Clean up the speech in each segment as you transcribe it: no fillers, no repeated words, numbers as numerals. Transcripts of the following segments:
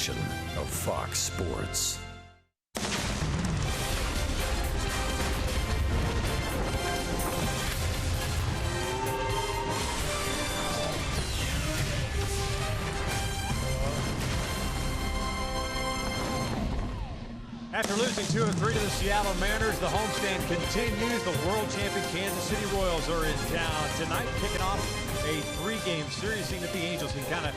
edition of Fox Sports. After losing 2 of 3 to the Seattle Mariners, the homestand continues. The world champion Kansas City Royals are in town tonight, kicking off a 3-game series, seeing that the Angels can kind of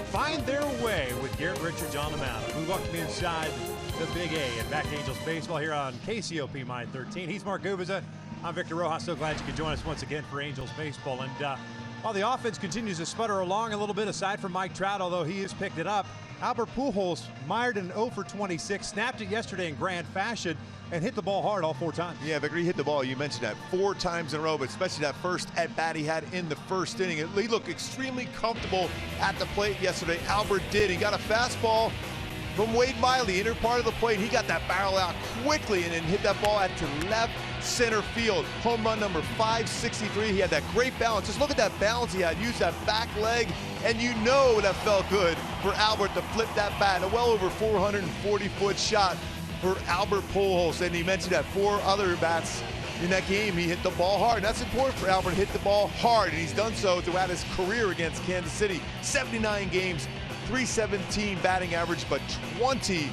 find their way with Garrett Richards on the mound. We welcome you inside the Big A and back to Angels baseball here on KCOP My 13. He's Mark Gubiza. I'm Victor Rojas. So glad you could join us once again for Angels baseball. And while the offense continues to sputter along a little bit, aside from Mike Trout, although he has picked it up, Albert Pujols mired an 0 for 26, snapped it yesterday in grand fashion, and hit the ball hard all 4 times. Yeah, Victor, he hit the ball. You mentioned that 4 times in a row, but especially that first at-bat he had in the first inning. He looked extremely comfortable at the plate yesterday. Albert did. He got a fastball from Wade Miley, inner part of the plate. He got that barrel out quickly and then hit that ball out to left center field. Home run number 563. He had that great balance. Just look at that balance he had. Used that back leg, and you know that felt good for Albert to flip that bat. A well over 440-foot shot for Albert Pujols. And he mentioned that 4 other bats in that game, he hit the ball hard. And that's important for Albert to hit the ball hard, and he's done so throughout his career against Kansas City. 79 games, 317 batting average, but 20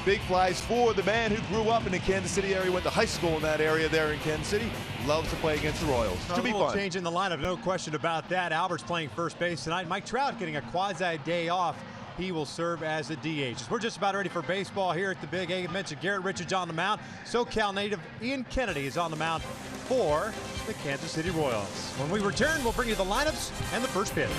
big flies for the man who grew up in the Kansas City area, went to high school in that area there in Kansas City. Loves to play against the Royals. Should be fun. Change in the lineup, no question about that. Albert's playing first base tonight. Mike Trout getting a quasi day off. He will serve as a DH. We're just about ready for baseball here at the Big A. I mentioned Garrett Richards on the mound. SoCal native Ian Kennedy is on the mound for the Kansas City Royals. When we return, we'll bring you the lineups and the first pitch.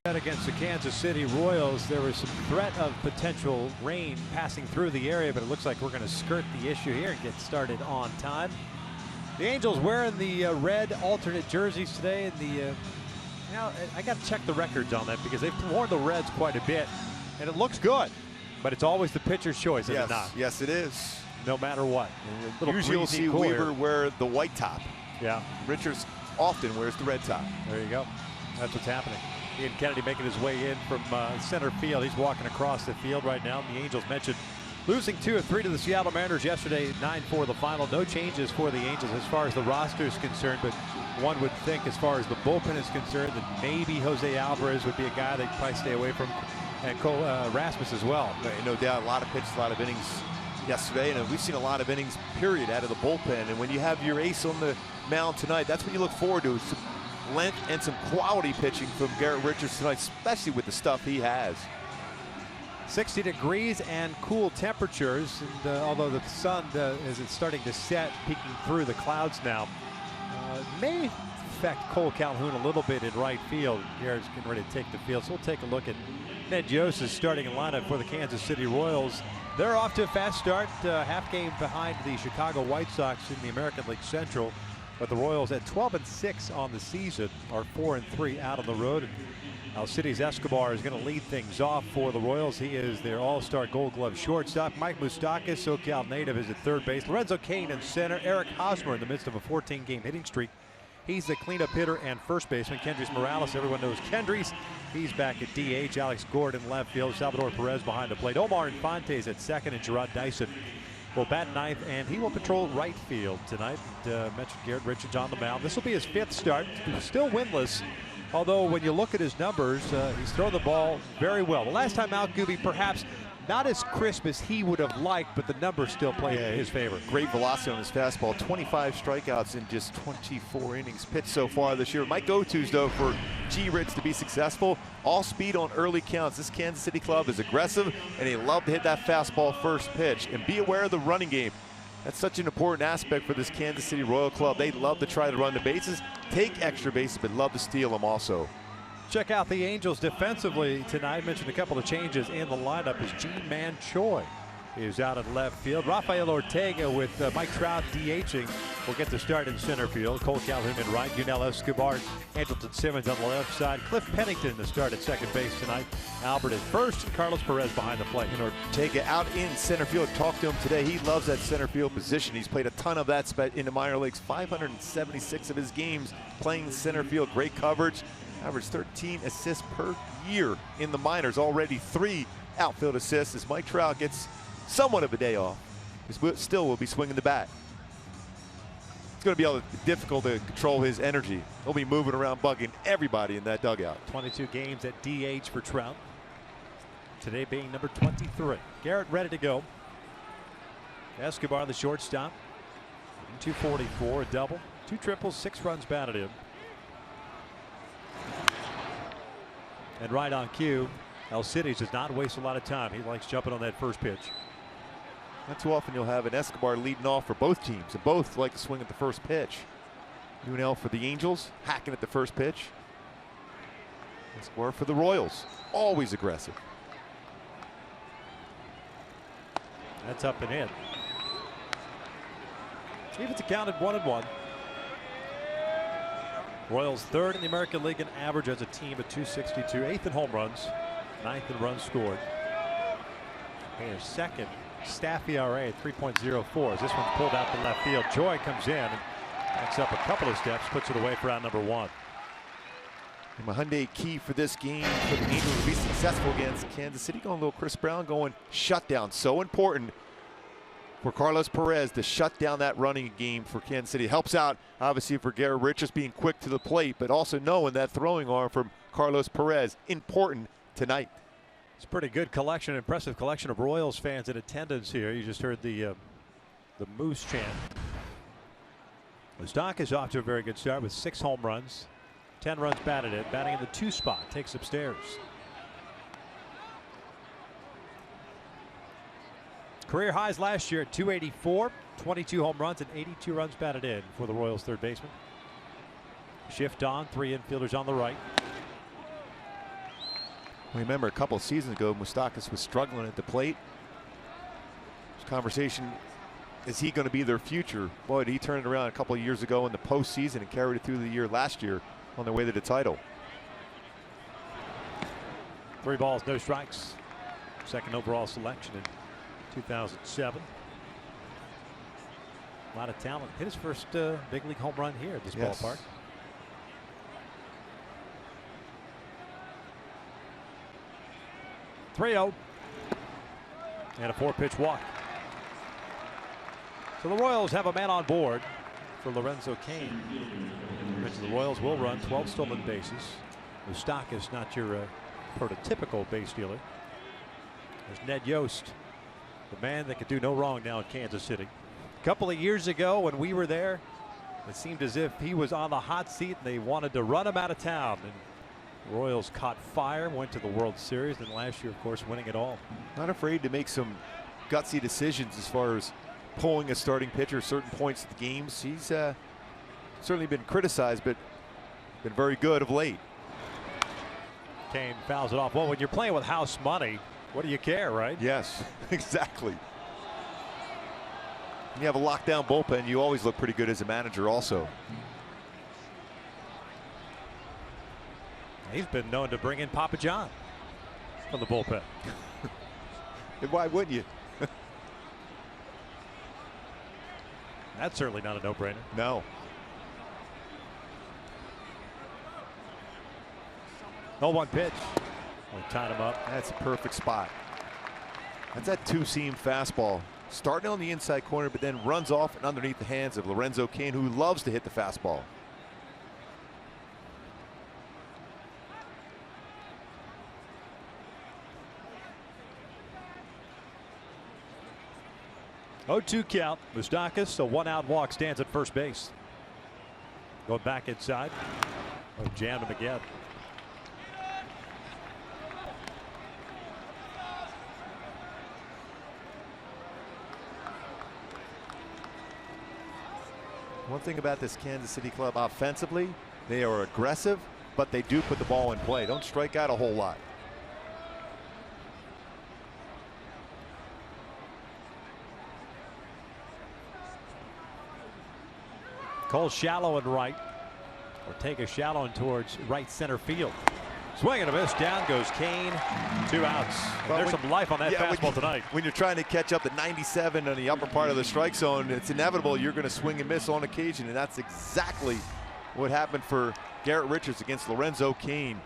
Against the Kansas City Royals, there was some threat of potential rain passing through the area, but it looks like we're going to skirt the issue here and get started on time. The Angels wearing the red alternate jerseys today, and now I got to check the records on that because they've worn the reds quite a bit, and it looks good. But it's always the pitcher's choice, is it not? Yes, it is. No matter what. Usually you'll see Weaver wear the white top. Yeah. Richards often wears the red top. There you go. That's what's happening. Ian Kennedy making his way in from center field. He's walking across the field right now. The Angels mentioned losing 2-3 to the Seattle Mariners yesterday, 9-4 the final. No changes for the Angels as far as the roster is concerned, but one would think as far as the bullpen is concerned that maybe Jose Alvarez would be a guy they'd probably stay away from, and Cole Rasmus as well. No doubt, a lot of pitches, a lot of innings yesterday, and we've seen a lot of innings, period, out of the bullpen. And when you have your ace on the mound tonight, that's what you look forward to. Some length and some quality pitching from Garrett Richards tonight, especially with the stuff he has. 60 degrees and cool temperatures, and although the sun is starting to set, peeking through the clouds now, may affect Cole Calhoun a little bit in right field. Garrett's getting ready to take the field, so we'll take a look at Ned Yost's starting lineup for the Kansas City Royals. They're off to a fast start, half game behind the Chicago White Sox in the American League Central. But the Royals at 12-6 on the season are 4-3 out on the road. And Alcides Escobar is going to lead things off for the Royals. He is their all-star Gold Glove shortstop. Mike Moustakas, SoCal native, is at third base. Lorenzo Cain in center. Eric Hosmer in the midst of a 14-game hitting streak. He's the cleanup hitter and first baseman. Kendrys Morales, everyone knows Kendrys. He's back at DH. Alex Gordon left field. Salvador Perez behind the plate. Omar Infante's at second, and Gerard Dyson will bat ninth, and he will patrol right field tonight. Mentioned Garrett Richards on the mound. This will be his fifth start. He's still winless, although when you look at his numbers, he's thrown the ball very well. The last time out, Gooby, perhaps not as crisp as he would have liked, but the numbers still play in his favor. Great velocity on his fastball. 25 strikeouts in just 24 innings pitched so far this year. My go-tos, though, for G-Ritz to be successful, all speed on early counts. This Kansas City club is aggressive, and they love to hit that fastball first pitch. And be aware of the running game. That's such an important aspect for this Kansas City Royal club. They love to try to run the bases, take extra bases, but love to steal them also. Check out the Angels defensively tonight. I mentioned a couple of changes in the lineup as G-Man Choi is out at left field. Rafael Ortega with Mike Trout DHing will get the start in center field. Cole Calhoun in right. Yunel Escobar, Andrelton Simmons on the left side. Cliff Pennington the start at second base tonight. Albert at first, and Carlos Perez behind the plate. And Ortega out in center field. Talked to him today. He loves that center field position. He's played a ton of that in the minor leagues. 576 of his games playing center field. Great coverage. Averaged 13 assists per year in the minors. Already 3 outfield assists as Mike Trout gets somewhat of a day off. He still will be swinging the bat. It's going to be difficult to control his energy. He'll be moving around, bugging everybody in that dugout. 22 games at DH for Trout. Today being number 23. Garrett ready to go. Escobar the shortstop. 244, a double. 2 triples, 6 runs batted in. And right on cue, Alcides does not waste a lot of time. He likes jumping on that first pitch. Not too often you'll have an Escobar leading off for both teams, and both like to swing at the first pitch. UNL for the Angels, hacking at the first pitch. Escobar for the Royals, always aggressive. That's up and in. Even it's accounted 1-1. Royals third in the American League in average as a team at 262, 8th in home runs, 9th in runs scored. Their second staff ERA at 3.04 as this one's pulled out to left field. Joy comes in and backs up a couple of steps, puts it away for out number 1. And Hyundai key for this game for the Angels to be successful against Kansas City. Going a little Chris Brown, going shutdown. So important for Carlos Perez to shut down that running game for Kansas City. It helps out, obviously, for Garrett Richards being quick to the plate, but also knowing that throwing arm from Carlos Perez, important tonight. It's a pretty good collection, impressive collection of Royals fans in attendance here. You just heard the Moose chant. Moustakas is off to a very good start with 6 home runs, 10 runs batted in, batting in the 2 spot, takes upstairs. Career highs last year at 284, 22 home runs and 82 runs batted in for the Royals third baseman. Shift on, 3 infielders on the right. Remember a couple of seasons ago, Moustakas was struggling at the plate. This conversation, is he going to be their future? Boy, did he turn it around a couple of years ago in the postseason and carried it through the year last year on their way to the title. 3 balls, no strikes. Second overall selection in 2007. A lot of talent. Hit his first big league home run here at this ballpark. 3-0. And a 4-pitch walk. So the Royals have a man on board for Lorenzo Cain. The Royals will run 12 stolen bases. Moustakas not your prototypical base stealer. There's Ned Yost, the man that could do no wrong now in Kansas City. A couple of years ago when we were there, it seemed as if he was on the hot seat and they wanted to run him out of town. And the Royals caught fire, went to the World Series, and last year, of course, winning it all. Not afraid to make some gutsy decisions as far as pulling a starting pitcher certain points of the games. He's certainly been criticized, but been very good of late. Cain fouls it off. Well, when you're playing with house money, what do you care, right? Yes, exactly. When you have a lockdown bullpen, you always look pretty good as a manager also. He's been known to bring in Papa John from the bullpen. And why wouldn't you? That's certainly not a no-brainer. No. 0-1 pitch. We tied him up. That's a perfect spot. That's that two-seam fastball. Starting on the inside corner, but then runs off and underneath the hands of Lorenzo Cain, who loves to hit the fastball. Oh, 2 count. Moustakas, a 1-out walk, stands at first base. Going back inside. Oh, jammed him again. One thing about this Kansas City club offensively, they are aggressive, but they do put the ball in play. Don't strike out a whole lot. Cole shallow and right, or take a shallow and towards right center field. Swing and a miss. Down goes Cain. 2 outs. Well, there's some life on that fastball tonight. When you're trying to catch up to 97 on the upper part of the strike zone, it's inevitable you're going to swing and miss on occasion, and that's exactly what happened for Garrett Richards against Lorenzo Cain.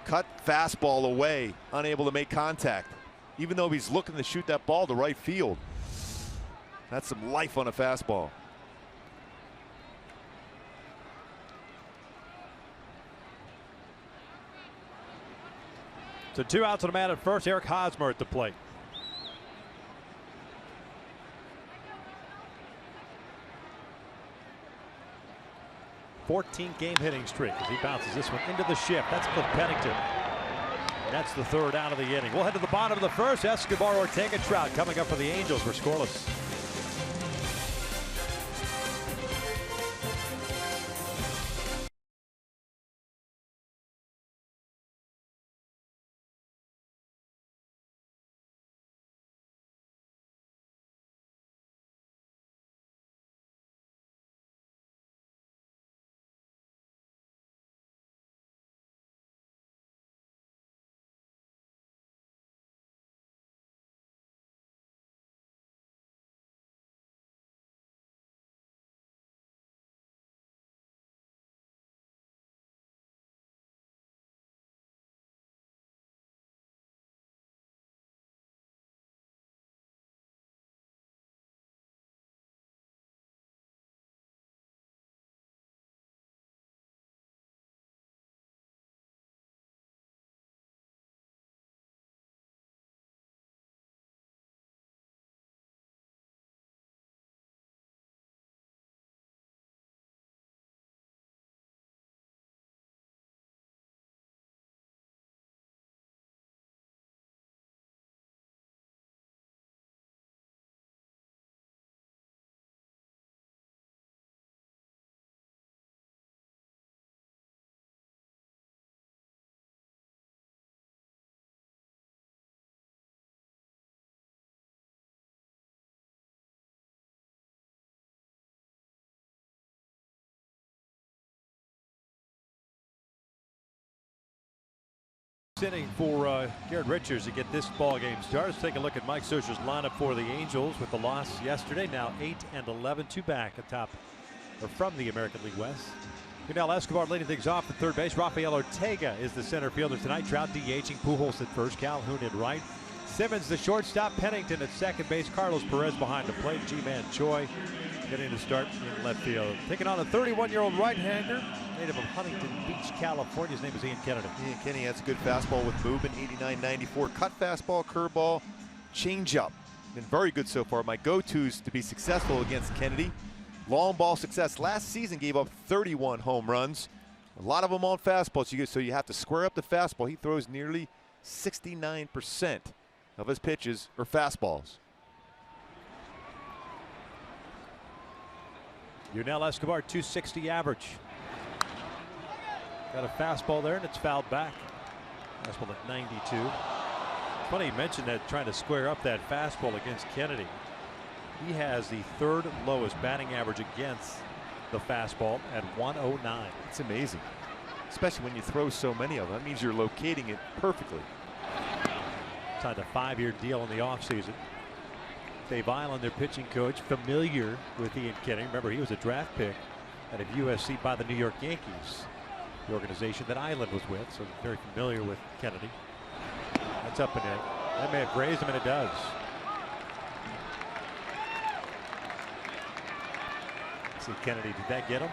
Cut fastball away, unable to make contact, even though he's looking to shoot that ball to right field. That's some life on a fastball. So 2 outs and a man at first. Eric Hosmer at the plate. "14-game hitting streak" as he bounces this one into the shift. That's Cliff Pennington. That's the 3rd out of the inning. We'll head to the bottom of the 1st. Escobar, Ortega, Trout coming up for the Angels. We're scoreless. Inning for Garrett Richards to get this ball game started. Let's take a look at Mike Scioscia's lineup for the Angels with the loss yesterday. Now 8-11, two back atop or from the American League West. Yunel Escobar leading things off at third base. Rafael Ortega is the center fielder tonight. Trout DHing, Pujols at first, Calhoun at right. Simmons the shortstop, Pennington at second base, Carlos Perez behind the plate, G-Man Choi getting to start in left field. Taking on a 31-year-old right-hander, native of Huntington Beach, California. His name is Ian Kennedy. Ian Kennedy has a good fastball with movement, 89-94. Cut fastball, curveball, changeup. Been very good so far. My go-tos to be successful against Kennedy. Long ball success. Last season gave up 31 home runs. A lot of them on fastballs. So you have to square up the fastball. He throws nearly 69% of his pitches are fastballs. Yunel Escobar, 260 average. Got a fastball there, and it's fouled back. Fastball at 92. Funny you mentioned that, trying to square up that fastball against Kennedy. He has the third lowest batting average against the fastball at 109. It's amazing, especially when you throw so many of them. That means you're locating it perfectly. Signed a 5-year deal in the offseason. Dave Island, their pitching coach, familiar with Ian Kennedy. Remember, he was a draft pick out of USC by the New York Yankees, the organization that Island was with, so very familiar with Kennedy. That's up and in. That may have grazed him, and it does. See Kennedy, did that get him?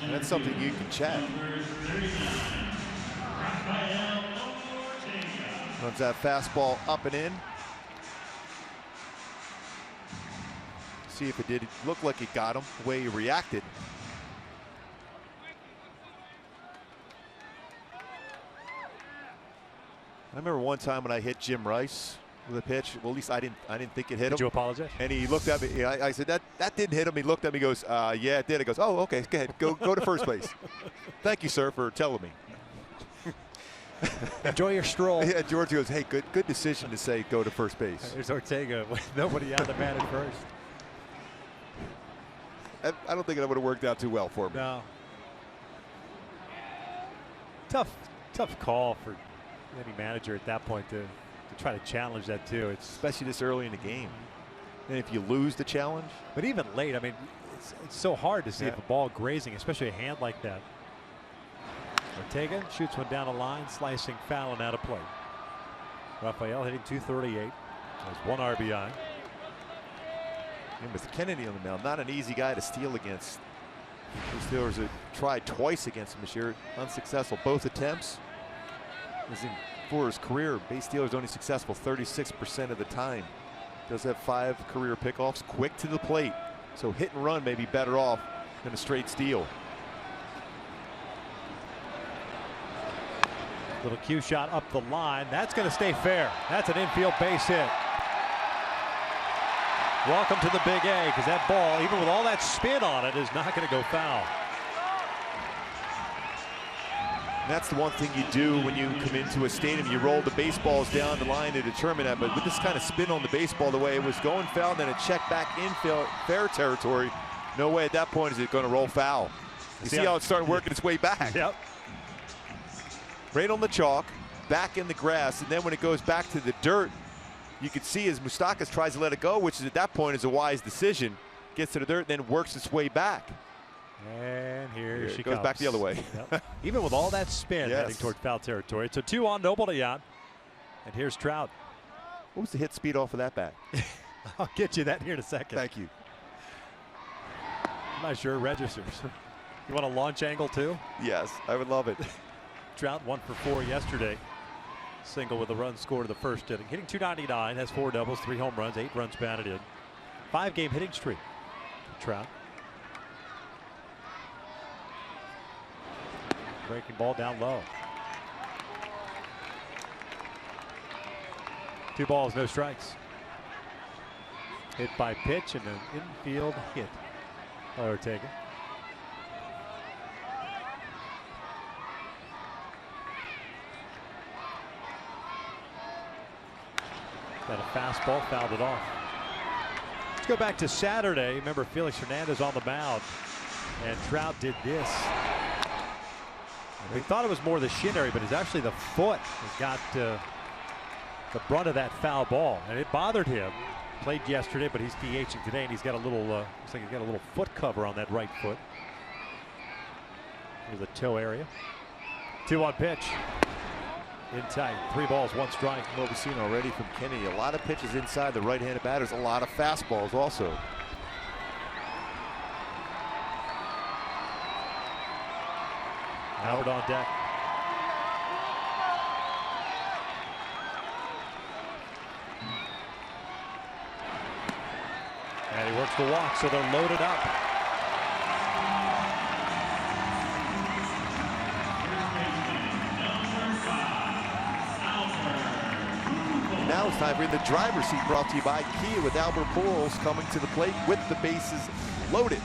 And that's something you can check. Runs that fastball up and in. See if it did. It looked like it got him the way he reacted. I remember one time when I hit Jim Rice with a pitch. Well, at least I didn't think it hit him. Did you apologize? And he looked at me. I said that didn't hit him. He looked at me. He goes, yeah, it did. He goes, oh, okay, go ahead, go to first base. Thank you, sir, for telling me. Enjoy your stroll. Yeah, George goes, hey, good decision to say go to first base. There's Ortega with nobody out the man at first. I don't think that would have worked out too well for me. No. Tough call for any manager at that point to try to challenge that too. It's especially this early in the game. And if you lose the challenge. But even late, I mean, it's so hard to see if a ball grazing, especially a hand like that. Ortega shoots one down the line, slicing foul and out of play. Rafael hitting .238. Has one RBI. And with Kennedy on the mound, not an easy guy to steal against. The Steelers have tried twice against him this year, unsuccessful both attempts. For his career, base stealers only successful 36% of the time. Does have 5 career pickoffs, quick to the plate. So hit and run may be better off than a straight steal. Little cue shot up the line. That's going to stay fair. That's an infield base hit. Welcome to the Big A, because that ball, even with all that spin on it, is not going to go foul. And that's the one thing you do when you come into a stadium. You roll the baseballs down the line to determine that. But with this kind of spin on the baseball, the way it was going foul, then it checked back in fair territory. No way at that point is it going to roll foul. You see how it's starting working its way back. Yep. Right on the chalk, back in the grass, and then when it goes back to the dirt, you can see as Moustakas tries to let it go, which is at that point is a wise decision. Gets to the dirt, then works its way back. And here she goes comes. back the other way. Yep. Even with all that spin heading toward foul territory. It's a 2-on, nobody out. And here's Trout. What was the hit speed off of that bat? I'll get you that here in a second. Thank you. I'm not sure it registers. You want a launch angle too? Yes, I would love it. Trout 1 for 4 yesterday. Single with a run scored in the first inning. Hitting .299, has 4 doubles, 3 home runs, 8 runs batted in. 5-game hitting streak. Trout. Breaking ball down low. 2 balls, no strikes. Hit by pitch and an infield hit by Ortega. Got a fastball, fouled it off. Let's go back to Saturday. Remember, Felix Hernandez on the mound, and Trout did this. We thought it was more the shin area, but it's actually the foot has got the brunt of that foul ball, and it bothered him. Played yesterday, but he's DHing today, and he's got a little looks like he's got a little foot cover on that right foot. Here's the toe area. 2-1 pitch. In tight. 3 balls, 1 strike. What we've seen already from Kennedy, a lot of pitches inside the right-handed batters, a lot of fastballs also. Albert on deck. And he works the walk, so they're loaded up. Now it's time for the driver's seat, brought to you by Kia, with Albert Pujols coming to the plate with the bases loaded.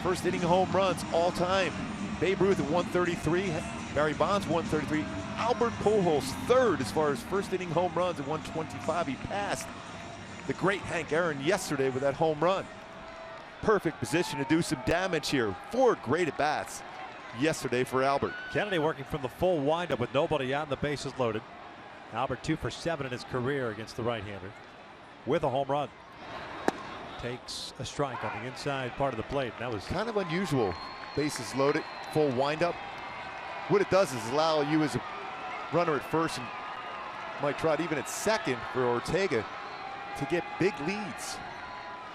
First inning home runs all time. Babe Ruth at 133, Barry Bonds 133. Albert Pujols third as far as first inning home runs at 125. He passed the great Hank Aaron yesterday with that home run. Perfect position to do some damage here. 4 great at bats yesterday for Albert. Kennedy working from the full windup with nobody out and the bases loaded. Albert 2 for 7 in his career against the right-hander with a home run. Takes a strike on the inside part of the plate. That was kind of unusual. Bases loaded, full windup. What it does is allow you as a runner at first, and might try it even at second for Ortega, to get big leads.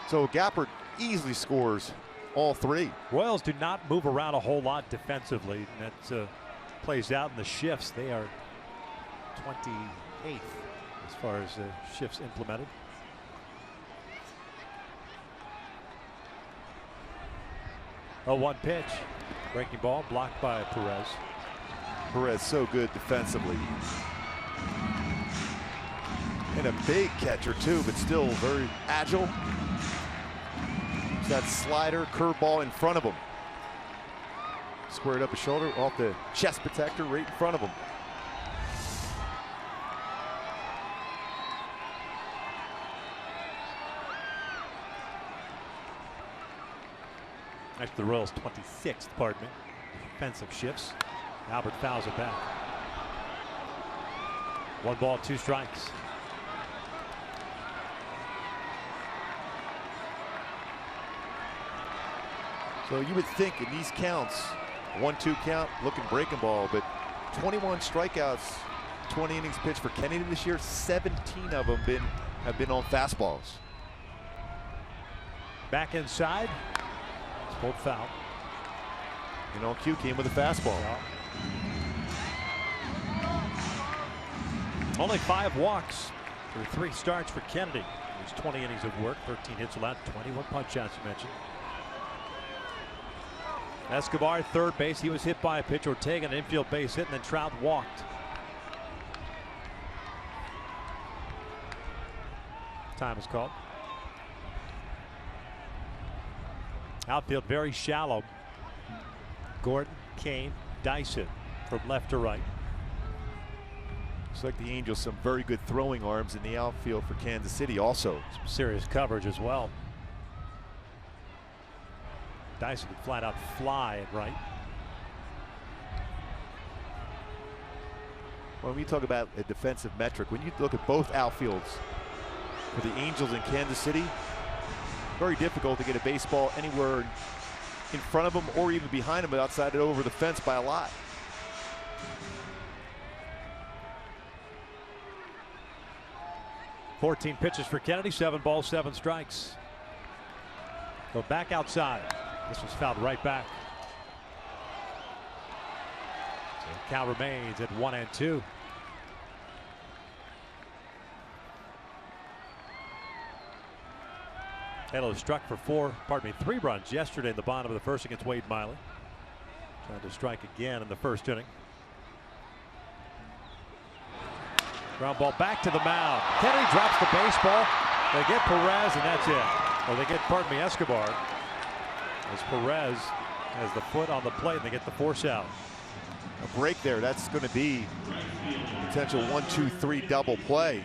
So Gappert easily scores all 3. Royals do not move around a whole lot defensively. That plays out in the shifts. They are 28th as far as shifts implemented. A 1 pitch. Breaking ball blocked by Perez. Perez so good defensively. And a big catcher too, but still very agile. That slider, curveball in front of him. Squared up his shoulder, off the chest protector right in front of him. Actually, the Royals 26th, pardon me. Defensive shifts. Albert fouls it back. 1 ball, 2 strikes. So you would think in these counts, 1-2 count, looking breaking ball, but 21 strikeouts, 20 innings pitched for Kennedy this year. 17 of them have been on fastballs. Back inside. It's pulled foul. And on cue came with a fastball. Yeah. Only 5 walks through 3 starts for Kennedy. There's 20 innings of work, 13 hits allowed, 21 punch outs you mentioned. Escobar third base. He was hit by a pitch. Ortega an infield base hit, and then Trout walked. Time is called. Outfield very shallow. Gordon, Kane, Dyson from left to right. Looks like the Angels some very good throwing arms in the outfield for Kansas City also. Some serious coverage as well. Dyson could flat out fly at right. When we talk about a defensive metric, when you look at both outfields for the Angels in Kansas City, very difficult to get a baseball anywhere in front of them or even behind them, but outside it over the fence by a lot. .14 pitches for Kennedy, 7 balls, 7 strikes. Go back outside. This was fouled right back. So the count remains at 1-2. Hello struck for 3 runs yesterday in the bottom of the first against Wade Miley. Trying to strike again in the first inning. Ground ball back to the mound. Kennedy drops the baseball. They get Perez, and that's it. Or they get, Escobar. As Perez has the foot on the plate, and they get the force out. A break there. That's going to be potential 1-2-3 double play.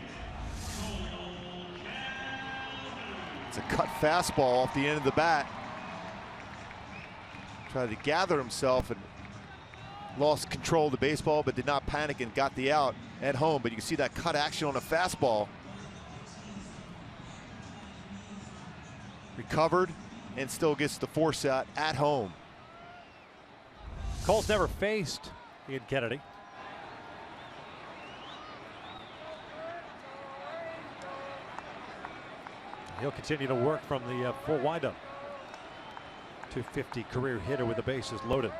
It's a cut fastball off the end of the bat. Tried to gather himself and lost control of the baseball, but did not panic and got the out at home. But you can see that cut action on a fastball. Recovered and still gets the force out at home. Cole's never faced Ian Kennedy. He'll continue to work from the full windup. 250 career hitter with the bases loaded.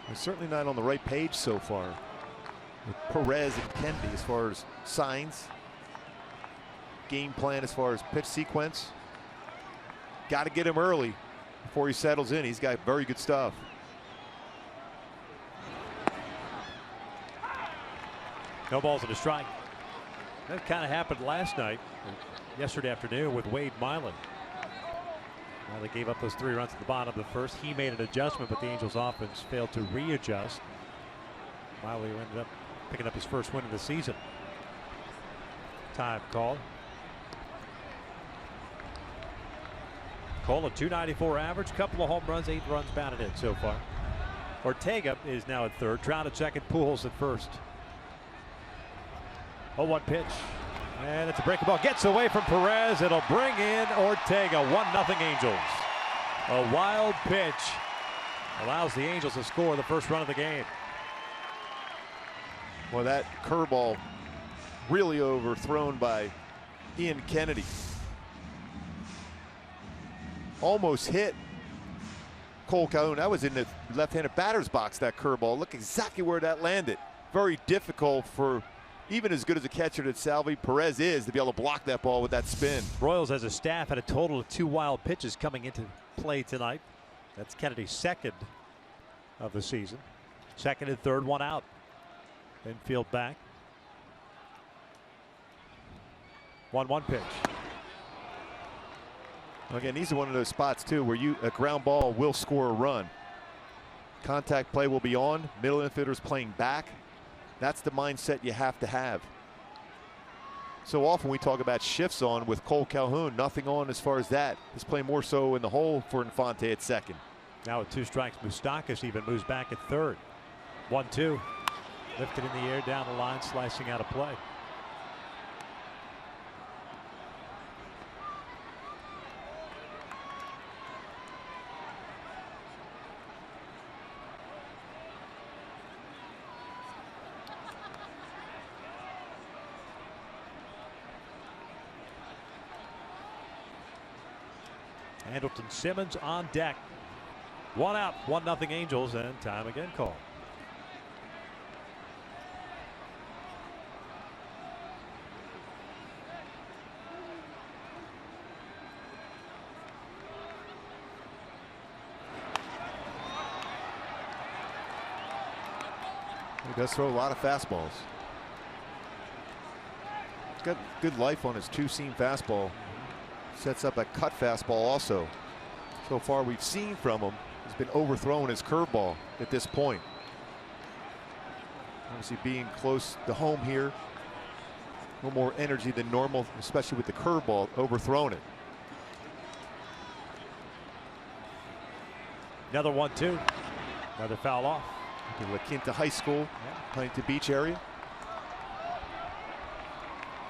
He's certainly not on the right page so far with Perez and Kennedy as far as signs, game plan, as far as pitch sequence. Got to get him early before he settles in. He's got very good stuff. No balls and a strike. That kind of happened last night, yesterday afternoon, with Wade Miley. Well, they gave up those 3 runs at the bottom of the first. He made an adjustment, but the Angels offense failed to readjust. Miley ended up picking up his first win of the season. Time call. Cole, a .294 average, couple of home runs, 8 runs batted in so far. Ortega is now at third, Trout at second, Pujols at first. 0-1 pitch, and it's a breaking ball. Gets away from Perez. It'll bring in Ortega. 1-0 Angels. A wild pitch allows the Angels to score the first run of the game. Well, that curveball really overthrown by Ian Kennedy. Almost hit Cole Calhoun. That was in the left-handed batter's box, that curveball. Look exactly where that landed. Very difficult for even as good as a catcher that Salvi Perez is to be able to block that ball with that spin. Royals as a staff had a total of 2 wild pitches coming into play tonight. That's Kennedy's second of the season. Second and third, 1 out. Infield back. 1-1 pitch. Again, these are one of those spots too where a ground ball will score a run. Contact play will be on. Middle infielders playing back. That's the mindset you have to have. So often we talk about shifts on with Cole Calhoun. Nothing on as far as that. He's playing more so in the hole for Infante at second. Now with 2 strikes, Moustakas even moves back at third. 1-2. Lifted in the air, down the line, slicing out of play. Andrelton Simmons on deck. 1 out, 1-0 Angels, and time again called. He does throw a lot of fastballs. He's got good life on his 2-seam fastball. Sets up a cut fastball also. So far we've seen from him, he's been overthrowing his curveball at this point. Obviously being close to home here. A little more energy than normal, especially with the curveball, overthrown it. Another 1-2. Another foul off. To La Quinta High School, Huntington Beach area.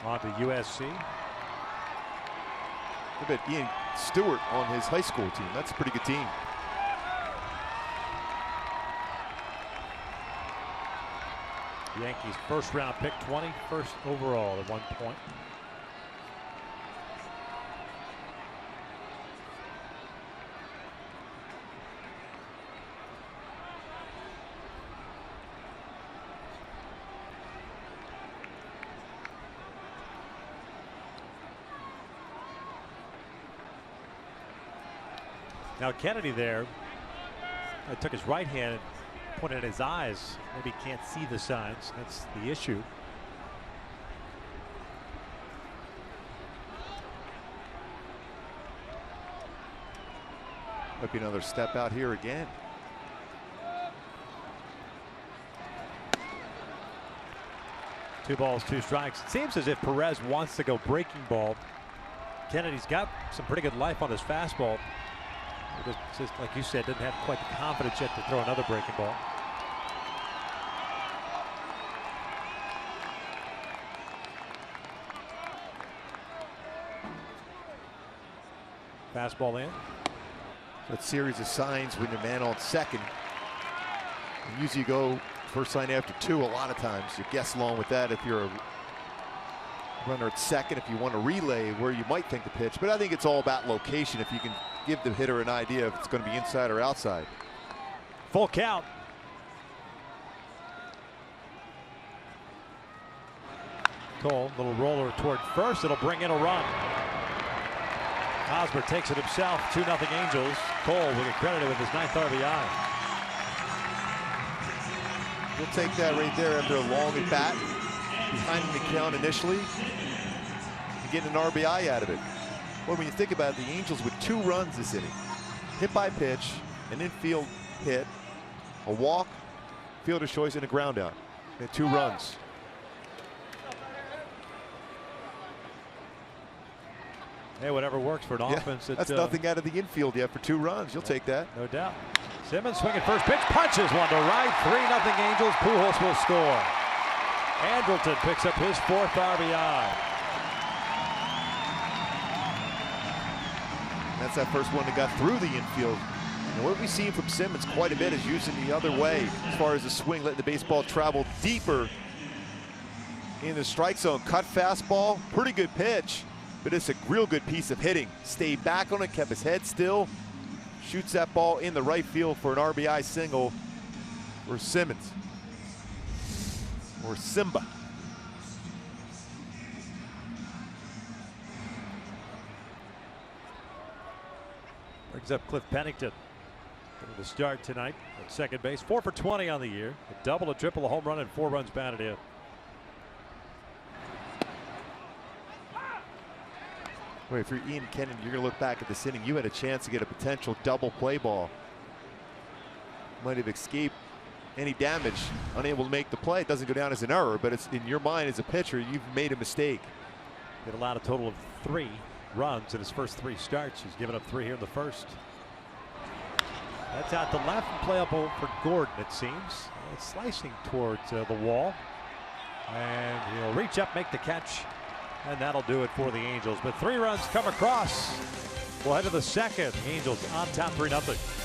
On to USC. Look at Ian Stewart on his high school team. That's a pretty good team. Yankees first round pick, 21st overall at one point. Now Kennedy there took his right hand and put it in his eyes. Maybe he can't see the signs. That's the issue. Might be another step out here again. Two balls, 2 strikes. It seems as if Perez wants to go breaking ball. Kennedy's got some pretty good life on his fastball. Just like you said, didn't have quite the confidence yet to throw another breaking ball. Fastball in. That series of signs when the man on second. And usually you go first sign after two. A lot of times you guess along with that if you're a runner at second, if you want to relay where you might think the pitch. But I think it's all about location. If you can give the hitter an idea if it's going to be inside or outside. Full count. Cole, little roller toward first. It'll bring in a run. Hosmer takes it himself. 2-0 Angels. Cole will get credited with his 9th RBI. We'll take that right there after a long at bat. Behind the count initially. And getting an RBI out of it. Well, when you think about it, the Angels with 2 runs this inning. Hit by pitch, an infield hit, a walk, fielder's choice, and a ground out. They had 2 runs. Hey, whatever works for an offense. That's nothing out of the infield yet for 2 runs. You'll take that. No doubt. Simmons swinging first pitch, punches one to right. 3-0 Angels. Pujols will score. Andrelton picks up his 4th RBI. That's that first one that got through the infield. And what we've seen from Simmons quite a bit is using the other way as far as the swing, letting the baseball travel deeper in the strike zone. Cut fastball, pretty good pitch. But it's a real good piece of hitting. Stayed back on it, kept his head still. Shoots that ball in the right field for an RBI single for Simmons. Or Simba. Brings up Cliff Pennington. Going to start tonight at second base. 4 for 20 on the year. A double, a triple, a home run, and 4 runs batted in. Wait, if you're Ian Kennedy, you're going to look back at this inning. You had a chance to get a potential double play ball. Might have escaped any damage, unable to make the play. It doesn't go down as an error, but it's in your mind as a pitcher, you've made a mistake. He had allowed a total of 3 runs in his first 3 starts. He's given up 3 here in the first. That's out to left and playable for Gordon, it seems. It's slicing towards the wall. And he'll reach up, make the catch. And that'll do it for the Angels. But 3 runs come across. We'll head to the second. Angels on top 3-0.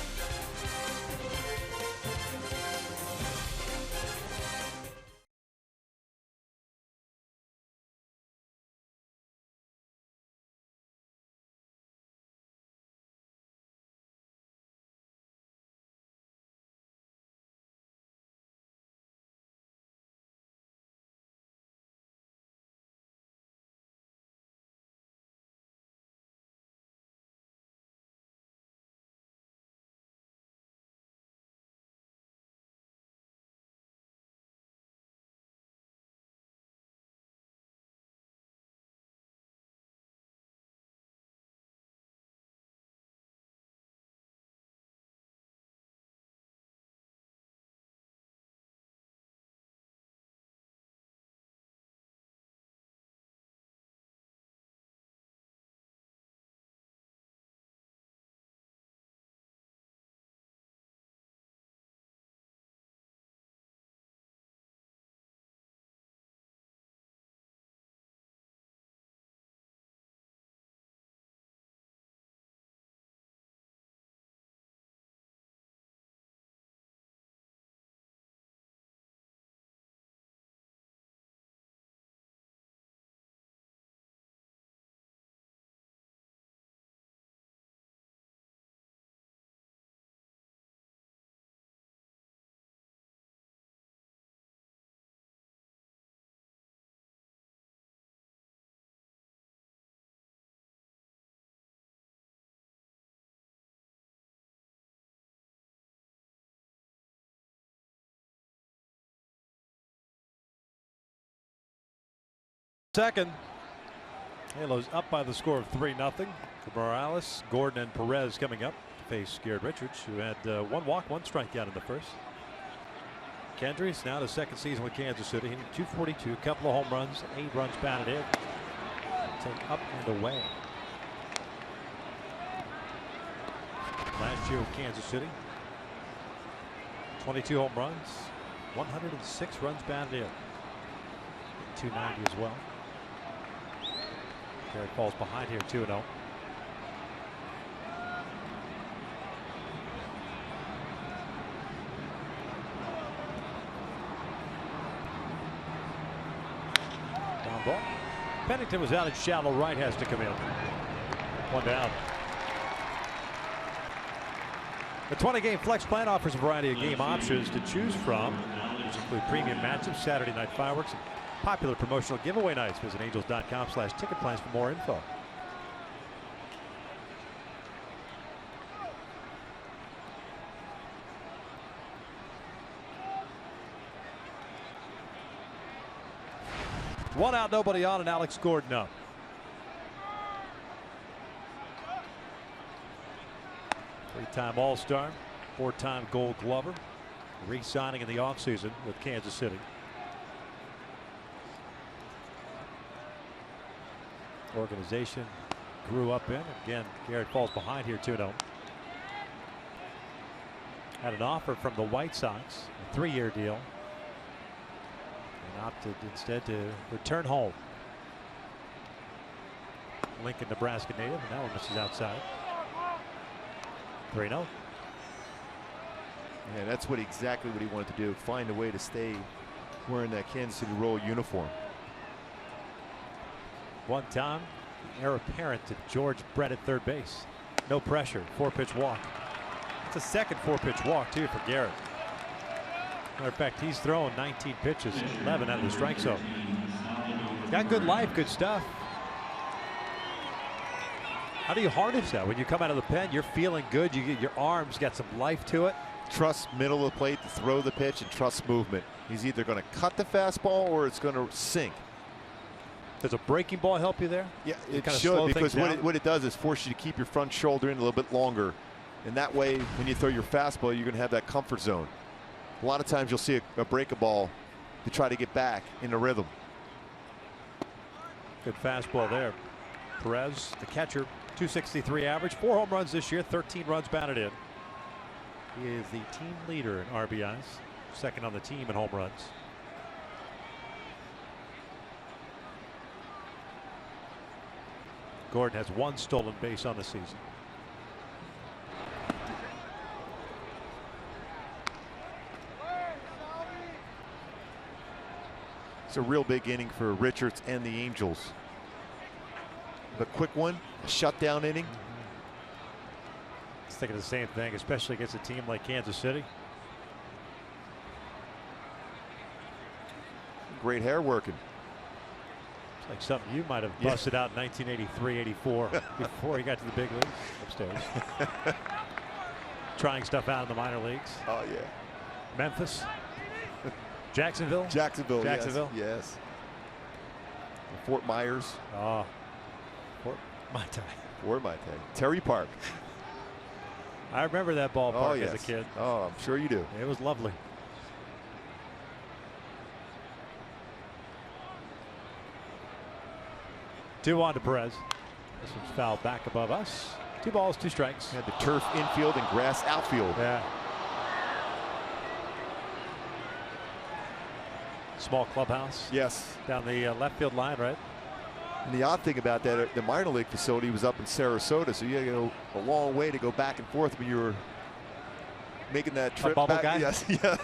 Second. Halos up by the score of 3-0. Morales, Gordon, and Perez coming up to face Scared Richards, who had 1 walk, 1 strikeout in the first. Kendrys now the second season with Kansas City, hitting .242, couple of home runs, 8 runs batted in. Take up and away. last year with Kansas City. 22 home runs, 106 runs batted in. 290 as well. Garrett falls behind here 2-0. Down ball. Pennington was out at shallow right, has to come in. One down. The 20-game flex plan offers a variety of game options to choose from, which include premium matchups, Saturday night fireworks, and popular promotional giveaway nights. Visit angels.com/ticket plans for more info. One out, nobody on, and Alex Gordon up. Three-time All-Star, four-time Gold Glover, re-signing in the offseason with Kansas City. Organization grew up in. Again, Garrett falls behind here 2-0. Had an offer from the White Sox, a 3-year deal, and opted instead to return home. Lincoln, Nebraska native, and that one misses outside. 3-0. Yeah, that's exactly what he wanted to do. Find a way to stay wearing that Kansas City Royal uniform. One time, heir apparent to George Brett at third base. No pressure, 4-pitch walk. It's a second 4-pitch walk too for Garrett. Matter of fact, he's thrown 19 pitches, 11 out of the strike zone. Got good life, good stuff. How do you harness that? When you come out of the pen, you're feeling good. You get your arms got some life to it. Trust middle of the plate to throw the pitch and trust movement. He's either going to cut the fastball or it's going to sink. Does a breaking ball help you there? Yeah, it should, because what it does is force you to keep your front shoulder in a little bit longer. And that way, when you throw your fastball, you're going to have that comfort zone. A lot of times you'll see a break a ball to try to get back in the rhythm. Good fastball there. Perez, the catcher, 263 average, 4 home runs this year, 13 runs batted in. He is the team leader in RBIs, second on the team in home runs. Gordon has 1 stolen base on the season. It's a real big inning for Richards and the Angels. The quick one, a shutdown inning. I was thinking the same thing, especially against a team like Kansas City. Great hair working. It's like something you might have busted out in 1983-84 before he got to the big leagues upstairs. Trying stuff out in the minor leagues. Oh, yeah. Memphis. Jacksonville. Jacksonville. Yes. Fort Myers. Oh. Fort Mai-Tai. Fort Mai-Tai. Terry Park. I remember that ballpark as a kid. Oh, I'm sure you do. It was lovely. Two on to Perez. This one's fouled back above us. 2 balls, 2 strikes. Had the turf infield and grass outfield. Yeah. Small clubhouse. Yes. Down the left field line, right? And the odd thing about that, the minor league facility was up in Sarasota, so you had to go a long way to go back and forth when you were making that trip back. Guy? Yes, yes.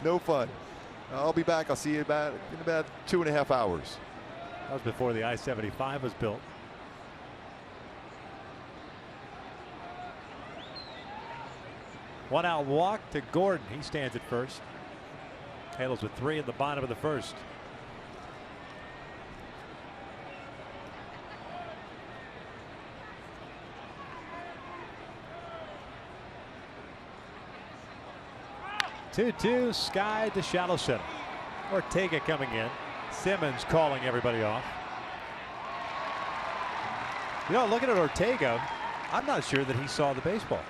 No fun. I'll be back. I'll see you in about 2.5 hours. That was before the I-75 was built. One out walk to Gordon. He stands at first. Halos with 3 in the bottom of the first. Two-two, sky to shallow center. Ortega coming in. Simmons calling everybody off. You know, looking at Ortega, I'm not sure that he saw the baseball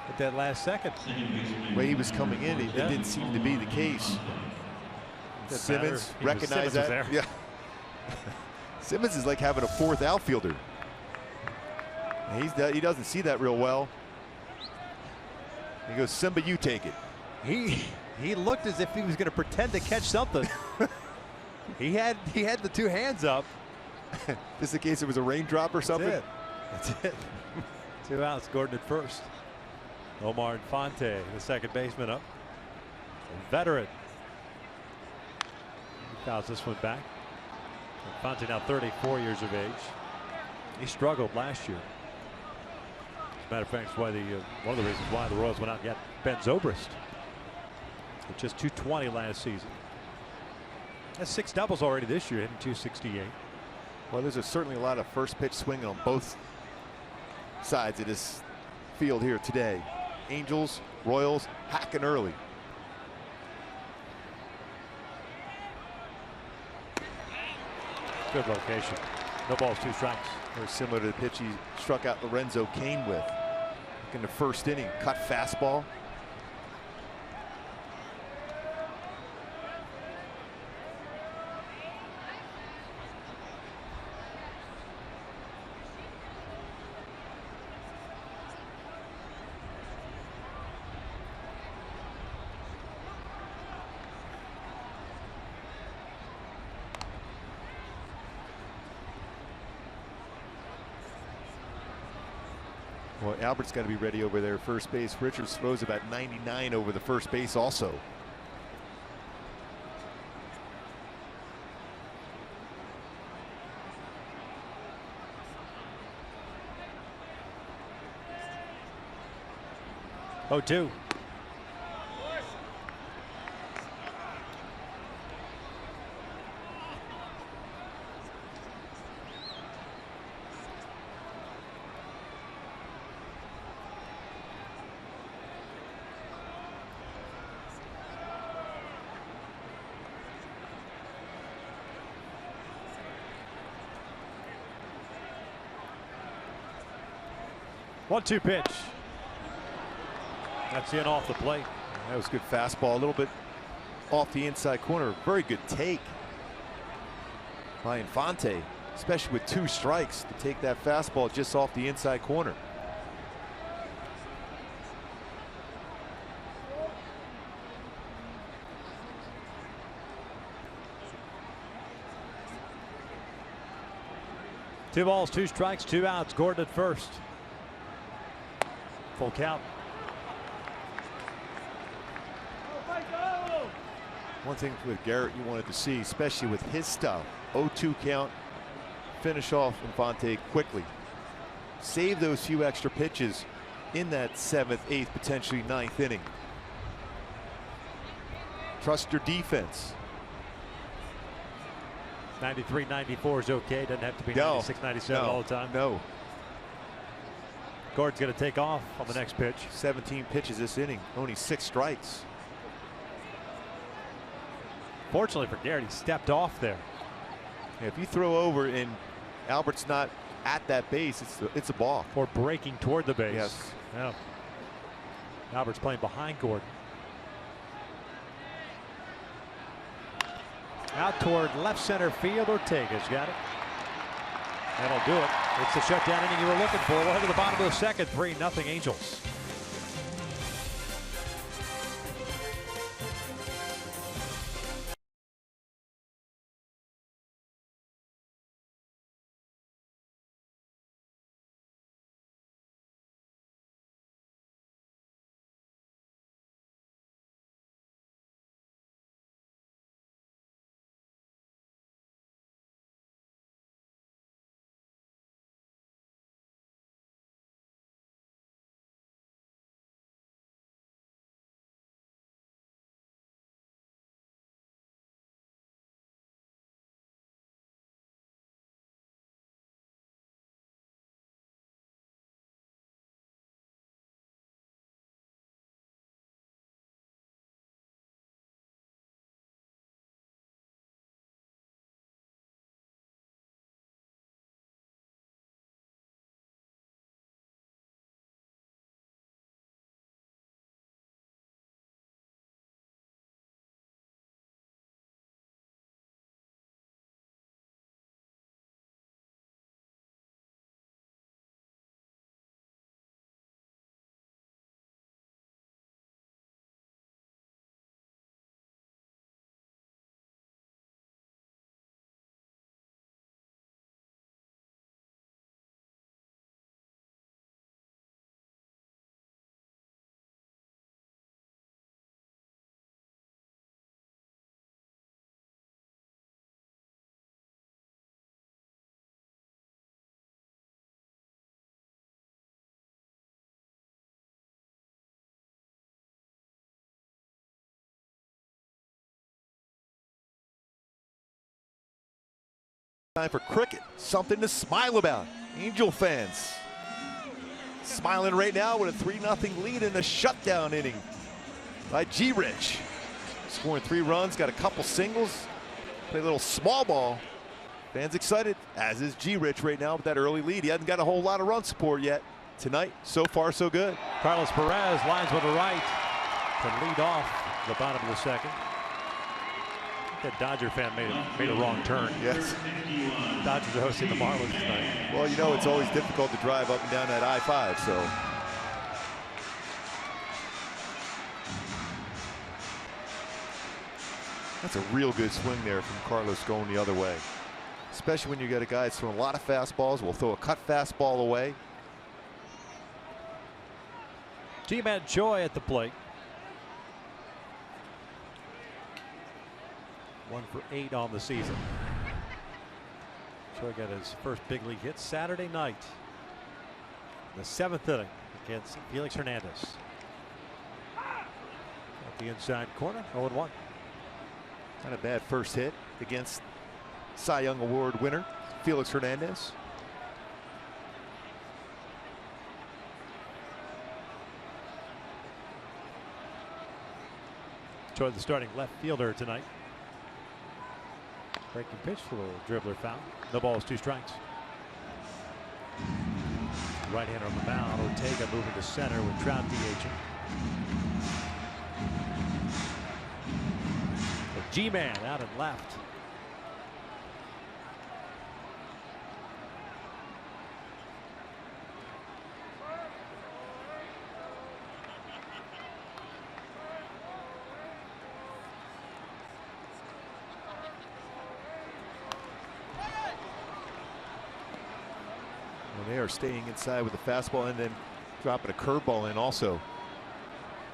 at that last second. The way he was coming in, it didn't seem to be the case. Simmons recognized that. There. Yeah. Simmons is like having a 4th outfielder. He doesn't see that real well. He goes, Simba, you take it. He looked as if he was going to pretend to catch something. he had the two hands up. Just in case it was a raindrop or something. That's it. 2 outs. Gordon at first. Omar Infante, the second baseman, up. A veteran. He fouls this one back. Infante now 34 years of age. He struggled last year. As a matter of fact, it's why one of the reasons why the Royals went out and got Ben Zobrist. With just 220 last season. That's 6 doubles already this year, hitting 268. Well, there's certainly a lot of first pitch swinging on both sides of this field here today. Angels, Royals, hacking early. Good location. No balls, 2 strikes. Very similar to the pitch he struck out Lorenzo Cain with. In the first inning, cut fastball. Well, Albert's got to be ready over there first base. Richards throws about 99 over the first base also. Oh, 2. One-two pitch. That's in off the plate. That was good fastball, a little bit off the inside corner. Very good take by Infante, especially with 2 strikes, to take that fastball just off the inside corner. Two balls, 2 strikes, 2 outs. Gordon at first. Full count. One thing with Garrett you wanted to see, especially with his style, 0-2 count, finish off Infante quickly. Save those few extra pitches in that 7th, 8th, potentially 9th inning. Trust your defense. 93, 94 is okay. Doesn't have to be 96, 97 all the time. No. Gordon's going to take off on the next pitch. 17 pitches this inning, only 6 strikes. Fortunately for Garrett, he stepped off there. Yeah, if you throw over and Albert's not at that base, it's a balk. Or breaking toward the base. Yes. Yeah. Albert's playing behind Gordon. Out toward left center field. Ortega's got it. That'll do it. It's the shutdown inning you were looking for. We'll head to the bottom of the second. 3-0 Angels. Time for cricket, something to smile about. Angel fans smiling right now with a 3-0 lead in a shutdown inning by G-Rich. Scoring 3 runs, got a couple singles, played a little small ball. Fans excited, as is G-Rich right now with that early lead. He hasn't got a whole lot of run support yet. Tonight, so far, so good. Carlos Perez lines with the right to lead off the bottom of the second. That Dodger fan made a wrong turn. Yes. Dodgers are hosting the Marlins tonight. Well, you know, it's always difficult to drive up and down that I-5, so. That's a real good swing there from Carlos going the other way. Especially when you got a guy that's throwing a lot of fastballs, will throw a cut fastball away. G-Man Choi at the plate. 1 for 8 on the season. Choi got his first big league hit Saturday night. The 7th inning against Felix Hernandez. At the inside corner, 0-1. Not a bad first hit against Cy Young Award winner Felix Hernandez. Choi, the starting left fielder tonight. Breaking pitch for a little dribbler foul. No balls, 2 strikes. Right-hander on the mound. Ortega moving to center with Trout DHing. The G-Man out and left. They are staying inside with the fastball and then dropping a curveball in also.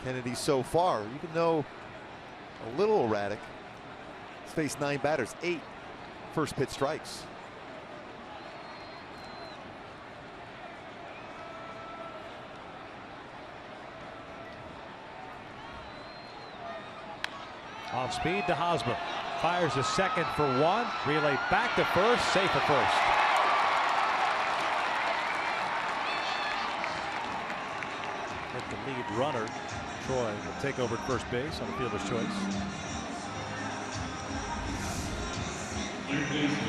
Kennedy so far, even though a little erratic, he's faced 9 batters, 8 first pitch strikes. Off speed to Hosmer. Fires to second for 1. Relay back to first. Safe at first. With the lead runner, Troy will take over at first base on the fielder's choice.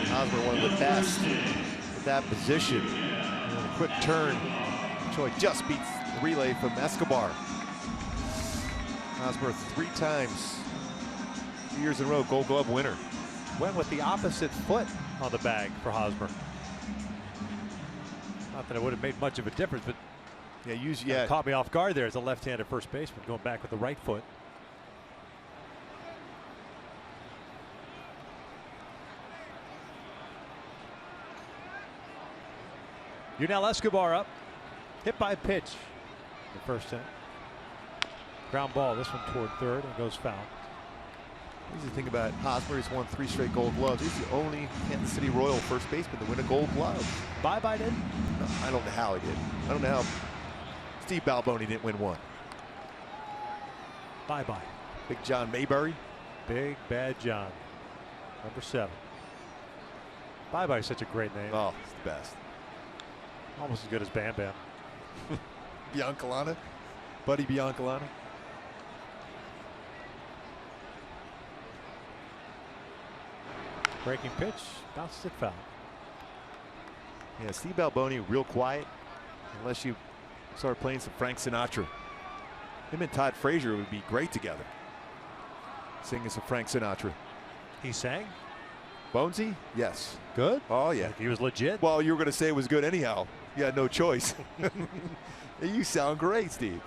Hosmer, one of the best at that position. And a quick turn. Troy just beats the relay from Escobar. Hosmer 3 times, 2 years in a row, Gold Glove winner. Went with the opposite foot on the bag for Hosmer. Not that it would have made much of a difference, but caught me off guard there as a left-handed first baseman going back with the right foot. Yunel Escobar up. Hit by pitch. The first inning. Ground ball. This one toward third and goes foul. Easy thing about Hosmer, he's won 3 straight Gold Gloves. He's the only Kansas City Royal first baseman to win a Gold Glove. Bye-bye did? No, I don't know how he did. I don't know how Steve Balboni didn't win 1. Bye-bye. Big John Mayberry. Big Bad John. Number 7. Bye-bye is such a great name. Oh, it's the best. Almost as good as Bam Bam. Biancalana. Buddy Biancalana. Breaking pitch. Bounces it foul. Yeah, Steve Balboni real quiet unless you start playing some Frank Sinatra. Him and Todd Frazier would be great together. Singing some Frank Sinatra. He sang? Bonesy? Yes. Good? Oh, yeah. Like he was legit? Well, you were going to say it was good anyhow. You had no choice. You sound great, Steve.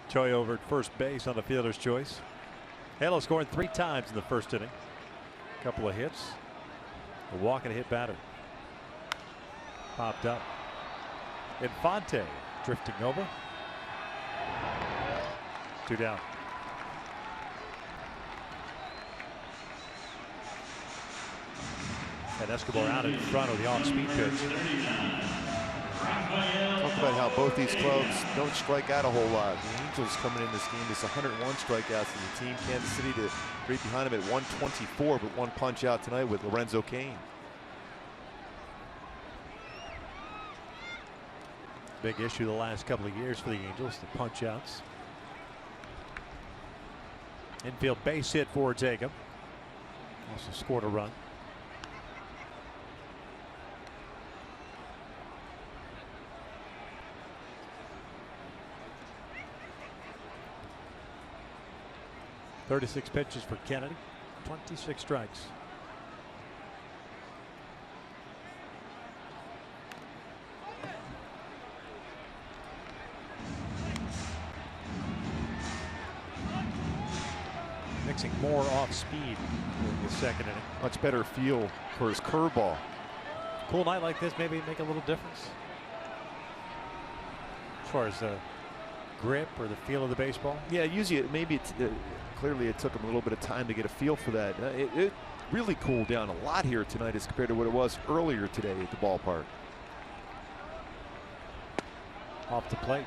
Choi over at first base on the fielder's choice. Halo scoring 3 times in the first inning. A couple of hits. A walk and a hit batter. Popped up. Infante drifting over. 2 down. And Escobar out in front of the off-speed pitch. Talk about how both these clubs don't strike out a whole lot. The Angels coming in this game is 101 strikeouts as a team. Kansas City to right behind them at 124, but one punch out tonight with Lorenzo Cain. Big issue the last couple of years for the Angels, the punch outs. Infield base hit for Ortega. Also scored a run. .36 pitches for Kennedy, 26 strikes. Mixing more off speed in the second inning. Much better feel for his curveball. Cool night like this, maybe make a little difference as far as the grip or the feel of the baseball. Yeah, usually clearly it took him a little bit of time to get a feel for that. It really cooled down a lot here tonight as compared to what it was earlier today at the ballpark. Off the plate.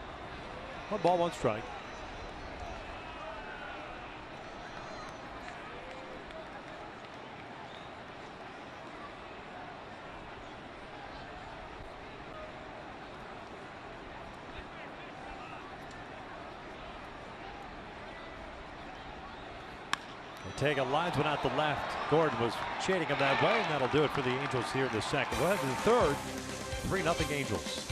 1 ball, 1 strike. Ortega lines one out the left. Gordon was shading him that way, and that'll do it for the Angels here in the second. We'll head to the third. 3-0 Angels.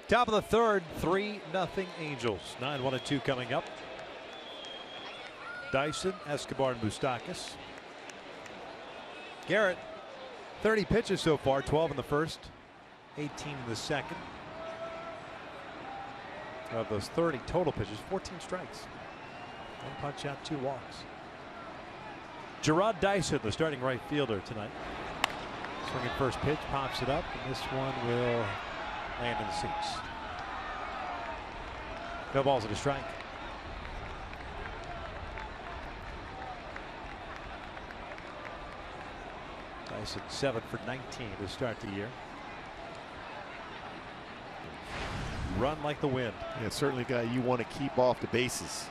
Top of the third, 3-0 Angels. 9-1-2 coming up. Dyson, Escobar, and Moustakas. Garrett, 30 pitches so far, 12 in the first, 18 in the second. Of those 30 total pitches, 14 strikes. 1 punch out, 2 walks. Gerard Dyson, the starting right fielder tonight. Swinging first pitch, pops it up, and this one will land in the seats. No balls and a strike. Dyson 7 for 19 to start the year. Run like the wind. Yeah, certainly a guy you want to keep off the bases.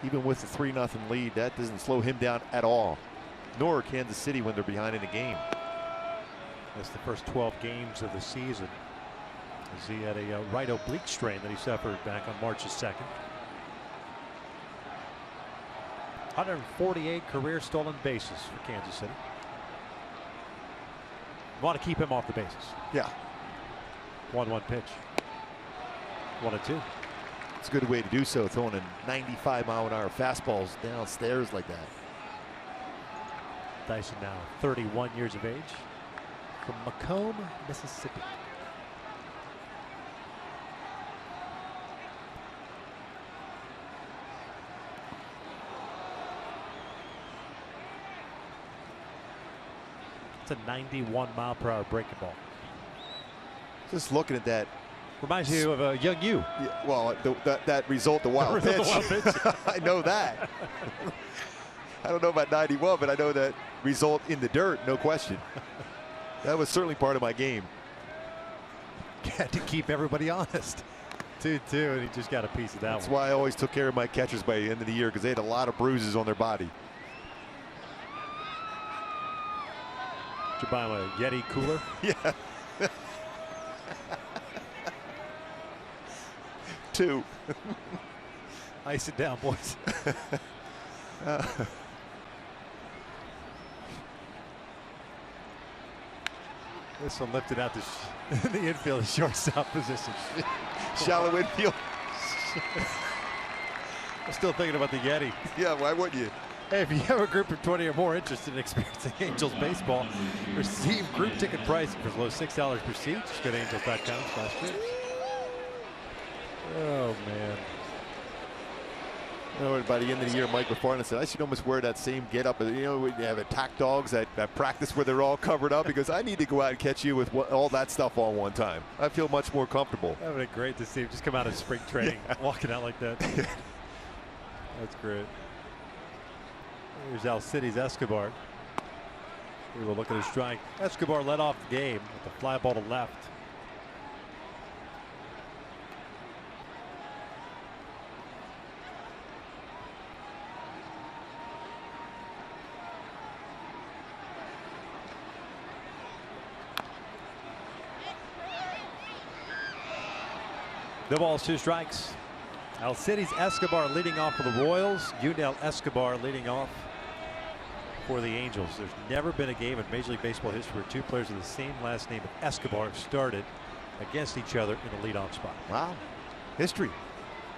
Even with the 3-0 lead, that doesn't slow him down at all. Nor Kansas City when they're behind in the game. That's the first 12 games of the season, as he had a right oblique strain that he suffered back on March 2nd. 148 career stolen bases for Kansas City. Want to keep him off the bases. Yeah. 1-1 pitch. 1-2. It's a good way to do so, throwing a 95-mile-an-hour fastballs downstairs like that. Dyson now 31 years of age, from Macomb, Mississippi. It's a 91-mile-per-hour breaking ball. Just looking at that. Reminds you of a young you. Yeah, well, that result, the wild pitch. I know that. I don't know about 91, but I know that result in the dirt, no question. That was certainly part of my game. Had to keep everybody honest. 2-2, and he just got a piece of that one. That's why I always took care of my catchers by the end of the year, because they had a lot of bruises on their body. Did you buy him a Yeti cooler? Yeah. 2. Ice it down, boys. This one lifted out the infield, shortstop position. Shallow infield. I'm still thinking about the Yeti. Yeah, why wouldn't you? Hey, if you have a group of 20 or more interested in experiencing Angels baseball, receive group ticket pricing for as low as $6 per seat. Just go to angels.com/trips. Oh, man. You know, by the end of the year, Mike McFarland said, I should almost wear that same get-up. You know, we have attack dogs that practice where they're all covered up, because I need to go out and catch you with all that stuff on one time. I feel much more comfortable. That would be great to see him just come out of spring training, walking out like that. That's great. Here's Alcides Escobar. We will look at his strike. Escobar led off the game with a fly ball to left. No balls, 2 strikes. Alcides Escobar leading off for the Royals. Yunel Escobar leading off for the Angels. There's never been a game in Major League Baseball history where 2 players with the same last name of Escobar have started against each other in the leadoff spot. Wow. History.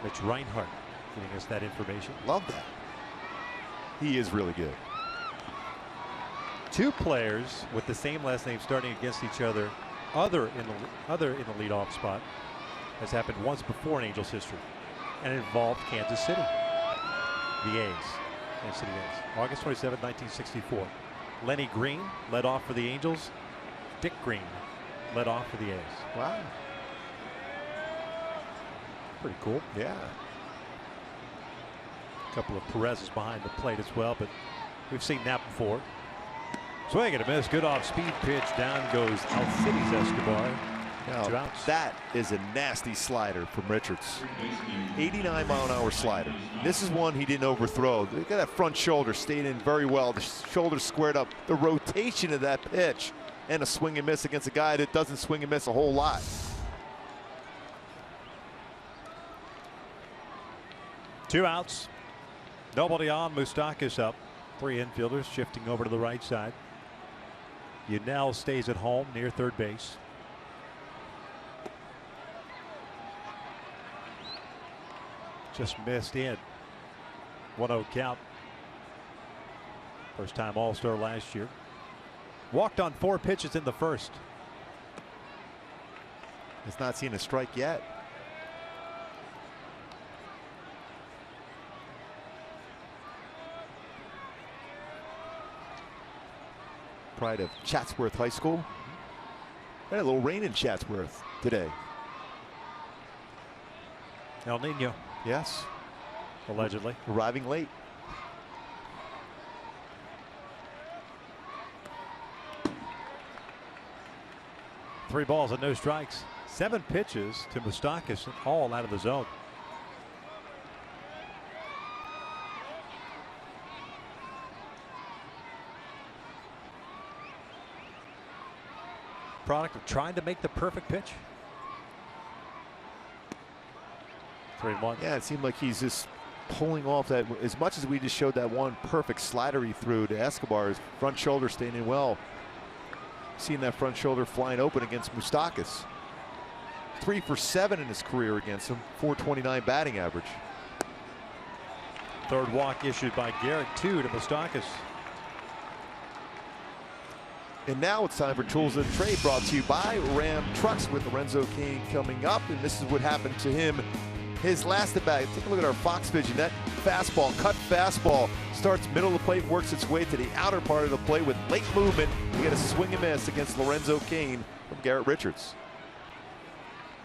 Mitch Reinhardt giving us that information. Love that. He is really good. 2 players with the same last name starting against each other other in the leadoff spot has happened once before in Angels history, and it involved Kansas City. The A's. Kansas City A's. August 27, 1964. Lenny Green led off for the Angels. Dick Green led off for the A's. Wow. Pretty cool. Yeah. A couple of Perez's behind the plate as well, but we've seen that before. Swing and a miss. Good off-speed pitch. Down goes Alcides Escobar. Now, 2 outs. that is a nasty slider from Richards. 89-mile-an-hour slider. This is one he didn't overthrow. Look at that front shoulder, stayed in very well. The shoulder squared up. The rotation of that pitch, and a swing and miss against a guy that doesn't swing and miss a whole lot. 2 outs. Nobody on. Moustakas up. 3 infielders shifting over to the right side. Yunel stays at home near third base. Just missed in. 1-0 count. First time All-Star last year. Walked on 4 pitches in the first. Has not seen a strike yet. Pride of Chatsworth High School. Had a little rain in Chatsworth today. El Nino. Yes. Allegedly. Arriving late. Three balls and no strikes. 7 pitches to Moustakas, all out of the zone. Product of trying to make the perfect pitch. 3-1. Yeah, it seemed like he's just pulling off that. As much as we just showed that one perfect slider he threw to Escobar, his front shoulder staying in well. Seeing that front shoulder flying open against Moustakas. 3 for 7 in his career against him. .429 batting average. Third walk issued by Garrett, 2 to Moustakas. And now it's time for Tools of the Trade, brought to you by Ram Trucks with Lorenzo Cain coming up. And this is what happened to him his last at bat. Take a look at our Fox vision. That fastball, cut fastball, starts middle of the plate, works its way to the outer part of the plate with late movement. You get a swing and miss against Lorenzo Cain from Garrett Richards.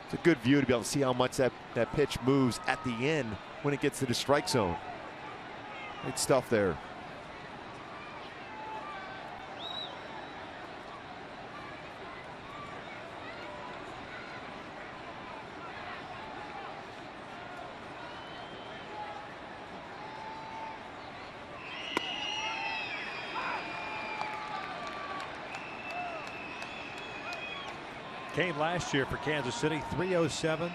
It's a good view to be able to see how much that pitch moves at the end when it gets to the strike zone. Great stuff there. Came last year for Kansas City, 307,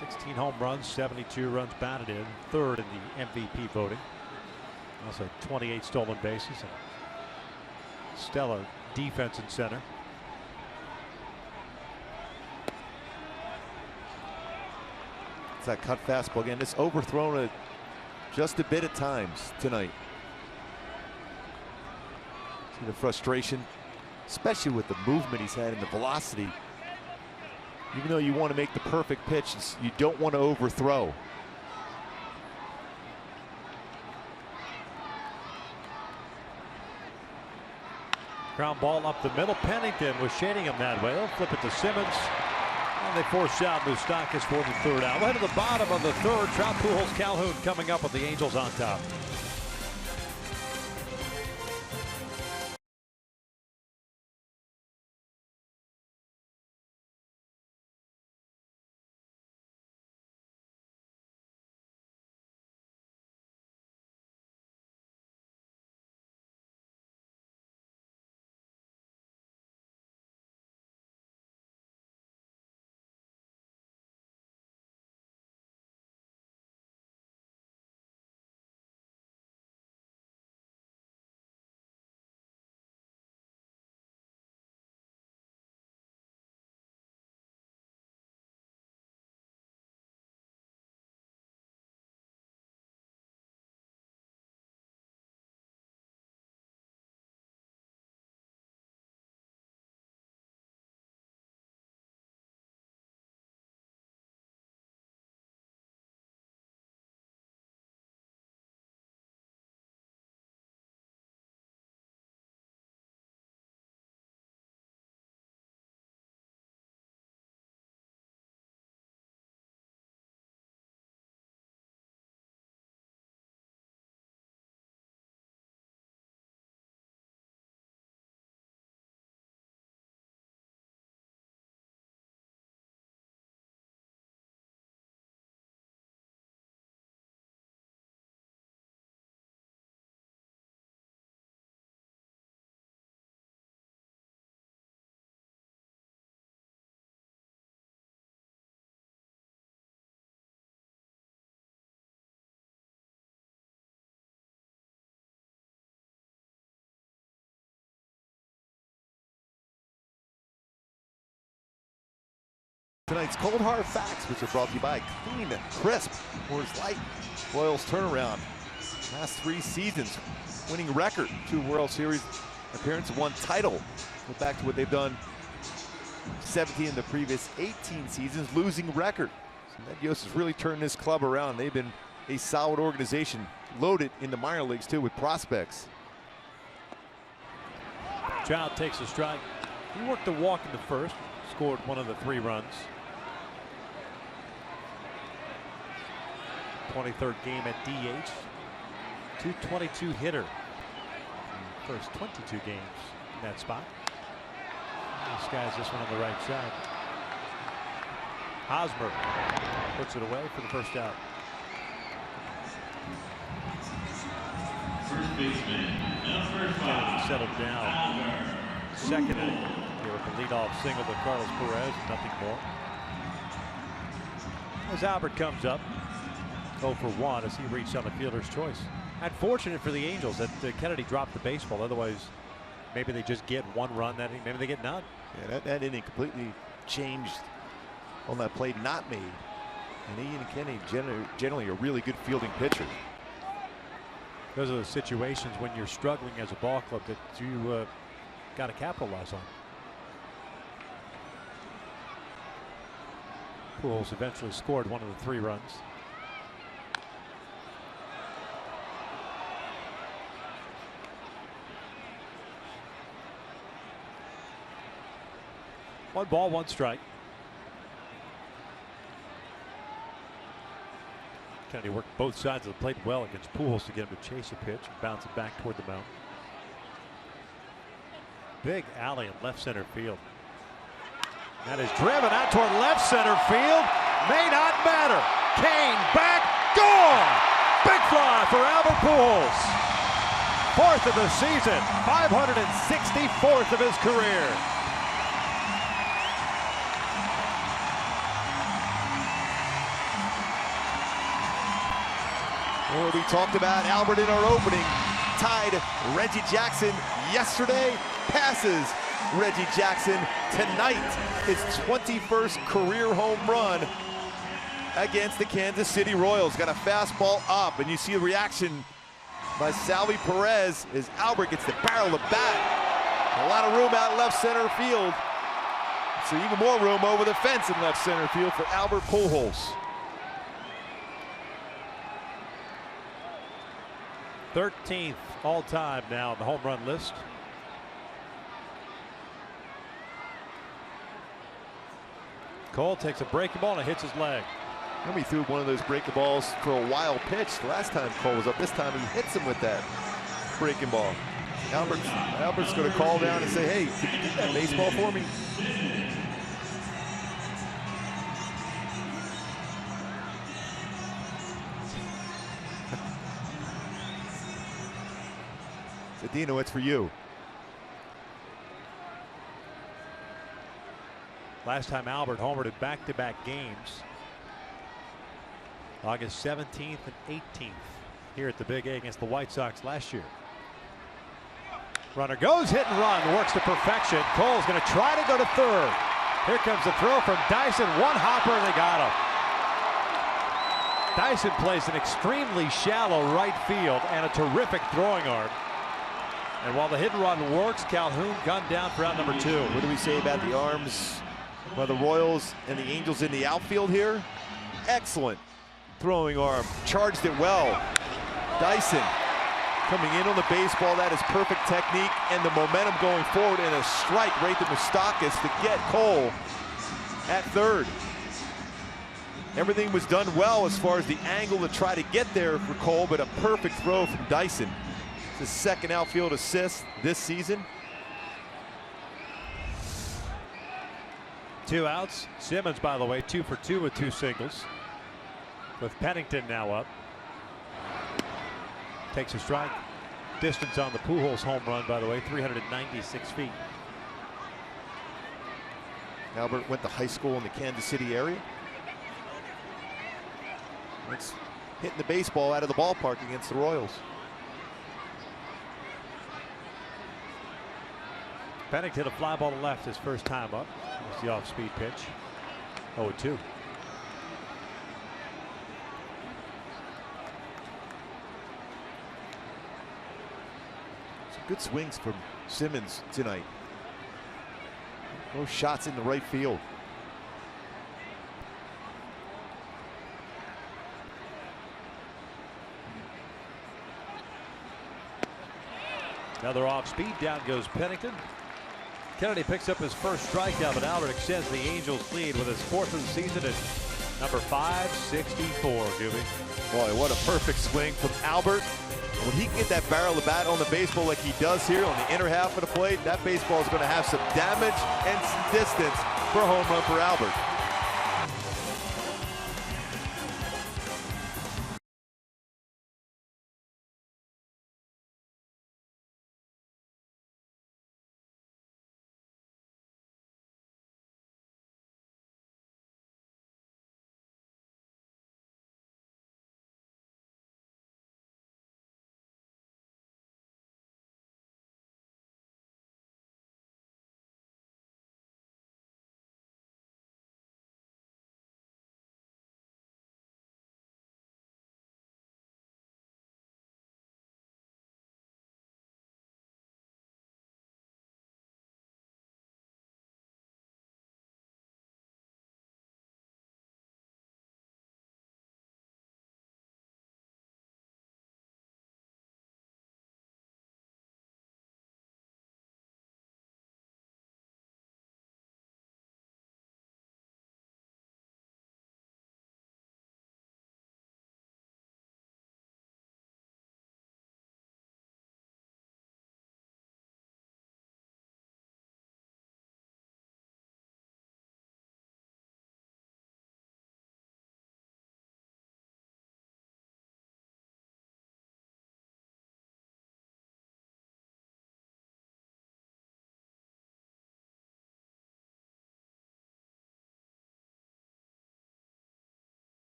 16 home runs, 72 runs batted in, third in the MVP voting. Also 28 stolen bases and stellar defense in center. It's that cut fastball again. It's overthrown it just a bit at times tonight. See the frustration, especially with the movement he's had and the velocity. Even though you want to make the perfect pitch, you don't want to overthrow. Ground ball up the middle. Pennington was shading him that way. They'll flip it to Simmons. And they force out Moustakas for the third out. Right to the bottom of the third. Trout, Pujols, Calhoun coming up with the Angels on top. Tonight's cold hard facts, which are brought to you by Clean, Crisp, Coors Light. Royals turnaround. Last 3 seasons, winning record, 2 World Series appearance, 1 title. Go back to what they've done 17 in the previous 18 seasons, losing record. So Ned Yost has really turned this club around. They've been a solid organization, loaded in the minor leagues too with prospects. Trout takes a strike. He worked a walk in the first, scored 1 of the 3 runs. 23rd game at DH. 222 hitter. First 22 games in that spot. He skies this one on the right side. Hosmer puts it away for the first out. First baseman, number 5. Kennedy settled down. Second inning. Here with the leadoff single to Carlos Perez, nothing more. As Albert comes up, 0 for 1 as he reached on the fielder's choice. Unfortunate for the Angels that Kennedy dropped the baseball. Otherwise, maybe they just get 1 run that inning. Maybe they get none. Yeah, that inning completely changed on that play not made. And Ian Kenny generally a really good fielding pitcher. Those are the situations when you're struggling as a ball club that you got to capitalize on. Pujols eventually scored one of the 3 runs. One ball, 1 strike. Kennedy worked both sides of the plate well against Pujols to get him to chase a pitch and bounce it back toward the mound. Big alley in left center field. That is driven out toward left center field. May not matter. Kane back, gone! Big fly for Albert Pujols. 4th of the season, 564th of his career. Well, we talked about Albert in our opening. Tied Reggie Jackson yesterday. Passes Reggie Jackson tonight. His 21st career home run against the Kansas City Royals. Got a fastball up, and you see the reaction by Salvi Perez as Albert gets the barrel of the bat. A lot of room out in left center field. So even more room over the fence in left center field for Albert Pujols. 13th all-time now on the home run list. Cole takes a breaking ball and it hits his leg. He threw one of those breaking balls for a wild pitch last time Cole was up. This time he hits him with that breaking ball. Albert's going to call down and say, hey, could you do that baseball for me? Dino, it's for you. Last time Albert homered in back-to-back games, August 17th and 18th, here at the Big A against the White Sox last year. Runner goes, hit and run, works to perfection. Cole's going to try to go to third. Here comes the throw from Dyson, 1 hopper, and they got him. Dyson plays an extremely shallow right field and a terrific throwing arm. And while the hit and run works, Calhoun gunned down for out number 2. What do we say about the arms by the Royals and the Angels in the outfield here? Excellent throwing arm. Charged it well. Dyson coming in on the baseball. That is perfect technique and the momentum going forward, and a strike right to Moustakas to get Cole at third. Everything was done well as far as the angle to try to get there for Cole, but a perfect throw from Dyson. His 2nd outfield assist this season. 2 outs. Simmons, by the way, 2 for 2 with 2 singles. With Pennington now up. Takes a strike. Distance on the Pujols home run, by the way, 396 feet. Albert went to high school in the Kansas City area. It's hitting the baseball out of the ballpark against the Royals. Pennington hit a fly ball to left his first time up. It's the off-speed pitch. 0-2. Some good swings from Simmons tonight. Those shots in the right field. Another off-speed. Down goes Pennington. Kennedy picks up his first strikeout, but Albert extends the Angels' lead with his 4th of the season at number 564, Gooby. Boy, what a perfect swing from Albert. When he can get that barrel of bat on the baseball like he does here on the inner half of the plate, that baseball is going to have some damage and some distance for a home run for Albert.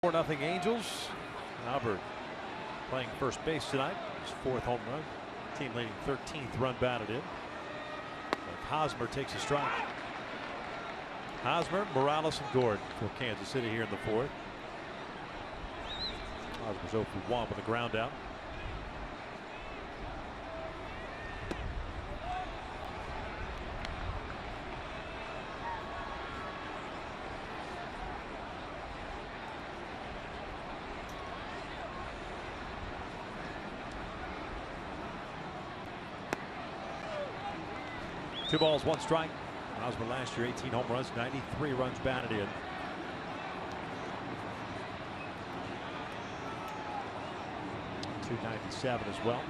4-0 Angels. Albert playing first base tonight. His 4th home run. Team leading 13th run batted in. Hosmer takes a strike. Hosmer, Morales, and Gordon for Kansas City here in the 4th. Hosmer's 0 for 1 with a ground out. Two balls, one strike. Hosmer last year, 18 home runs, 93 runs batted in. .297 as well.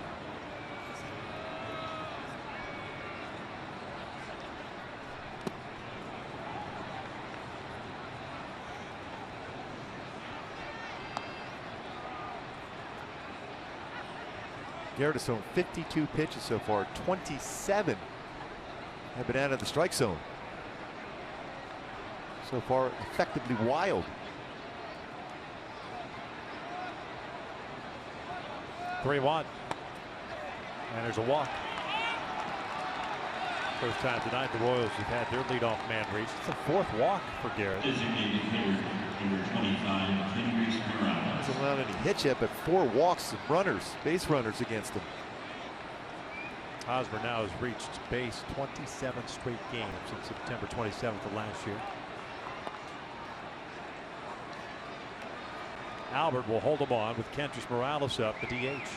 Garrett has thrown 52 pitches so far, 27 have been out of the strike zone. So far, effectively wild. 3-1. And there's a walk. First time tonight the Royals have had their leadoff man reached. It's a 4th walk for Garrett. Designated hitter, number 25, Henry Morales. Hasn't allowed any hits yet, but 4 walks of runners, base runners against him. Hosmer now has reached base 27 straight games since September 27th of last year. Albert will hold him on with Kendrys Morales up, the DH.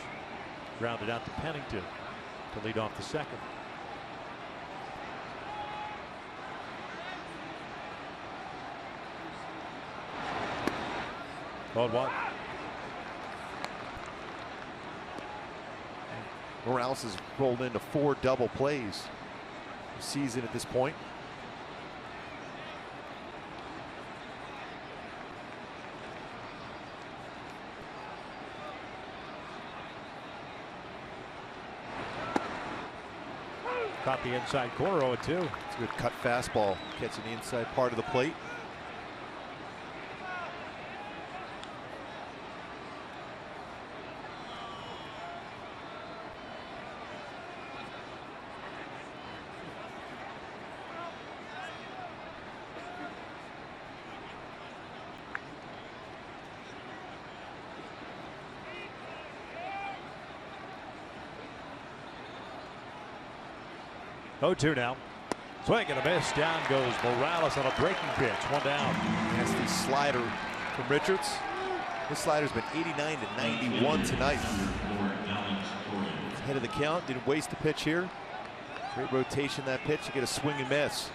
Grounded out to Pennington to lead off the 2nd. Called one. Morales has rolled into 4 double plays this season at this point. Caught the inside corner, 0-2. It's a good cut fastball, catching the inside part of the plate. Oh-2 now. Swing and a miss. Down goes Morales on a breaking pitch. 1 down. Nasty slider from Richards. This slider's been 89 to 91 tonight. Head of the count. Didn't waste the pitch here. Great rotation that pitch to get a swing and miss.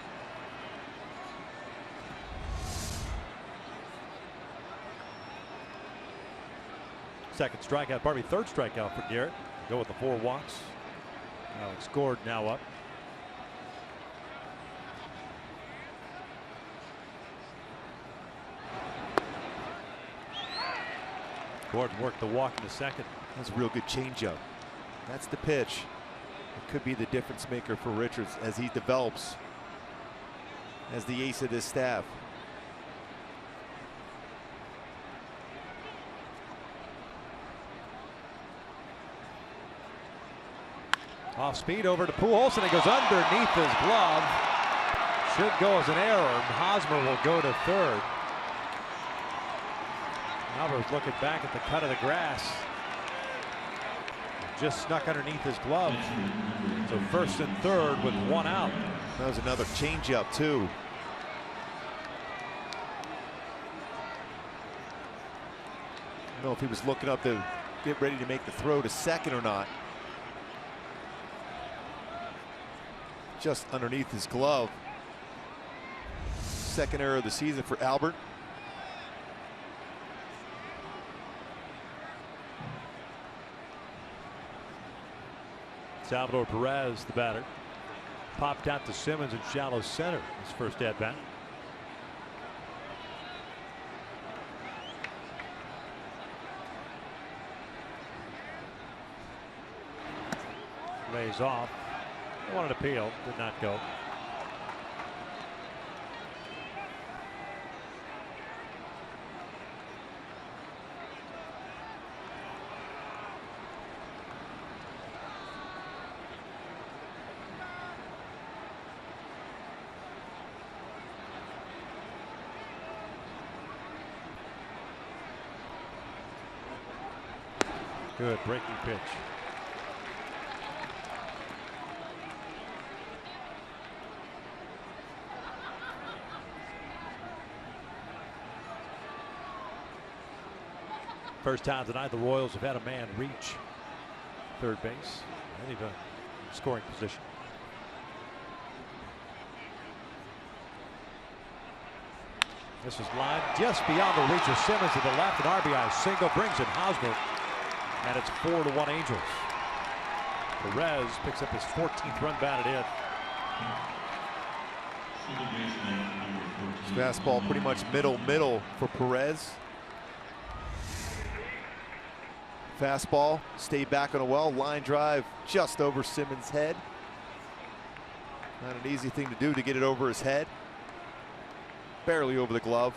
Second strikeout, pardon me, 3rd strikeout for Garrett. Go with the 4 walks. Alex Gordon now up. Gordon worked the walk in the 2nd. That's a real good changeup. That's the pitch. It could be the difference maker for Richards as he develops as the ace of this staff. Off speed over to Pujols, and it goes underneath his glove. Should go as an error. Hosmer will go to 3rd. Albert's looking back at the cut of the grass. Just snuck underneath his glove. So 1st and 3rd with 1 out. That was another changeup too. I don't know if he was looking up to get ready to make the throw to 2nd or not. Just underneath his glove. 2nd error of the season for Albert. Salvador Perez, the batter, popped out to Simmons in shallow center his first at bat. Lays off. Wanted to appeal, did not go. Good breaking pitch. First time tonight the Royals have had a man reach third base and even scoring position. This is lined just beyond the reach of Simmons to the left. An RBI single brings in Hosmer, and it's 4-1 Angels. Perez picks up his 14th run batted in. His fastball pretty much middle for Perez. Fastball stayed back on a well. Line drive just over Simmons' head. Not an easy thing to do to get it over his head. Barely over the glove.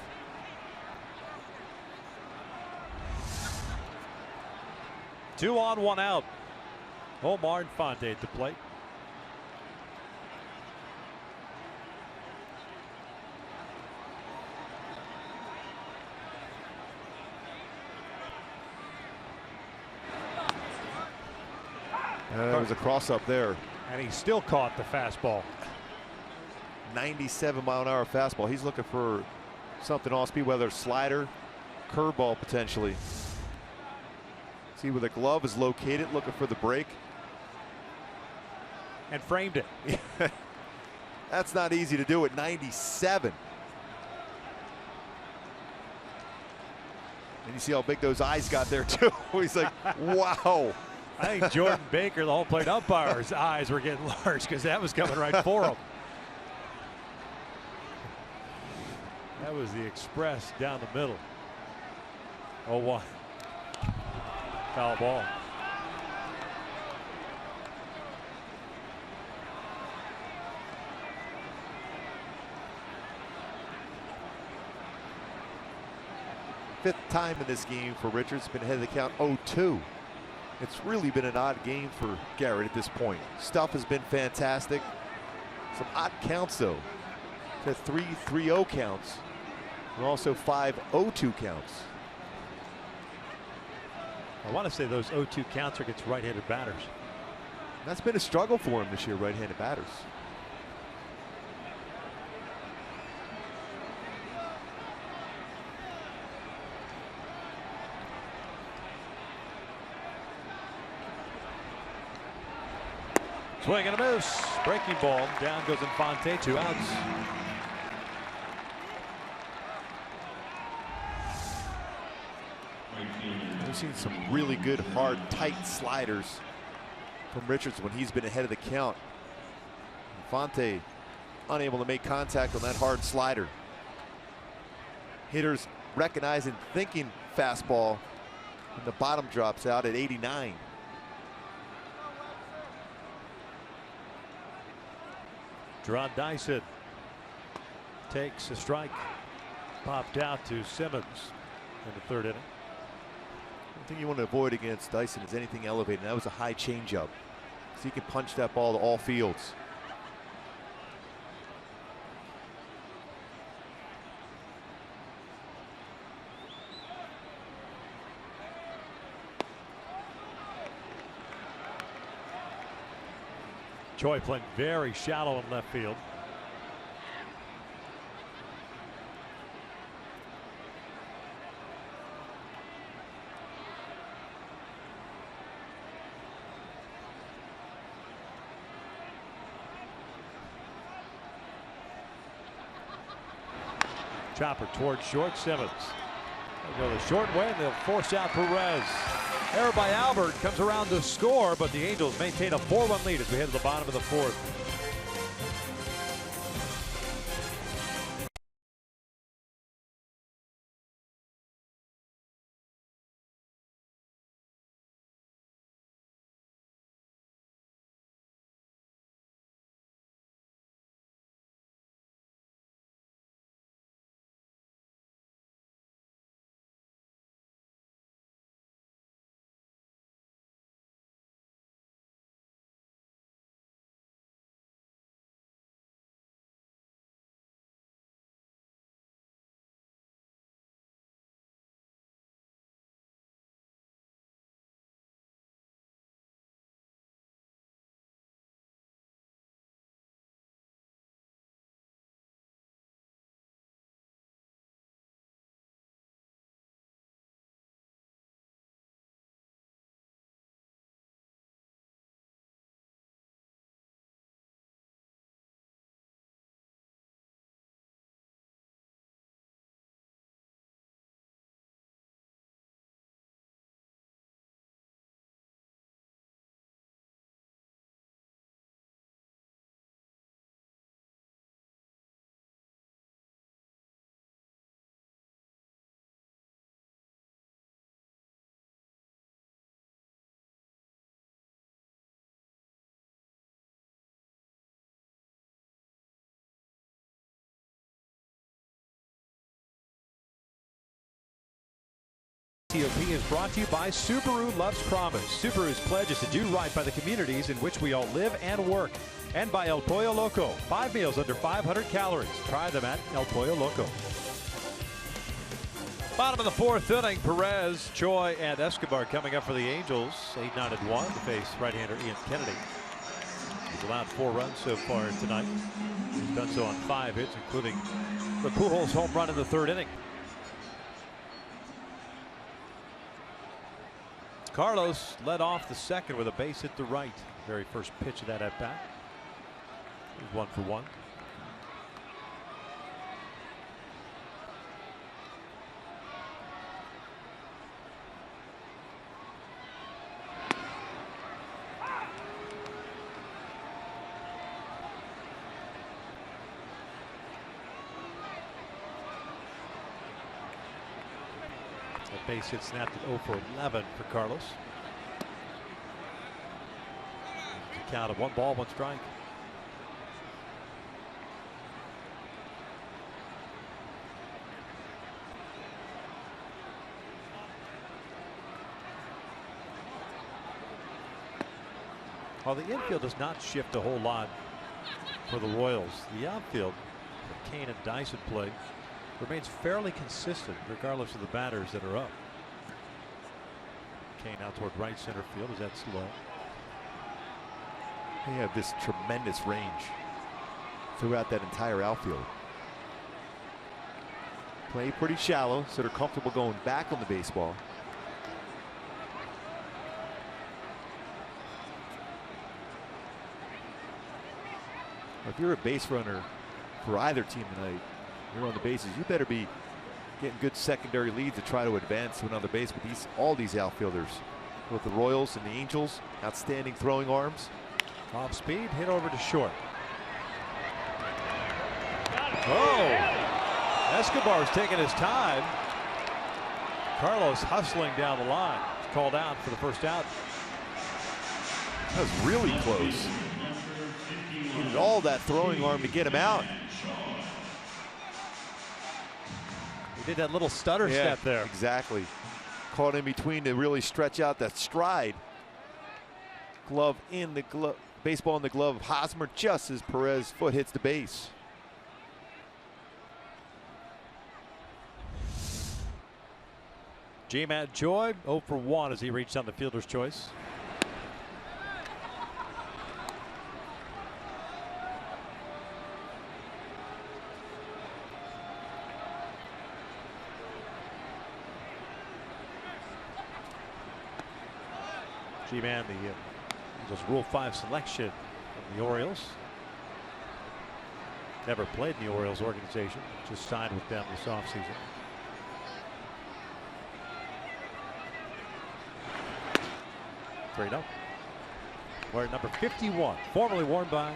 Two on, one out. Omar Infante at the plate. There was a cross up there. And he still caught the fastball. 97-mile-an-hour fastball. He's looking for something off speed, whether slider, curveball potentially. See where the glove is located, looking for the break. And framed it. That's not easy to do at 97. And you see how big those eyes got there too. He's like, wow. I think Jordan Baker, the home plate umpire's eyes were getting large because that was coming right for him. That was the express down the middle. 0-1. Foul ball. Fifth time in this game for Richards. Been ahead of the count 0-2. It's really been an odd game for Garrett at this point. Stuff has been fantastic. Some odd counts though. To 3-3-0 counts. And also 5-0-2 counts. I want to say those 0-2 counts are against right-handed batters. That's been a struggle for him this year, right-handed batters. Swing and a miss. Breaking ball. Down goes Infante. 2 outs. We've seen some really good, hard, tight sliders from Richards when he's been ahead of the count. Infante unable to make contact on that hard slider. Hitters recognizing, thinking fastball, and the bottom drops out at 89. Jerron Dyson takes a strike. Popped out to Simmons in the third inning. The thing you want to avoid against Dyson is anything elevated. That was a high changeup. So you can punch that ball to all fields. Choi playing very shallow in left field. Chopper towards short. Simmons. They'll go the short way and they'll force out Perez. Error by Albert comes around to score, but the Angels maintain a 4-1 lead as we head to the bottom of the fourth. TOP is brought to you by Subaru Loves Promise. Subaru's pledge is to do right by the communities in which we all live and work. And by El Pollo Loco. 5 meals under 500 calories. Try them at El Pollo Loco. Bottom of the 4th inning, Perez, Choi, and Escobar coming up for the Angels. 8-9-1 to face right-hander Ian Kennedy. He's allowed 4 runs so far tonight. He's done so on 5 hits, including the Pujols home run in the 3rd inning. Carlos led off the 2nd with a base hit to right. Very first pitch of that at bat. He's 1 for 1. Base hit snapped at 0 for 11 for Carlos. It's a count of 1 ball, 1 strike. While the infield does not shift a whole lot for the Royals, the outfield, the Kane and Dyson play, remains fairly consistent regardless of the batters that are up. Kane out toward right center field. Is that slow? They have this tremendous range throughout that entire outfield. Play pretty shallow, so they're comfortable going back on the baseball. If you're a base runner for either team tonight, you're on the bases, you better be getting good secondary leads to try to advance to another base. But all these outfielders, both the Royals and the Angels, outstanding throwing arms. Off speed, hit over to short. Oh, Escobar's taking his time. Carlos hustling down the line. Called out for the first out. That was really close. Needed all that throwing arm to get him out. He did that little stutter step there. Exactly. Caught in between to really stretch out that stride. Glove in the glove, baseball in the glove of Hosmer just as Perez's foot hits the base. G-Man Joy 0 for 1 as he reached on the fielder's choice. G-Man, the Angels Rule 5 selection of the Orioles. Never played in the Orioles organization, just signed with them this offseason. Straight up. We're at number 51, formerly worn by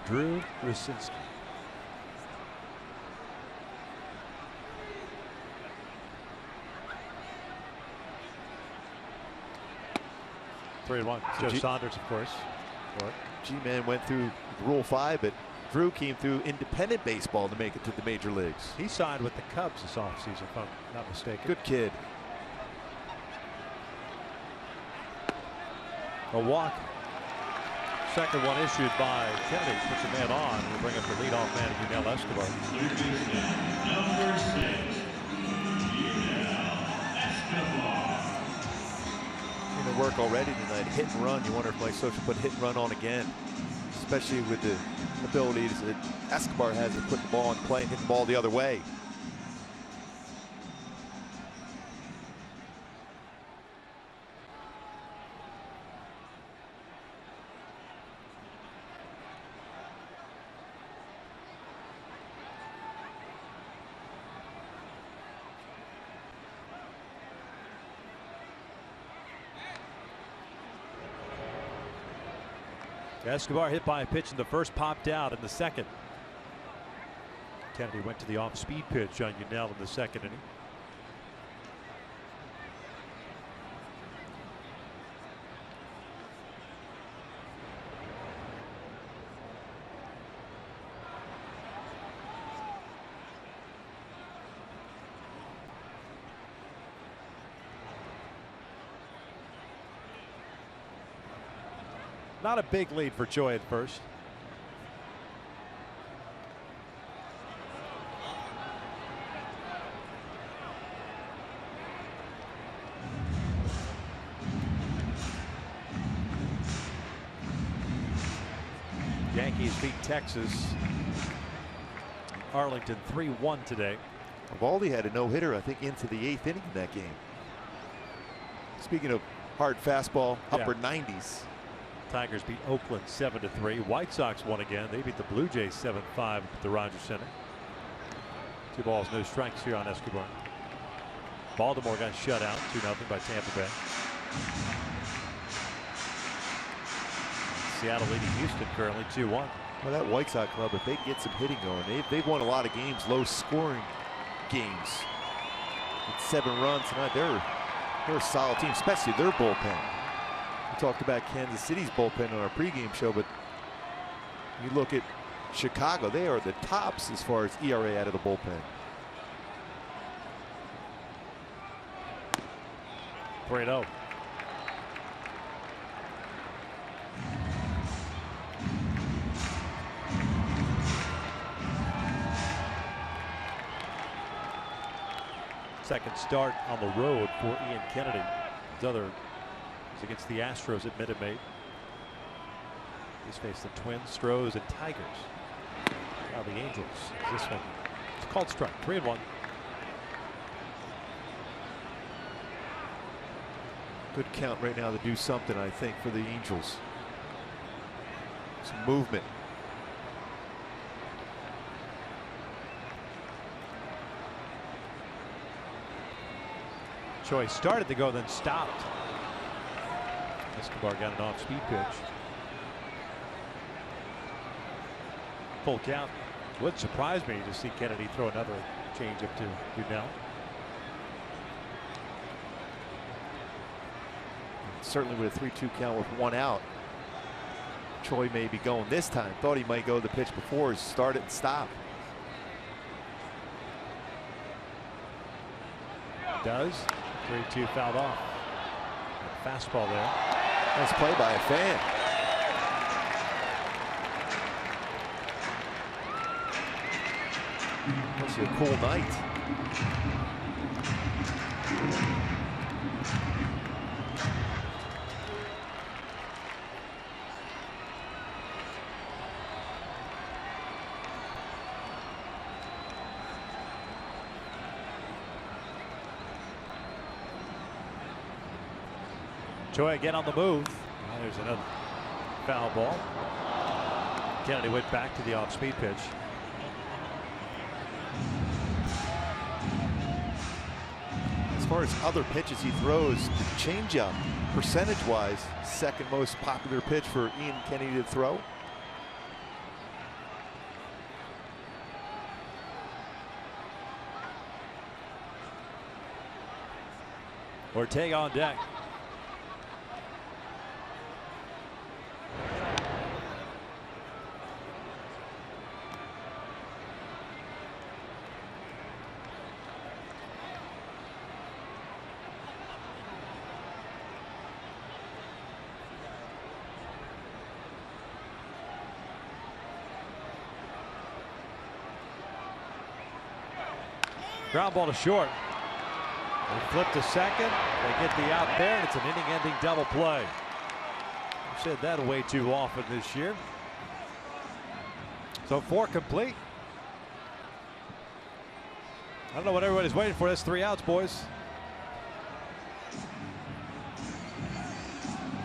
Drew Rucinski. Three and 1. Joe Saunders, of course. G-Man went through Rule 5, but Drew came through independent baseball to make it to the major leagues. He signed with the Cubs this offseason, if I'm not mistaken. Good kid. A walk. Second one issued by Kennedy. Puts a man on. We'll bring up the leadoff man, Yunel Escobar. Number 6, Escobar. Seen it work already tonight. Hit and run. You wonder if Mike Socha put hit and run on again, especially with the abilities that Escobar has to put the ball in play and hit the ball the other way. Escobar hit by a pitch in the first, popped out in the second. Kennedy went to the off-speed pitch on Yunel in the second inning. Not a big lead for Choi at first. Yankees beat Texas. Arlington 3-1 today. Eovaldi had a no-hitter, I think, into the 8th inning in that game. Speaking of hard fastball, upper 90s. Tigers beat Oakland 7-3. White Sox won again. They beat the Blue Jays 7-5 at the Rogers Center. 2 balls, no strikes here on Escobar. Baltimore got shut out 2-0 by Tampa Bay. Seattle leading Houston currently 2-1. Well, that White Sox club, if they get some hitting going, they've won a lot of games, low-scoring games. With 7 runs tonight, they're a solid team, especially their bullpen. We talked about Kansas City's bullpen on our pregame show, but you look at Chicago, they are the tops as far as ERA out of the bullpen. 3-0. Second start on the road for Ian Kennedy. His other is against the Astros at Minute Maid. He's faced the Twins, Stros, and Tigers. Now the Angels. This one, it's called strike. 3-1. Good count right now to do something, I think, for the Angels. Some movement. Choi started to go, then stopped. Escobar got an off-speed pitch. Full count. Would surprise me to see Kennedy throw another changeup to Budell. Certainly with a 3-2 count with 1 out. Choi may be going this time. Thought he might go the pitch before, start it and stop. Does. 3-2 fouled off. Fastball there. Nice play by a fan. Must be a cool night. Choi again on the move. Well, there's another foul ball. Kennedy went back to the off-speed pitch. As far as other pitches he throws, the changeup, percentage-wise, second most popular pitch for Ian Kennedy to throw. Ortega on deck. Ground ball to short. They flip to second. They get the out there, and it's an inning-ending double play. I've said that way too often this year. So 4 complete. I don't know what everybody's waiting for. That's 3 outs, boys.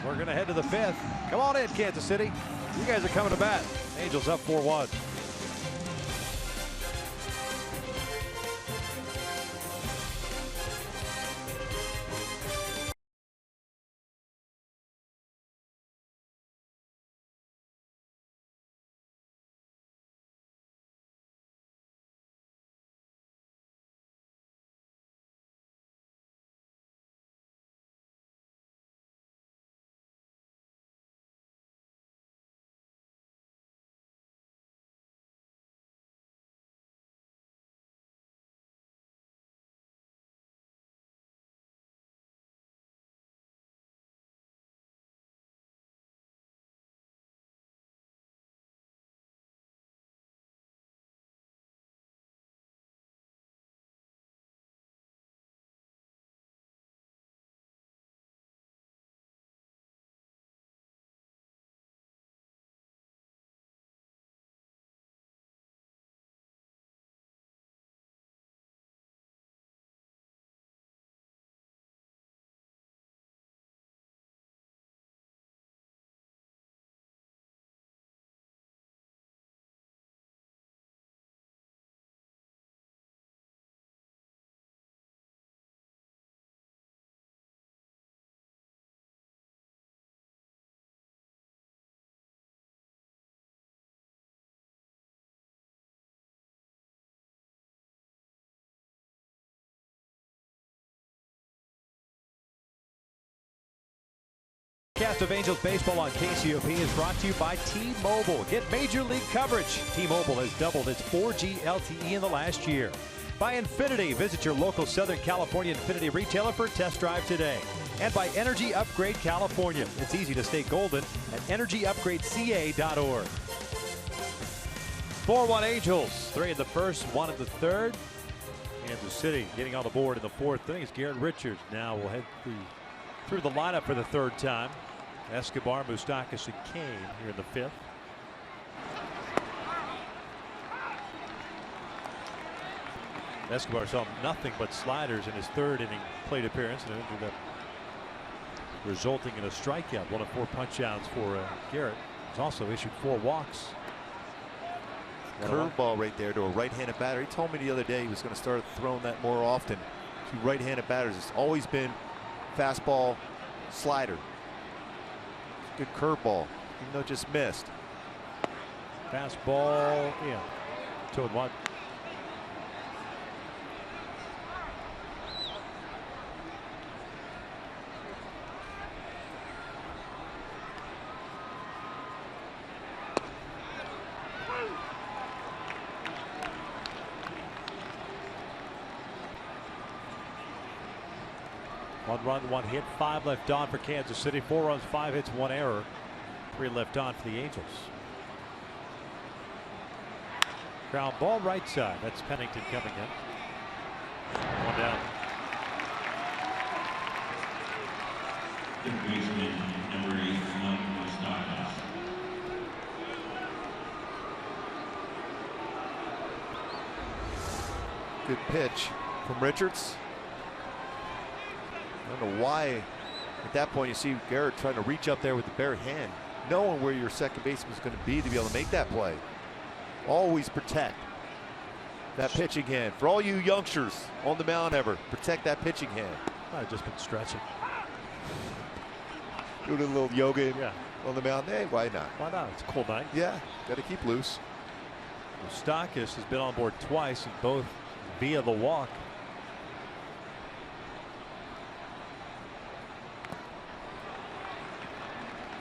We're going to head to the 5th. Come on in, Kansas City. You guys are coming to bat. Angels up 4-1. broadcast of Angels baseball on KCOP is brought to you by T-Mobile. Get major league coverage. T-Mobile has doubled its 4G LTE in the last year. By Infinity, visit your local Southern California Infinity retailer for a test drive today. And by Energy Upgrade California. It's easy to stay golden at energyupgradeca.org. 4-1 Angels. 3 in the first, 1 in the third. Kansas City getting on the board in the fourth inning. Garrett Richards now will head through the lineup for the third time. Escobar, Moustakas, and Kane here in the fifth. Escobar saw nothing but sliders in his third inning plate appearance, and it ended up resulting in a strikeout. 1 of 4 punch-outs for Garrett. He's also issued 4 walks. Curveball right there to a right-handed batter. He told me the other day he was going to start throwing that more often to right-handed batters. It's always been fastball, slider. Good curveball, even though it just missed. Fastball, yeah. 2-1. One run, 1 hit, 5 left on for Kansas City. 4 runs, 5 hits, 1 error. 3 left on for the Angels. Ground ball right side. That's Pennington coming in. 1 down. Third baseman, number 81, Moustakas. Good pitch from Richards. I don't know why at that point you see Garrett trying to reach up there with the bare hand, knowing where your second baseman is going to be able to make that play. Always protect that pitching hand. For all you youngsters on the mound ever, protect that pitching hand. I've just been stretching. Doing a little yoga Yeah. on the mound. Hey, why not? Why not? It's a cool night. Yeah, got to keep loose. Moustakas has been on board twice, and both via the walk.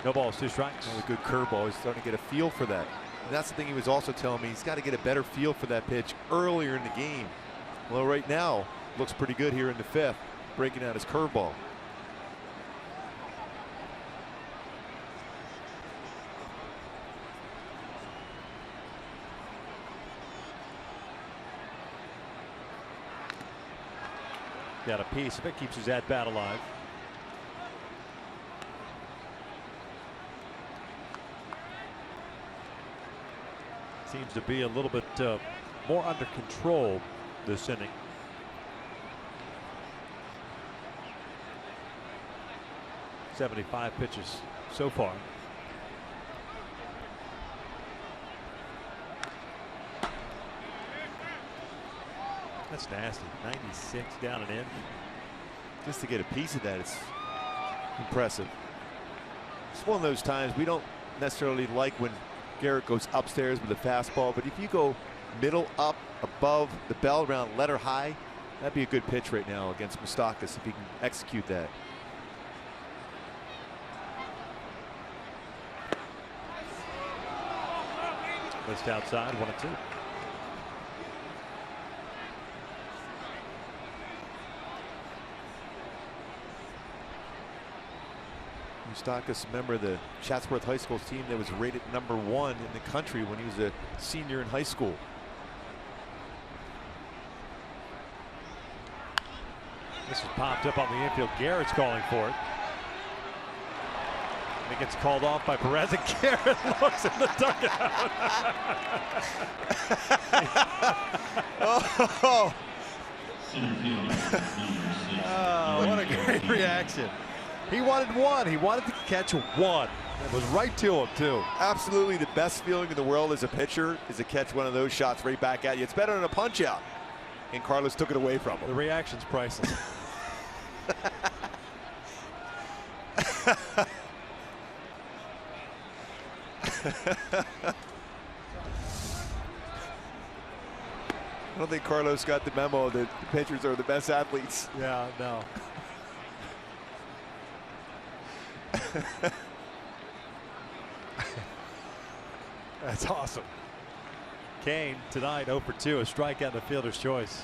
No balls, 2 strikes. A good curveball. He's starting to get a feel for that. And that's the thing he was also telling me. He's got to get a better feel for that pitch earlier in the game. Well, right now, looks pretty good here in the fifth, breaking out his curveball. Got a piece of it, keeps his at bat alive. Seems to be a little bit more under control this inning. .75 pitches so far. That's nasty. 96 down and in. Just to get a piece of that, it's impressive. It's one of those times we don't necessarily like when Garrett goes upstairs with a fastball, but if you go middle up above the bell around letter high, that'd be a good pitch right now against Moustakas if he can execute that. Just outside, 1-2. Moustakas, member of the Chatsworth High School team that was rated #1 in the country when he was a senior in high school. This is popped up on the infield. Garrett's calling for it. And it gets called off by Perez, and Garrett looks in the dugout. Oh, Center field, number 6. What a great reaction. He wanted one. He wanted to catch one. It was right to him, too. absolutely the best feeling in the world as a pitcher is to catch one of those shots right back at you. It's better than a punch out. And Carlos took it away from him. The reaction's priceless. I don't think Carlos got the memo that the pitchers are the best athletes. Yeah, no. That's awesome. Kane tonight 0 for 2, a strikeout in the fielder's choice.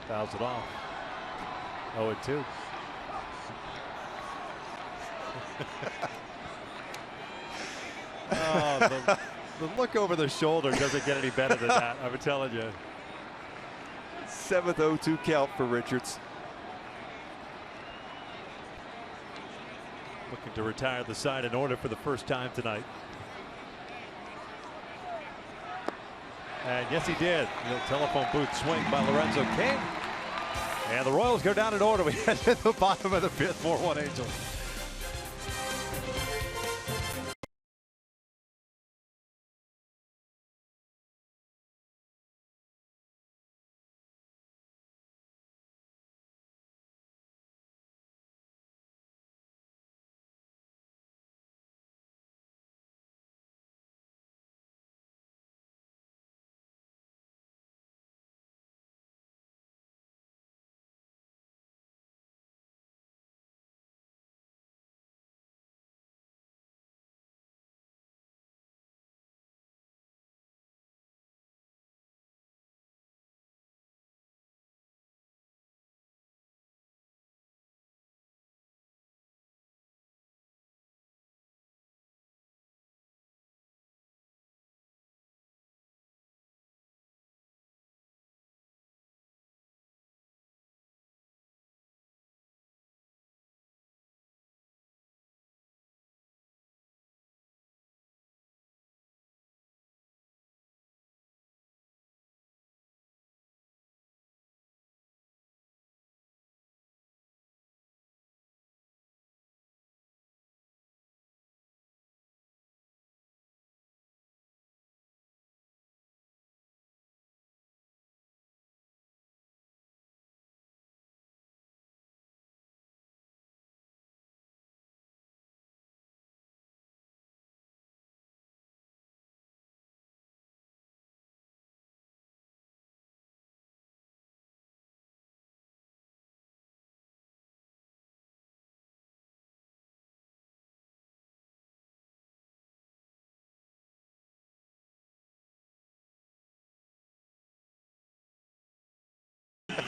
Fouls it off. 0 and 2. Oh, the look over the shoulder doesn't get any better than that. I'm telling you. 7th 0-2 count for Richards. Looking to retire the side in order for the first time tonight. And yes, he did. The telephone booth swing by Lorenzo King. And the Royals go down in order. We head to the bottom of the 5th, 4-1 Angels.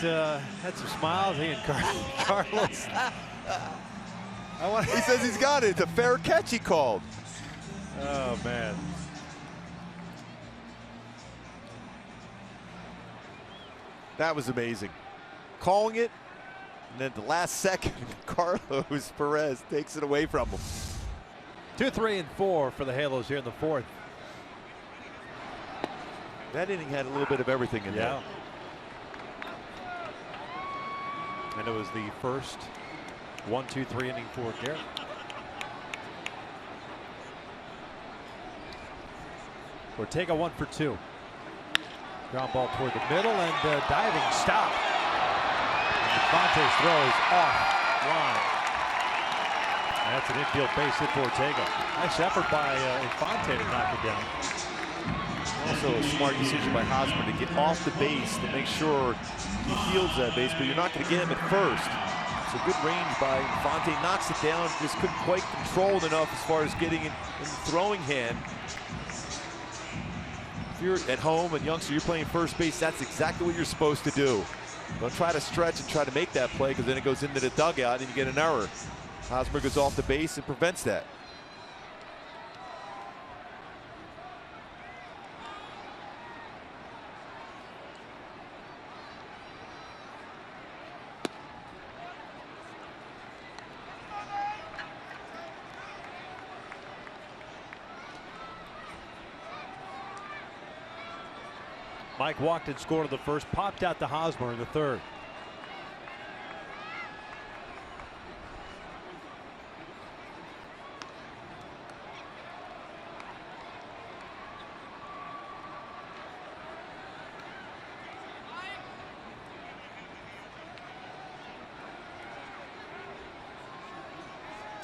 Had some smiles, he and Carlos. He says he's got it. It's a fair catch he called. Oh, man. That was amazing. Calling it, and then the last second, Carlos Perez takes it away from him. 2, 3, and 4 for the Halos here in the 4th. That inning had a little bit of everything in there. And it was the first 1, 2, 3 inning for Garrett. Ortega 1 for 2. Ground ball toward the middle and diving stop. And Infante's throw is offline. That's an infield base hit for Ortega. Nice effort by Infante to knock it down. Also a smart decision by Hosmer to get off the base to make sure he fields that base, but you're not going to get him at first. It's a good range by Infante. Knocks it down, just couldn't quite control it enough as far as getting it in the throwing hand. If you're at home and youngster, you're playing first base, that's exactly what you're supposed to do. Don't try to stretch and try to make that play, because then it goes into the dugout and you get an error. Hosmer goes off the base and prevents that. Mike walked and scored in the first, popped out to Hosmer in the 3rd.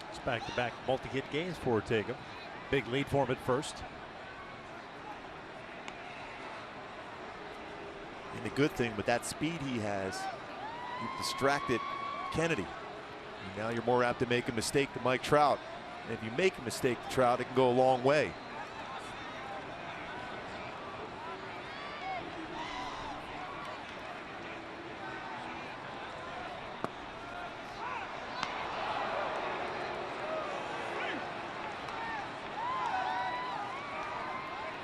It's back-to-back multi-hit games for Ortega. Big lead for him at first. And the good thing with that speed he has, he distracted Kennedy. Now you're more apt to make a mistake than Mike Trout. And if you make a mistake to Trout, it can go a long way.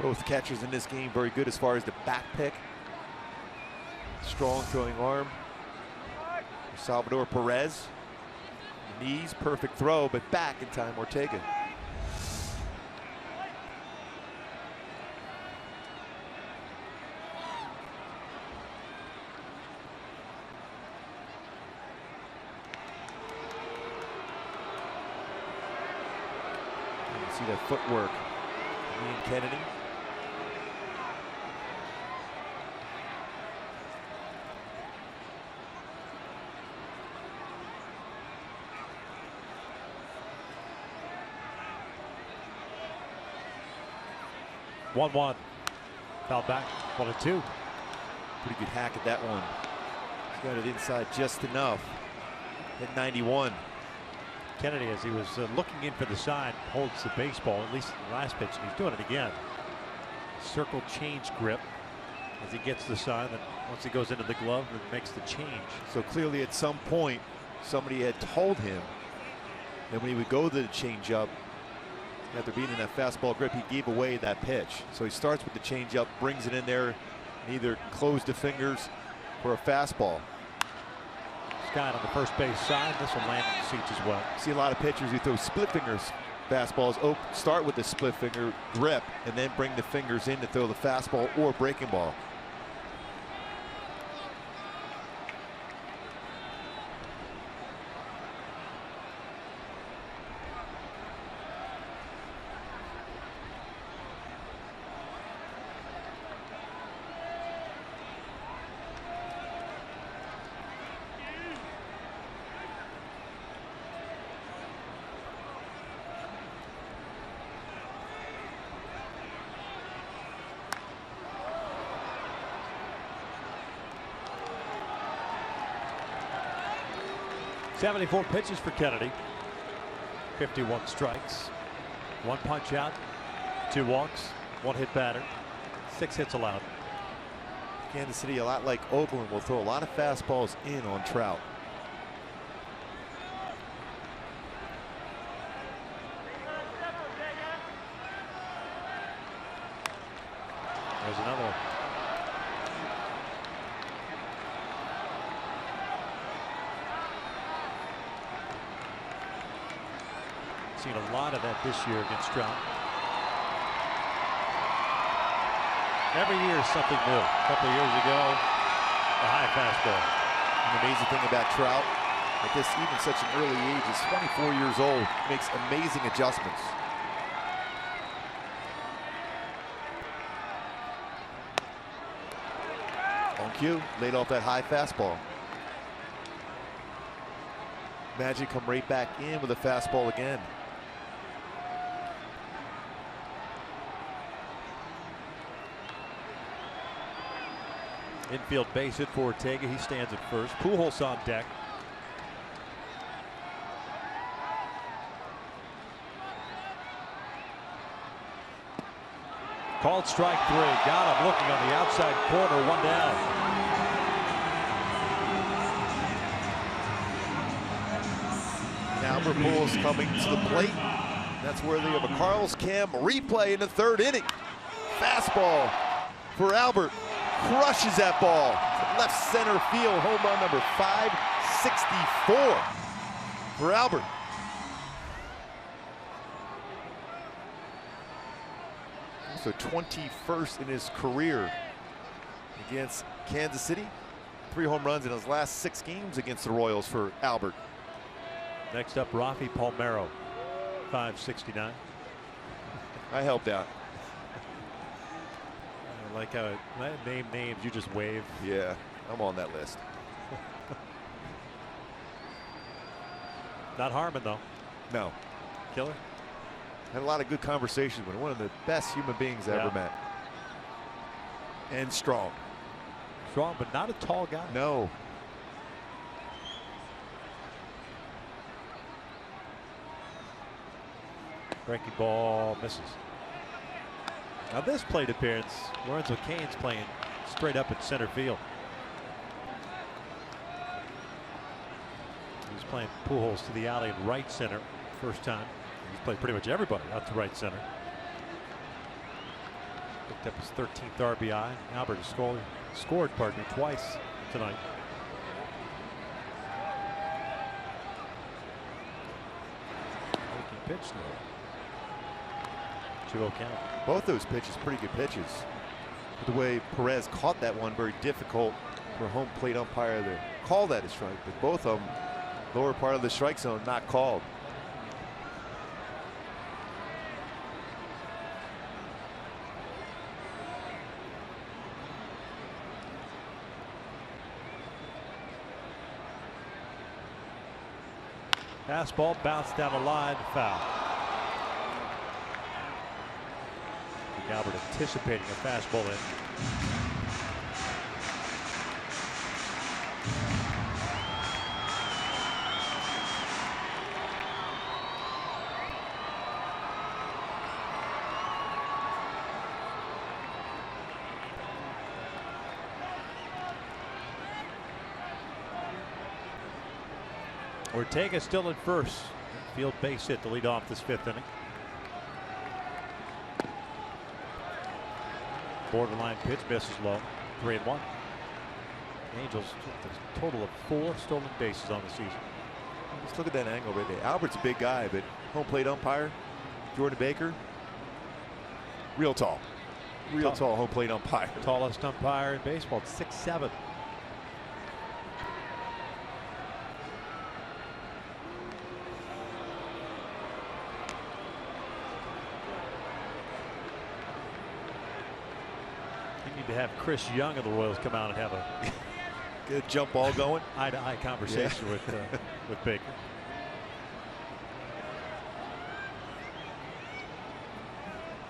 Both catchers in this game very good as far as the back pick. Strong throwing arm. Salvador Perez. Knees, perfect throw, but back in time, Ortega. You see that footwork. Ian Kennedy. One. Foul back. 1-2. Pretty good hack at that one. He's got it inside just enough. Hit 91. Kennedy, as he was looking in for the sign, holds the baseball, at least in the last pitch, and he's doing it again. Circle change grip as he gets the sign, and once he goes into the glove, it makes the change. So clearly at some point, somebody had told him that when he would go to the changeup, after being in that fastball grip, he gave away that pitch. So he starts with the changeup, brings it in there, and either close the fingers for a fastball. Scott on the first base side. This will land in the seats as well. See a lot of pitchers who throw split fingers fastballs. Start with the split finger grip and then bring the fingers in to throw the fastball or breaking ball. .74 pitches for Kennedy. 51 strikes. 1 punch out. 2 walks. 1 hit batter. 6 hits allowed. Kansas City, a lot like Oakland, will throw a lot of fastballs in on Trout. There's another one. Seen a lot of that this year against Trout. Every year is something new. A couple of years ago, a high fastball. The amazing thing about Trout, at this even such an early age, is 24 years old, makes amazing adjustments. On cue, laid off that high fastball. Magic come right back in with a fastball again. Infield base hit for Ortega. He stands at first. Pujols on deck. Called strike 3. Got him looking on the outside corner. 1 down. Now Pujols coming to the plate. That's worthy of a Carl's Cam replay in the 3rd inning. Fastball for Albert. Crushes that ball. Left center field. Home run number 564 for Albert. So 21st in his career against Kansas City. 3 home runs in his last 6 games against the Royals for Albert. Next up, Rafi Palmeiro, 569. I helped out. I like how it name names, you just wave. Yeah, I'm on that list. Not Harmon, though. No. Killer. Had a lot of good conversations with him. One of the best human beings I ever met. And strong. Strong, but not a tall guy. No. Breaking ball misses. Now this plate appearance, Lorenzo Cain's playing straight up in center field. He's playing Pujols to the alley in right center first time. He's played pretty much everybody out to right center. Picked up his 13th RBI. Albert has scored twice tonight. Making pitch now. 2-0 count. Both those pitches, pretty good pitches. But the way Perez caught that one, very difficult for a home plate umpire to call that a strike. But both of them, lower part of the strike zone, not called. Fastball bounced down the line, foul. Albert anticipating a fastball in. Ortega still in first. Field base hit to lead off this 5th inning. Borderline pitch, misses low. 3-1. Angels took a total of 4 stolen bases on the season. Just look at that angle right there. Albert's a big guy, but home plate umpire Jordan Baker, real tall. Real tall home plate umpire. Tallest umpire in baseball, 6'7". To have Chris Young of the Royals come out and have a good jump ball going, eye-to-eye conversation with Baker.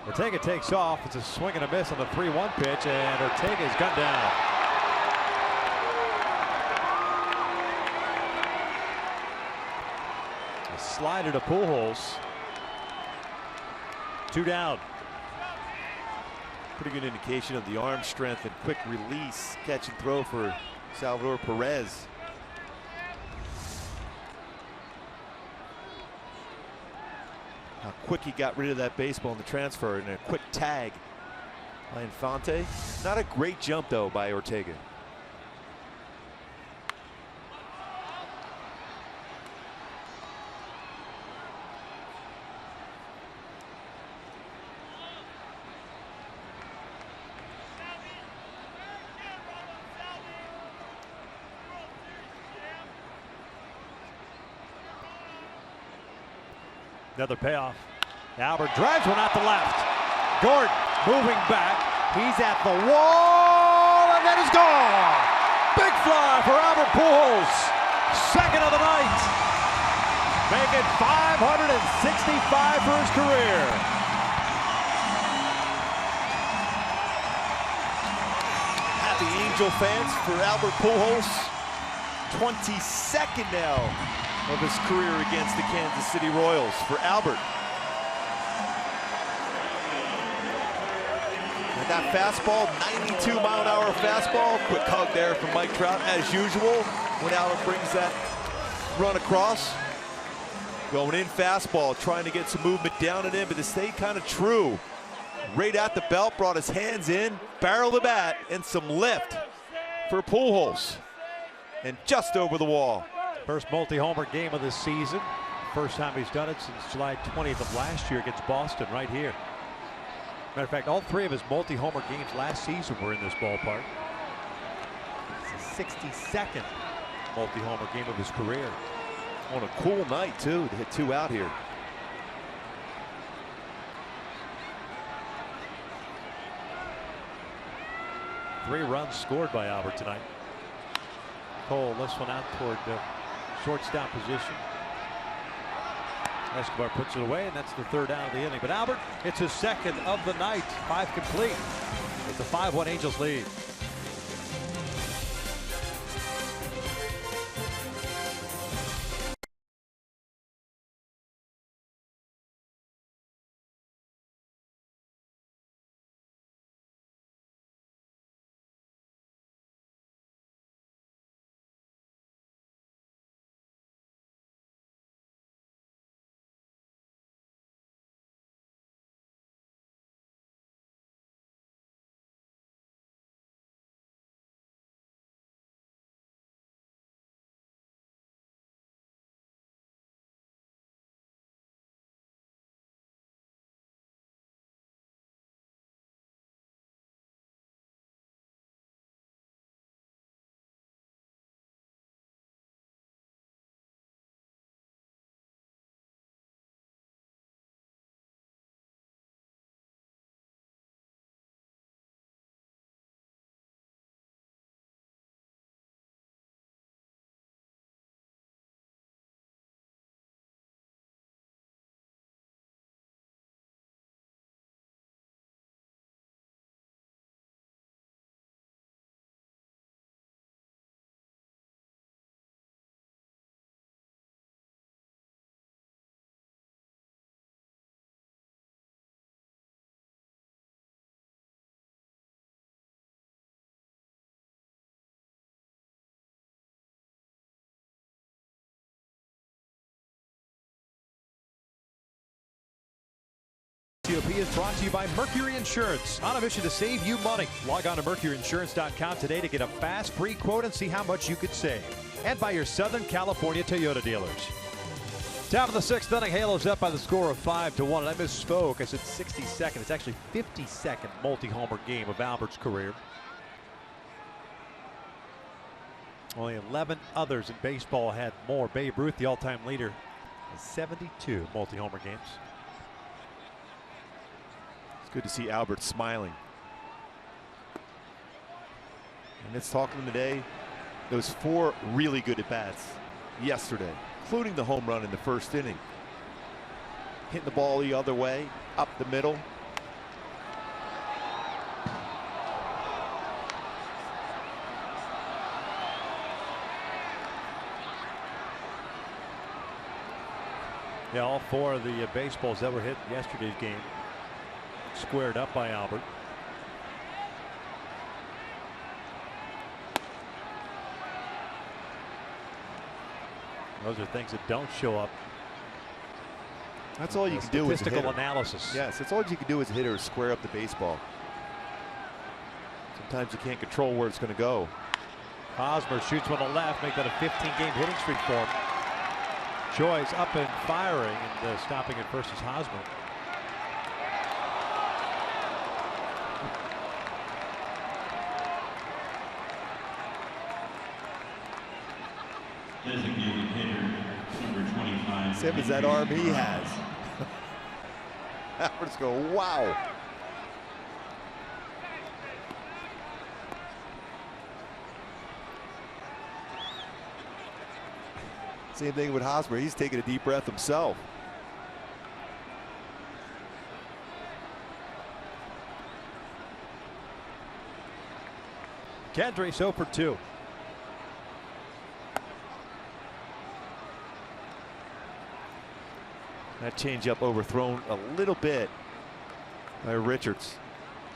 Ortega takes off. It's a swing and a miss on the 3-1 pitch, and Ortega's gunned down. A slider to Pujols. 2 down. Pretty good indication of the arm strength and quick release catch and throw for Salvador Perez. How quick he got rid of that baseball in the transfer, and a quick tag by Infante. Not a great jump though by Ortega. Another payoff. Albert drives one out the left. Gordon moving back. He's at the wall, and then he's gone. Big fly for Albert Pujols. Second of the night. Making 565 for his career. Happy Angel fans for Albert Pujols. 22nd now of his career against the Kansas City Royals for Albert. And that fastball, 92-mile-an-hour fastball. Quick hug there from Mike Trout, as usual, when Albert brings that run across. Going in fastball, trying to get some movement down and in, but it stayed kind of true. Right at the belt, brought his hands in, barrel the bat, and some lift for Pujols. And just over the wall. First multi-homer game of the season. First time he's done it since July 20th of last year against Boston, right here. Matter of fact, all 3 of his multi-homer games last season were in this ballpark. It's the 62nd multi-homer game of his career. On a cool night, too, to hit 2 out here. Three runs scored by Albert tonight. Cole lifts one out toward shortstop position. Escobar puts it away, and that's the 3rd out of the inning. But Albert, it's his 2nd of the night. 5 complete. It's a 5-1 Angels lead. WTOP is brought to you by Mercury Insurance, on a mission to save you money. Log on to mercuryinsurance.com today to get a fast free quote and see how much you could save. And by your Southern California Toyota dealers. Top of the 6th inning, Halos up by the score of 5-1. And I misspoke. I said 62nd. It's actually 52nd multi-homer game of Albert's career. Only 11 others in baseball had more. Babe Ruth, the all-time leader, has 72 multi-homer games. It's good to see Albert smiling. And let's talk to him today. Those 4 really good at-bats yesterday, including the home run in the first inning. Hitting the ball the other way, up the middle. Yeah, all 4 of the baseballs that were hit in yesterday's game squared up by Albert. Those are things that don't show up. That's all you can do as a hitter. Statistical analysis. Yes, that's all you can do as a hitter is square up the baseball. Sometimes you can't control where it's going to go. Hosmer shoots one to left, make that a 15-game hitting streak for him. Joy's up and firing, and stopping at first is Hosmer. Designated hitter, number 25. Simmons, that arm he has. Albert's going, wow. Same thing with Hosmer. He's taking a deep breath himself. Kendrick 0 for 2. That changeup overthrown a little bit by Richards.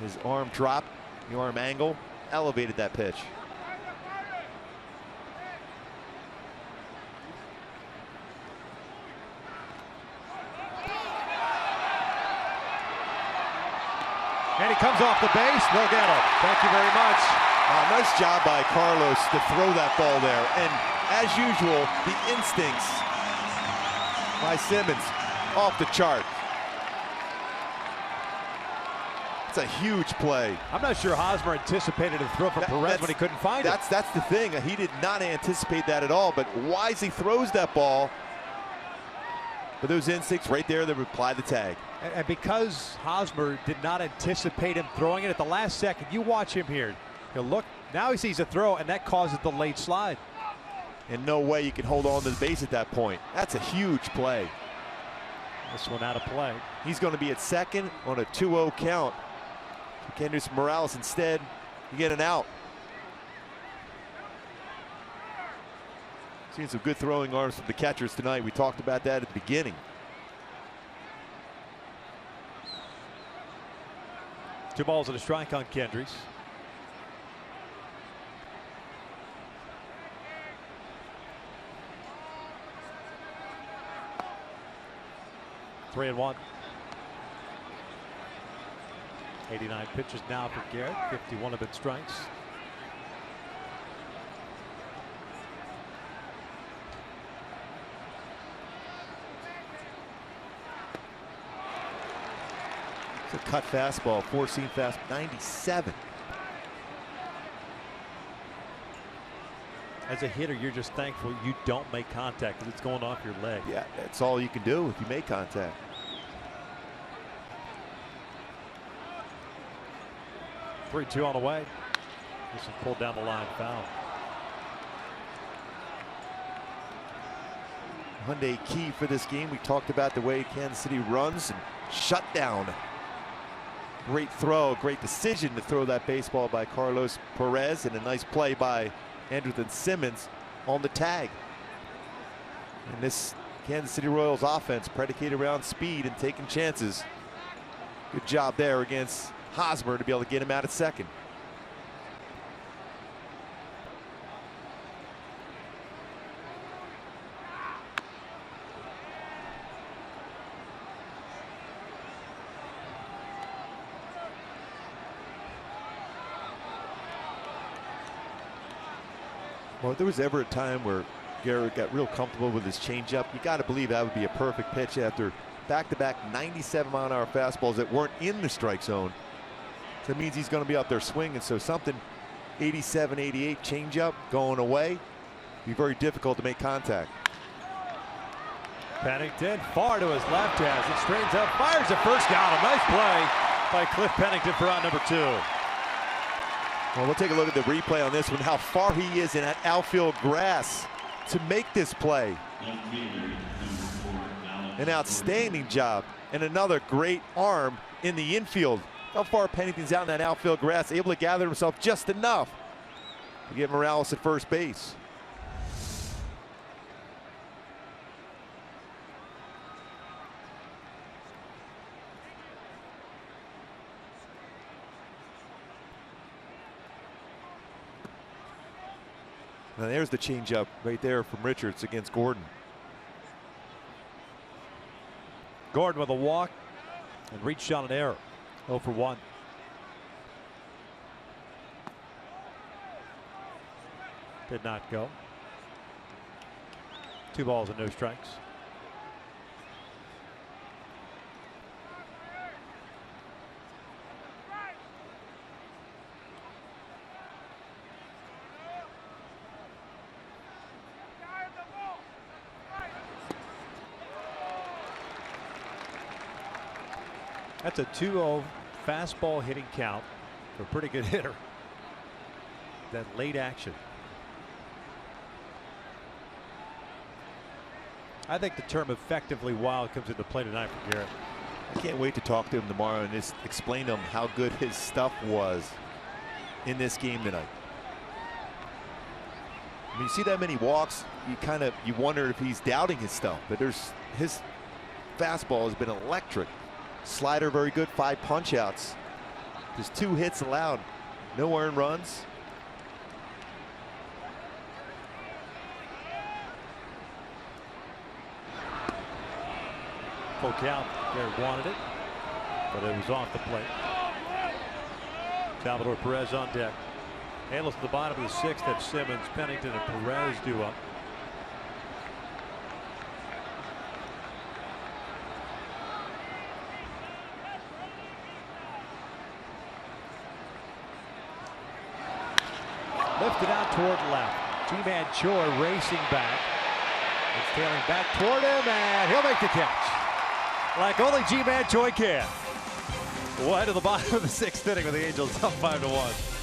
His arm dropped, the arm angle elevated that pitch. And he comes off the base. They'll get him. Thank you very much. Nice job by Carlos to throw that ball there. And as usual, the instincts by Simmons off the chart. It's a huge play. I'm not sure Hosmer anticipated a throw from Perez when he couldn't find it. That's the thing. He did not anticipate that at all, but wisely throws that ball. But those instincts right there that reply the tag. And because Hosmer did not anticipate him throwing it at the last second, you watch him here. He'll look, now he sees a throw, and that causes the late slide. And no way you can hold on to the base at that point. That's a huge play. This one out of play. He's going to be at second on a 2-0 count. Kendrys Morales instead, you get an out. Seen some good throwing arms from the catchers tonight. We talked about that at the beginning. Two balls and a strike on Kendrys. Three and one. 89 pitches now for Garrett. 51 have been strikes. It's a cut fastball, four-seam fast, 97. As a hitter, you're just thankful you don't make contact because it's going off your leg. Yeah, that's all you can do if you make contact. 3-2 on the way. This one pulled down the line, foul. Hyundai key for this game. We talked about the way Kansas City runs and shut down. Great throw, great decision to throw that baseball by Carlos Perez, and a nice play by Andrelton Simmons on the tag. And this Kansas City Royals offense predicated around speed and taking chances. Good job there against Hosmer to be able to get him out at second. Well, if there was ever a time where Garrett got real comfortable with his changeup, you got to believe that would be a perfect pitch after back-to-back 97-mile-an-hour fastballs that weren't in the strike zone. So that means he's going to be out there swinging. So something 87, 88 changeup going away, be very difficult to make contact. Pennington far to his left as it straightens up, fires at first. Got him. Nice play by Cliff Pennington for out number 2. Well, we'll take a look at the replay on this one, how far he is in that outfield grass to make this play. An outstanding job and another great arm in the infield. How far Pennington's out in that outfield grass, able to gather himself just enough to get Morales at first base. Now there's the changeup right there from Richards against Gordon. Gordon with a walk and reached on an error. 0 for 1. Did not go. 2 balls and no strikes. That's a 2-0 fastball hitting count for a pretty good hitter. That late action. I think the term effectively wild comes into play tonight for Garrett. I can't wait to talk to him tomorrow and just explain to him how good his stuff was in this game tonight. When you see that many walks, you wonder if he's doubting his stuff, but his fastball has been electric. Slider very good, 5 punch outs. Just 2 hits allowed, no earned runs. Full count. Garrett wanted it, but it was off the plate. Salvador Perez on deck. Handles to the bottom of the 6th. That's Simmons, Pennington, and Perez due up. Lifted out toward left. G-Man Choi racing back. It's tailing back toward him, and he'll make the catch. Like only G-Man Choi can. Wide to the bottom of the 6th inning with the Angels up 5-1.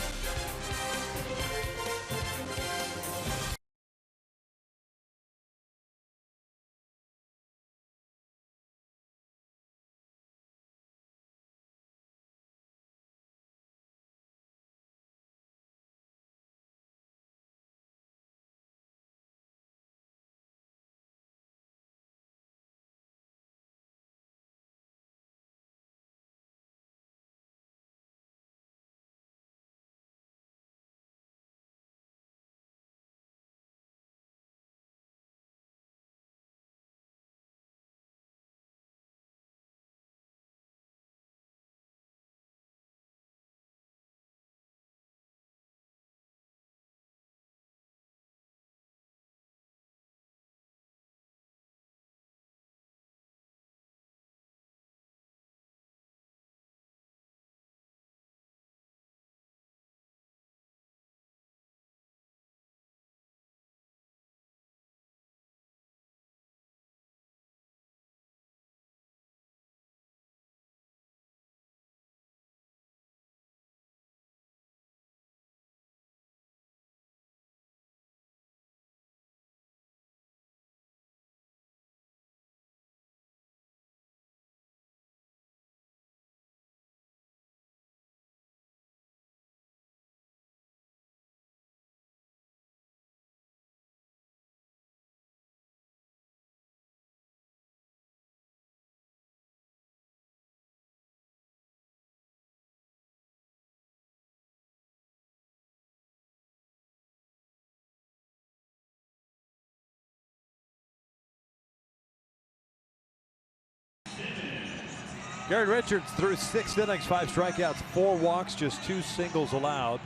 Garrett Richards threw 6 innings, 5 strikeouts, 4 walks, just 2 singles allowed.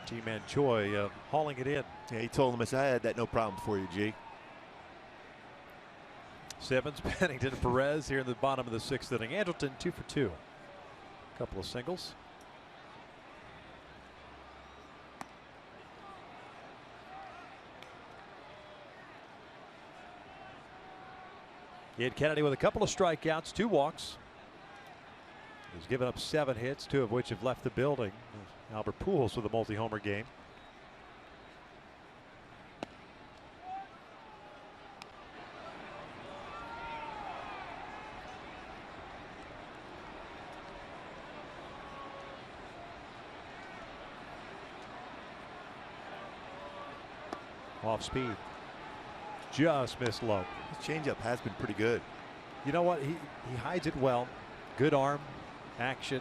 G-Man Choi hauling it in. Yeah, he told him, I had that no problem for you, G. Simmons, Pennington, Perez here in the bottom of the 6th inning. Andrelton 2 for 2. A couple of singles. Ed Kennedy with a couple of strikeouts, 2 walks. He's given up 7 hits, 2 of which have left the building. Albert Pujols with a multi-homer game. Off speed. Just missed low. His changeup has been pretty good. You know what? He hides it well. Good arm action,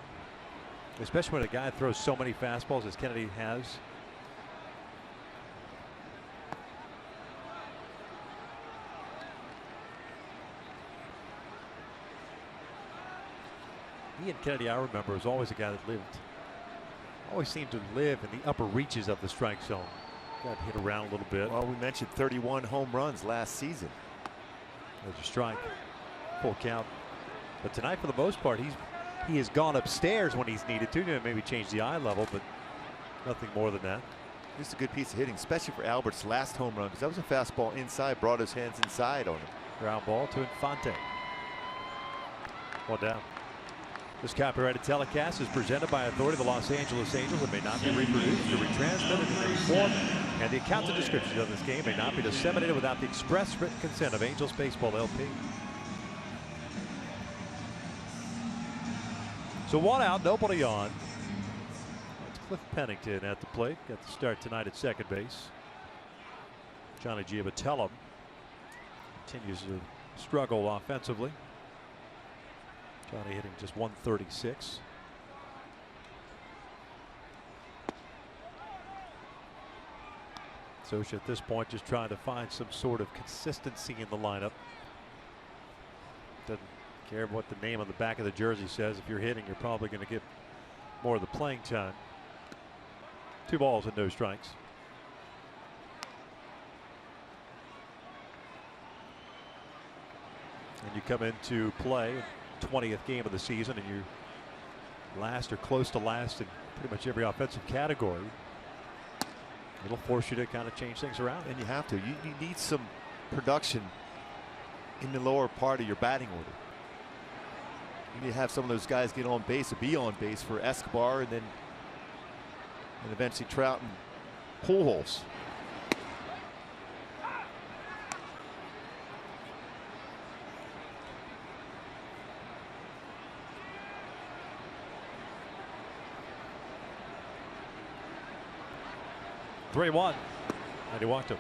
especially when a guy throws so many fastballs as Kennedy has. Ian Kennedy, I remember, was always a guy that always seemed to live in the upper reaches of the strike zone. Got hit around a little bit. Well, we mentioned 31 home runs last season. There's a strike. Full count. But tonight, for the most part, he has gone upstairs when he's needed to maybe change the eye level, but nothing more than that. This is a good piece of hitting, especially for Albert's last home run, because that was a fastball inside, brought his hands inside on him. Ground ball to Infante. 1 down. This copyrighted telecast is presented by authority of the Los Angeles Angels and may not be reproduced or retransmitted in any form, and the accounts and descriptions of this game may not be disseminated without the express written consent of Angels Baseball LP. So 1 out, nobody on. That's Cliff Pennington at the plate. Got the start tonight at second base. Johnny Giavatello continues to struggle offensively. Johnny hitting just 136. Socha at this point just trying to find some sort of consistency in the lineup. Doesn't care what the name on the back of the jersey says. If you're hitting, you're probably going to get more of the playing time. 2 balls and no strikes. And you come into play, 20th game of the season, and you're last or close to last in pretty much every offensive category. It'll force you to kind of change things around. And you have to. You need some production in the lower part of your batting order. You need to have some of those guys get on base or be on base for Escobar and eventually Trout and Pujols. (3-1), and he walked him.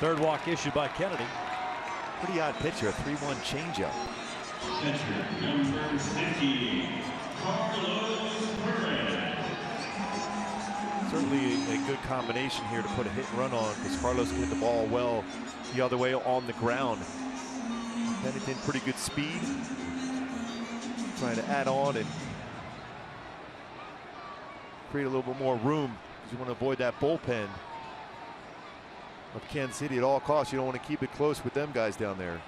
Third walk issued by Kennedy. Pretty odd pitch here, a 3-1 changeup. Pitcher number 50, Carlos Perez. Certainly a good combination here to put a hit and run on, because Carlos can hit the ball well the other way on the ground. Pennington, pretty good speed. Trying to add on and create a little bit more room, because you want to avoid that bullpen of Kansas City at all costs. You don't want to keep it close with them guys down there.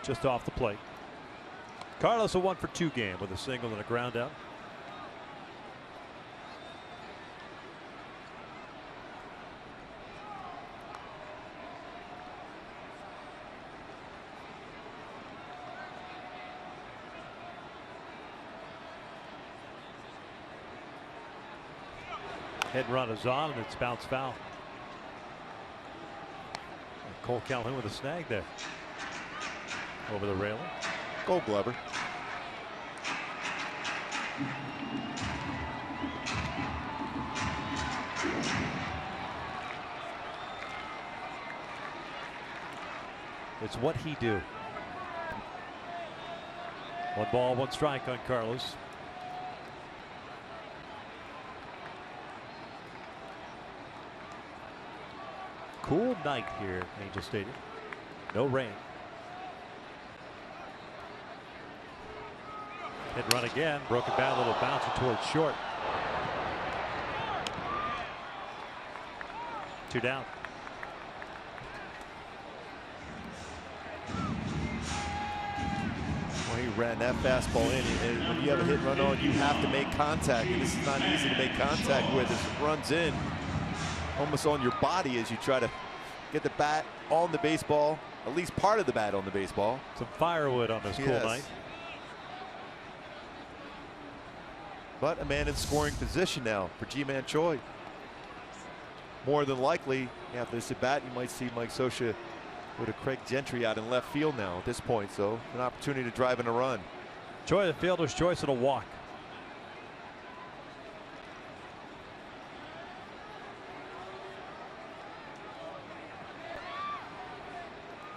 Just off the plate. Carlos a 1 for 2 game with a single and a ground out. Head run is on, and it's bounced foul. And Cole Calhoun with a snag there. Over the railing. Gold Glover. It's what he do. 1 ball, 1 strike on Carlos. Cool night here at Angel Stadium. No rain. Hit run again. Broken bat, a little bouncer towards short. 2 down. Well, he ran that fastball in. And when you have a hit and run on, you have to make contact. And this is not easy to make contact with. As it runs in, almost on your body as you try to get the bat on the baseball, at least part of the bat on the baseball. Some firewood on this cool night. But a man in scoring position now for Ji-Man Choi. More than likely, after this at bat, you might see Mike Scioscia with a Craig Gentry out in left field now at this point. So an opportunity to drive in a run. Choi, the fielder's choice, and a walk.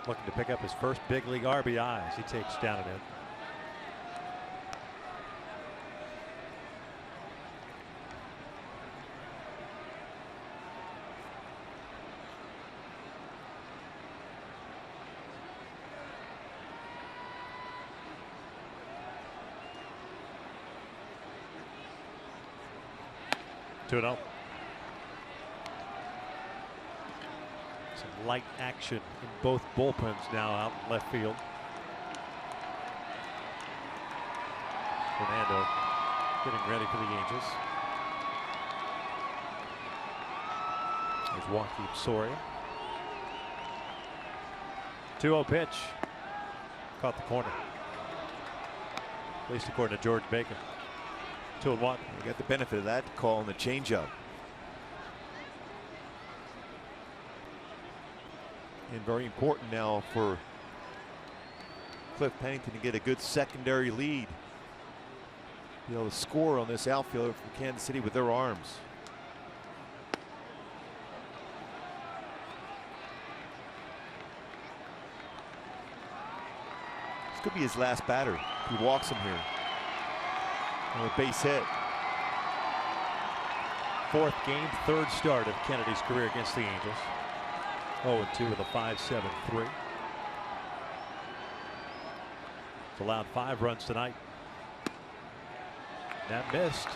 Looking to pick up his first big league RBI as he takes down and in. Two and oh. Some light action in both bullpens now out in left field. Fernando getting ready for the Angels. There's Joaquin Soria. 2-0 pitch. Caught the corner. At least according to George Bacon. 2-1. You got the benefit of that call on the changeup. And very important now for Cliff Pennington to get a good secondary lead. Be able to score on this outfielder from Kansas City with their arms. This could be his last batter. He walks him here. On a base hit. 4th game, 3rd start of Kennedy's career against the Angels. 0-2 with a 5.73. It's allowed 5 runs tonight. That missed.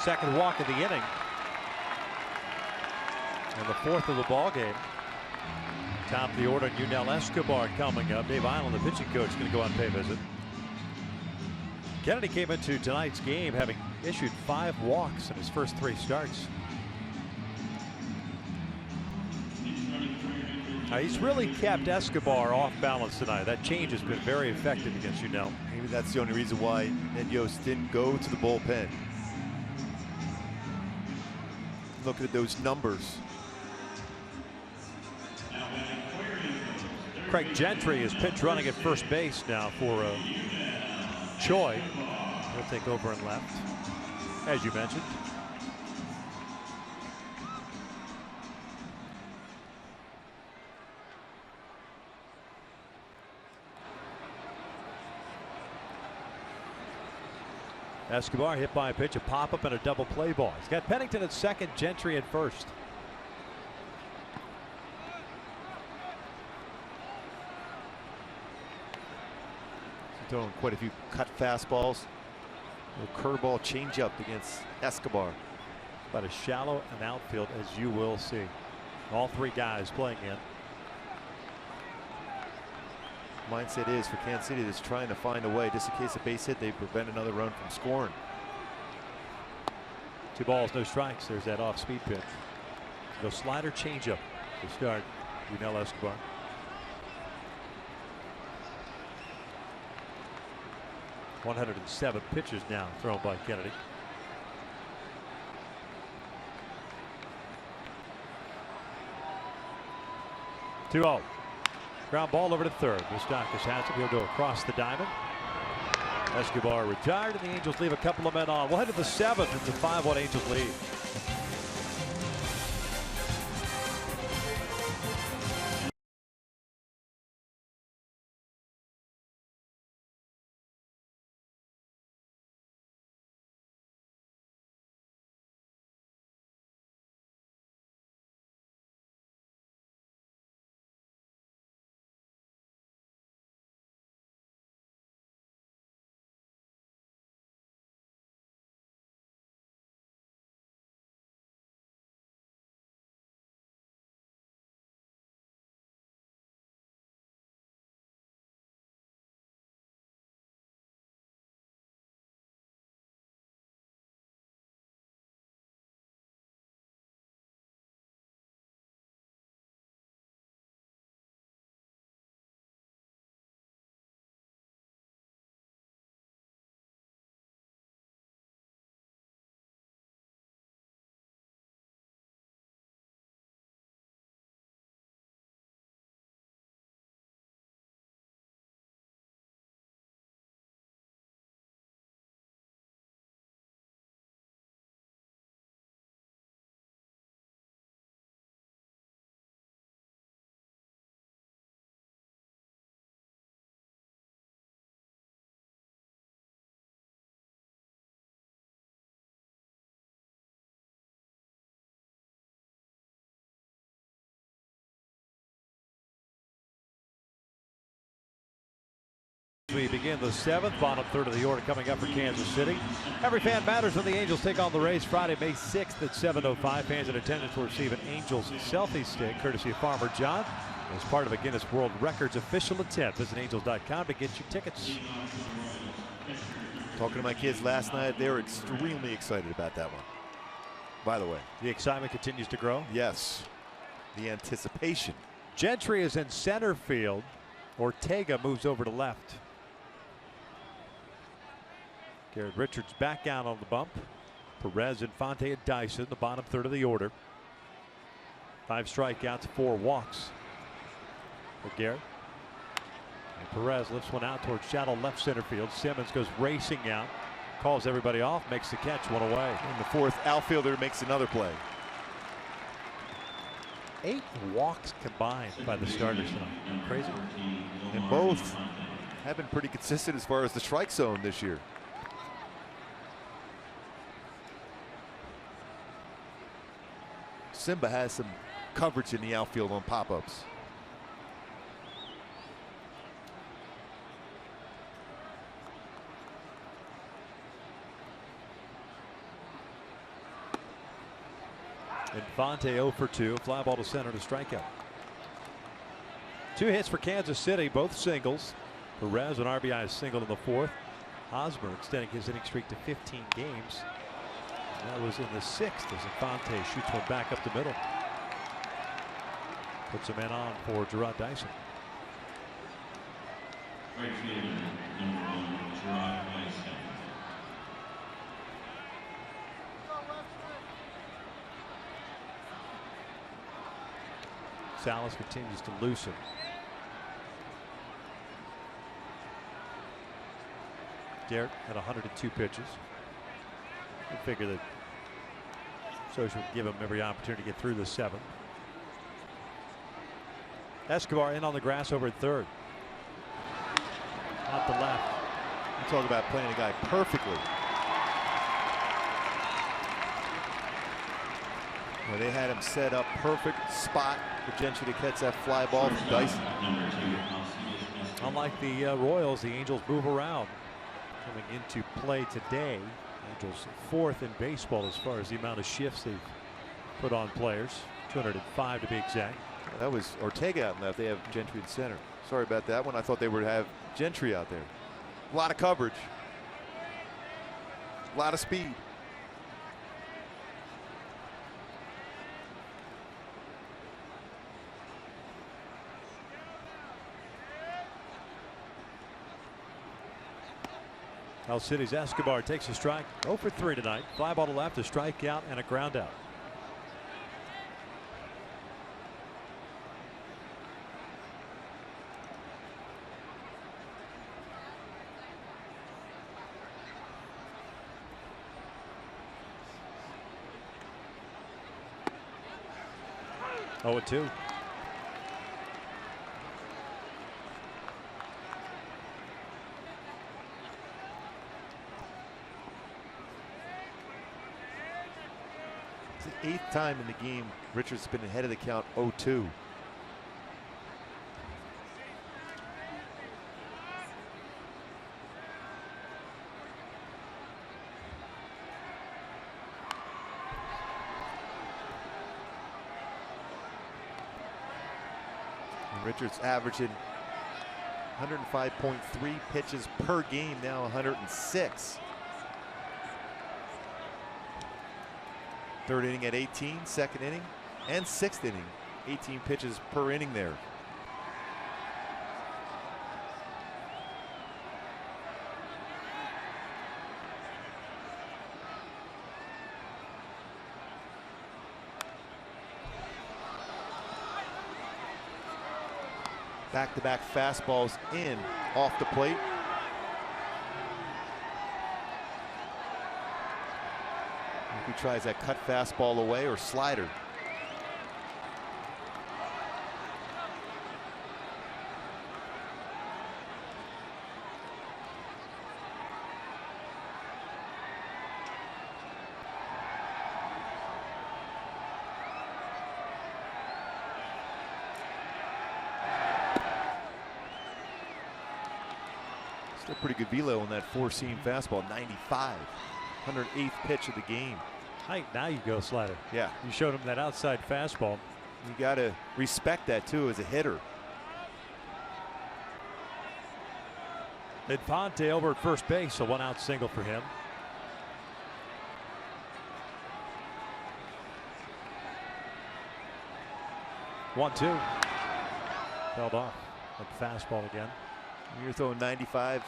Second walk of the inning. And the 4th of the ball game. Top of the order, Yunel Escobar coming up. Dave Island, the pitching coach, is going to go on pay visit. Kennedy came into tonight's game having issued 5 walks in his first 3 starts. He's really kept Escobar off balance tonight. That change has been very effective against Yunel. Maybe that's the only reason why Ned Yost didn't go to the bullpen. Look at those numbers. Craig Gentry is pitch running at first base now for Choi. He'll take over and left, as you mentioned. Escobar hit by a pitch, a pop-up, and a double play ball. He's got Pennington at second, Gentry at first. Throwing quite a few cut fastballs. A curveball changeup against Escobar. About as shallow an outfield as you will see. All 3 guys playing in. Mindset is for Kansas City that's trying to find a way, just in case a base hit, they prevent another run from scoring. 2 balls, no strikes. There's that off-speed pitch. No slider changeup to start Yunel Escobar. .107 pitches now thrown by Kennedy. (2-0). Ground ball over to third. Moustakas has it. He'll go across the diamond. Escobar retired, and the Angels leave a couple of men on. We'll head to the 7th. It's a 5-1 Angels lead. We begin the 7th, bottom third of the order coming up for Kansas City. Every fan matters when the Angels take on the Rays Friday, May 6th at 7:05. Fans in attendance will receive an Angels selfie stick courtesy of Farmer John as part of a Guinness World Records official attempt. Visit angels.com to get your tickets. Talking to my kids last night, they were extremely excited about that one. By the way, the excitement continues to grow. Yes, the anticipation. Gentry is in center field. Ortega moves over to left. Garrett Richards back out on the bump. Perez, Infante, and Dyson, the bottom third of the order. 5 strikeouts, 4 walks for Garrett. And Perez lifts one out towards shallow left center field. Simmons goes racing out, calls everybody off, makes the catch, one away. And the 4th outfielder makes another play. 8 walks combined by the starters tonight. Crazy. And both have been pretty consistent as far as the strike zone this year. Simba has some coverage in the outfield on pop-ups. Infante 0 for 2, fly ball to center to strikeout. 2 hits for Kansas City, both singles. Perez an RBI single in the 4th. Hosmer extending his inning streak to 15 games. That was in the 6th as Infante shoots one back up the middle. Puts a man on for Gerard Dyson. Right fielder, number 1, Gerard Dyson. Salas continues to loosen. Garrett had 102 pitches. We figure that Socha would give him every opportunity to get through the 7th. Escobar in on the grass over at 3rd. Out the left. You talk about playing a guy perfectly. Well, they had him set up perfect spot for Gentry to catch that fly ball from Dyson. Unlike the Royals, the Angels move around. Coming into play today, Angels 4th in baseball as far as the amount of shifts they've put on players. 205 to be exact. That was Ortega out in left. They have Gentry in center. Sorry about that one. I thought they would have Gentry out there. A lot of coverage. A lot of speed. El City's Escobar takes a strike. 0 for 3 tonight. Fly ball to left, a strikeout, and a ground out. Oh, 2. It's the 8th time in the game Richards has been ahead of the count 0-2. Richards averaging 105.3 pitches per game, now 106. 3rd inning at 18, 2nd inning, and 6th inning, 18 pitches per inning there. Back-to-back fastballs in off the plate. He tries that cut fastball away or slider. A pretty good velo on that four-seam fastball. 95. 108th pitch of the game. Height, now you go slider. Yeah. You showed him that outside fastball. You got to respect that too as a hitter. Infante over at first base, a one-out single for him. One-two. Held off. A fastball again. You're throwing 95.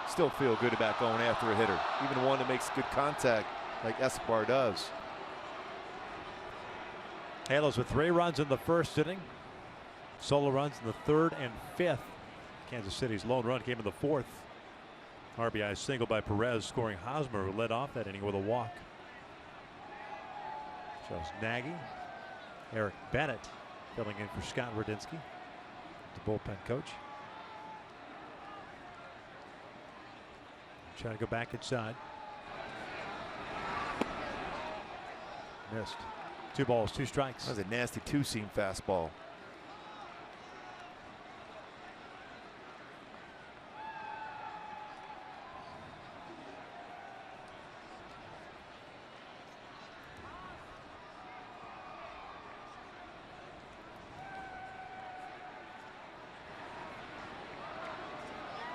Still feel good about going after a hitter, even one that makes good contact like Escobar does. Halos with 3 runs in the first inning. Solo runs in the 3rd and 5th. Kansas City's lone run came in the 4th. RBI single by Perez, scoring Hosmer, who led off that inning with a walk. Shows Nagy. Eric Bennett filling in for Scott Radinsky, the bullpen coach. Trying to go back inside. Missed. 2 balls, 2 strikes. That was a nasty two-seam fastball.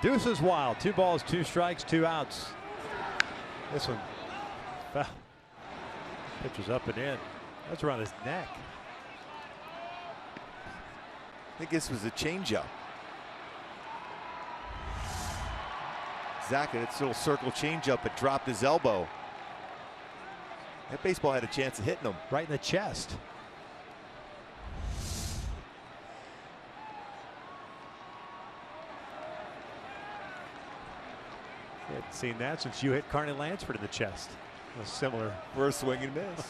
Deuce is wild. 2 balls, 2 strikes, 2 outs. This one, foul. Pitch was up and in. That's around his neck. I think this was a changeup. Exactly. It's a little circle changeup. It dropped his elbow. That baseball had a chance of hitting him. Right in the chest. Hadn't seen that since you hit Carney Lansford in the chest. A similar. First swing and miss.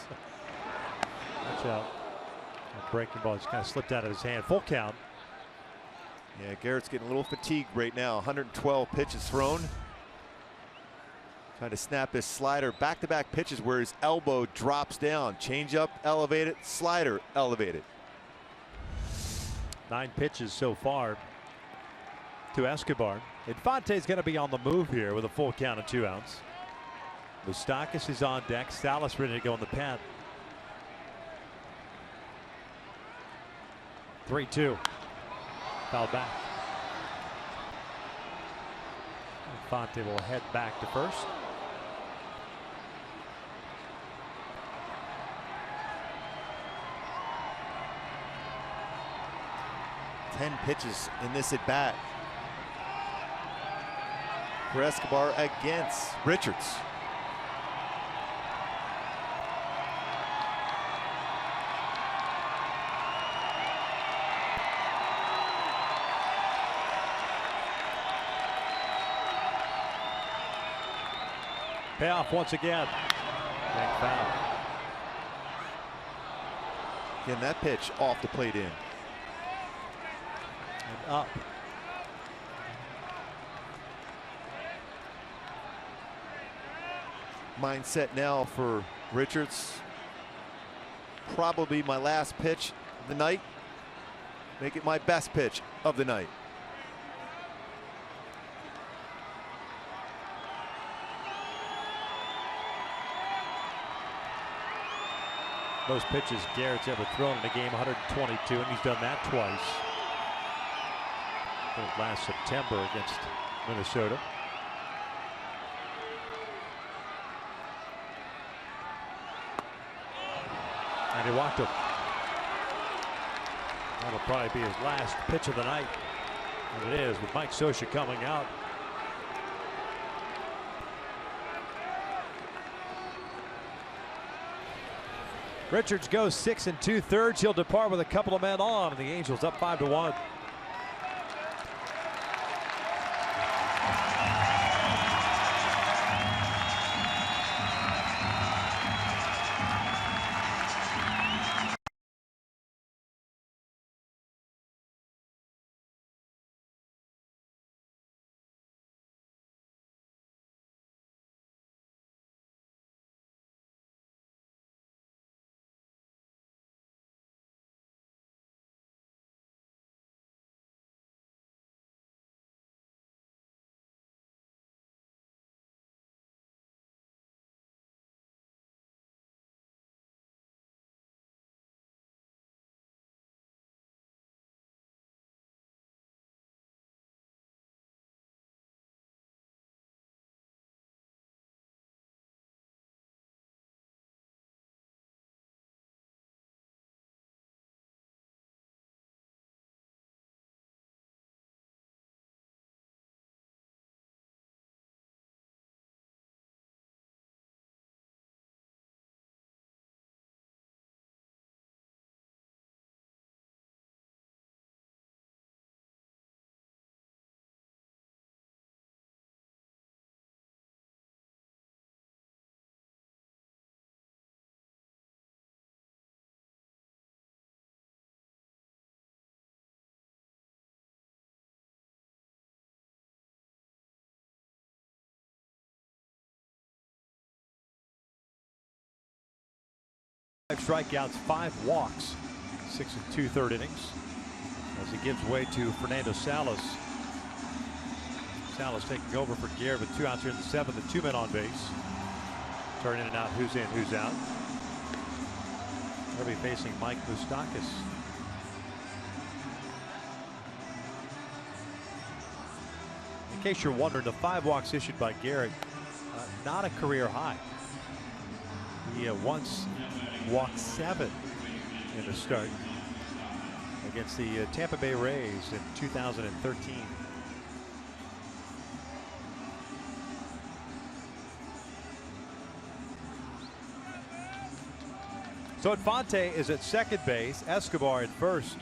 Watch out. That breaking ball just kind of slipped out of his hand. Full count. Yeah, Garrett's getting a little fatigued right now. 112 pitches thrown. Trying to snap his slider. Back-to-back pitches where his elbow drops down. Changeup, elevated. Slider, elevated. 9 pitches so far to Escobar. Infante's going to be on the move here with a full count of 2 outs. Moustakas is on deck. Salas ready to go in the pen. 3-2. Foul back. Infante will head back to first. Ten pitches in this at bat for Escobar against Richards. Payoff once again. Big foul. Again, that pitch off the plate in. And up. Mindset now for Richards. Probably my last pitch of the night. Make it my best pitch of the night. Most pitches Garrett's ever thrown in a game, 122, and he's done that twice. Last September against Minnesota. And he walked him. That'll probably be his last pitch of the night. And it is, with Mike Scioscia coming out. Richards goes 6 2/3. He'll depart with a couple of men on, and the Angels up 5-1. strikeouts, 5 walks, 6 2/3 innings. As he gives way to Fernando Salas. Salas taking over for Garrett with 2 outs here in the 7th, and 2 men on base. Turning in and out, who's in, who's out. They'll be facing Mike Moustakas. In case you're wondering, the 5 walks issued by Garrett, not a career high. He once walked 7 in the start against the Tampa Bay Rays in 2013. So Infante is at second base, Escobar at first.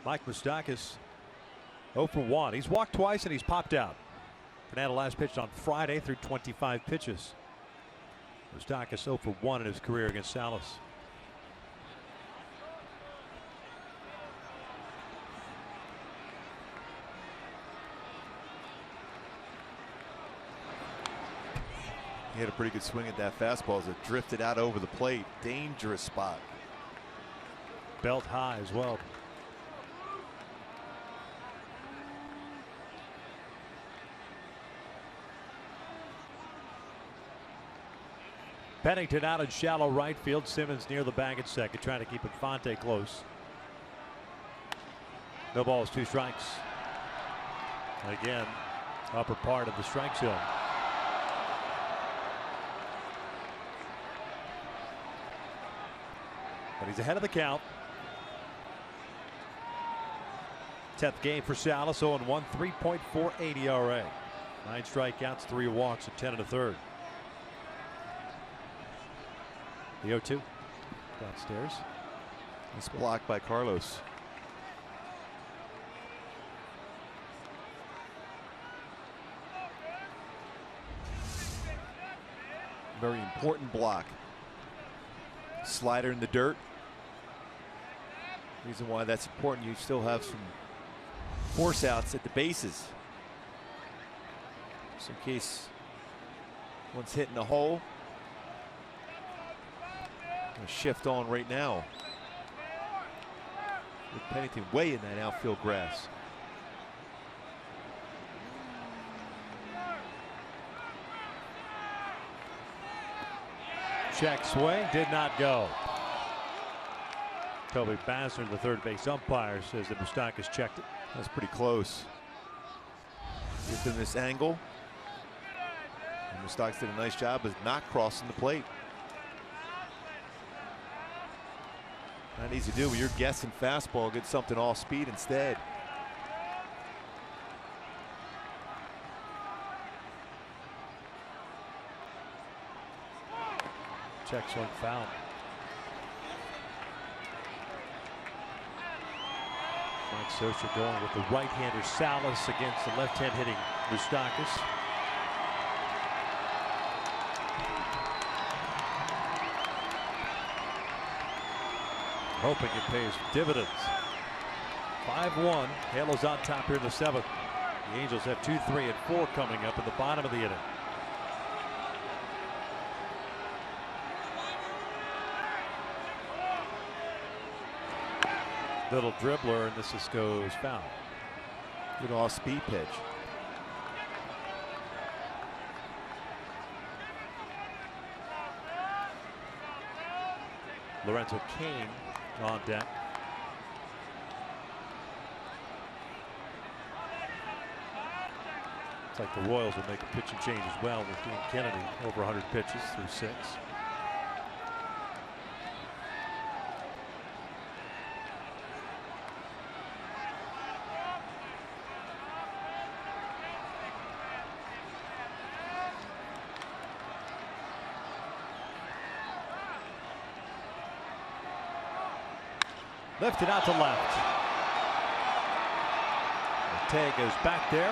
Mike Moustakas 0 for 1. He's walked twice and he's popped out. Fernando last pitched on Friday through 25 pitches. Moustakas 0 for 1 in his career against Salas. He had a pretty good swing at that fastball as it drifted out over the plate. Dangerous spot. Belt high as well. Pennington out in shallow right field. Simmons near the bag at second, trying to keep Infante close. No balls, 2 strikes. Again, upper part of the strike zone. But he's ahead of the count. 10th game for Salas, 0-1, 3.48 ERA. 9 strikeouts, 3 walks, and 10 1/3. The 0-2 downstairs. It's blocked by Carlos. Very important block. Slider in the dirt. Reason why that's important, you still have some force outs at the bases. Just in case one's hitting the hole. Gonna shift on right now. With Pennington way in that outfield grass. Check swing, did not go. Toby Bassner, the third base umpire, says that Moustakas checked it. That's pretty close. Just in this angle. And Moustakas did a nice job of not crossing the plate. Not easy to do when you're guessing fastball, get something off speed instead. Check swing foul. Mike Scioscia going with the right-hander Salas against the left-hand hitting Moustakas. Hoping it pays dividends. 5-1. Halos on top here in the 7th. The Angels have 2, 3, and 4 coming up in the bottom of the inning. Little dribbler, and this is goes foul. Good off-speed pitch. Lorenzo Cain on deck. It's like the Royals will make a pitching change as well with Dean Kennedy over 100 pitches through 6. Lifted out to left. Ortega's back there.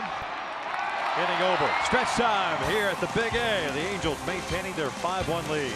Inning over. Stretch time here at the Big A. The Angels maintaining their 5-1 lead.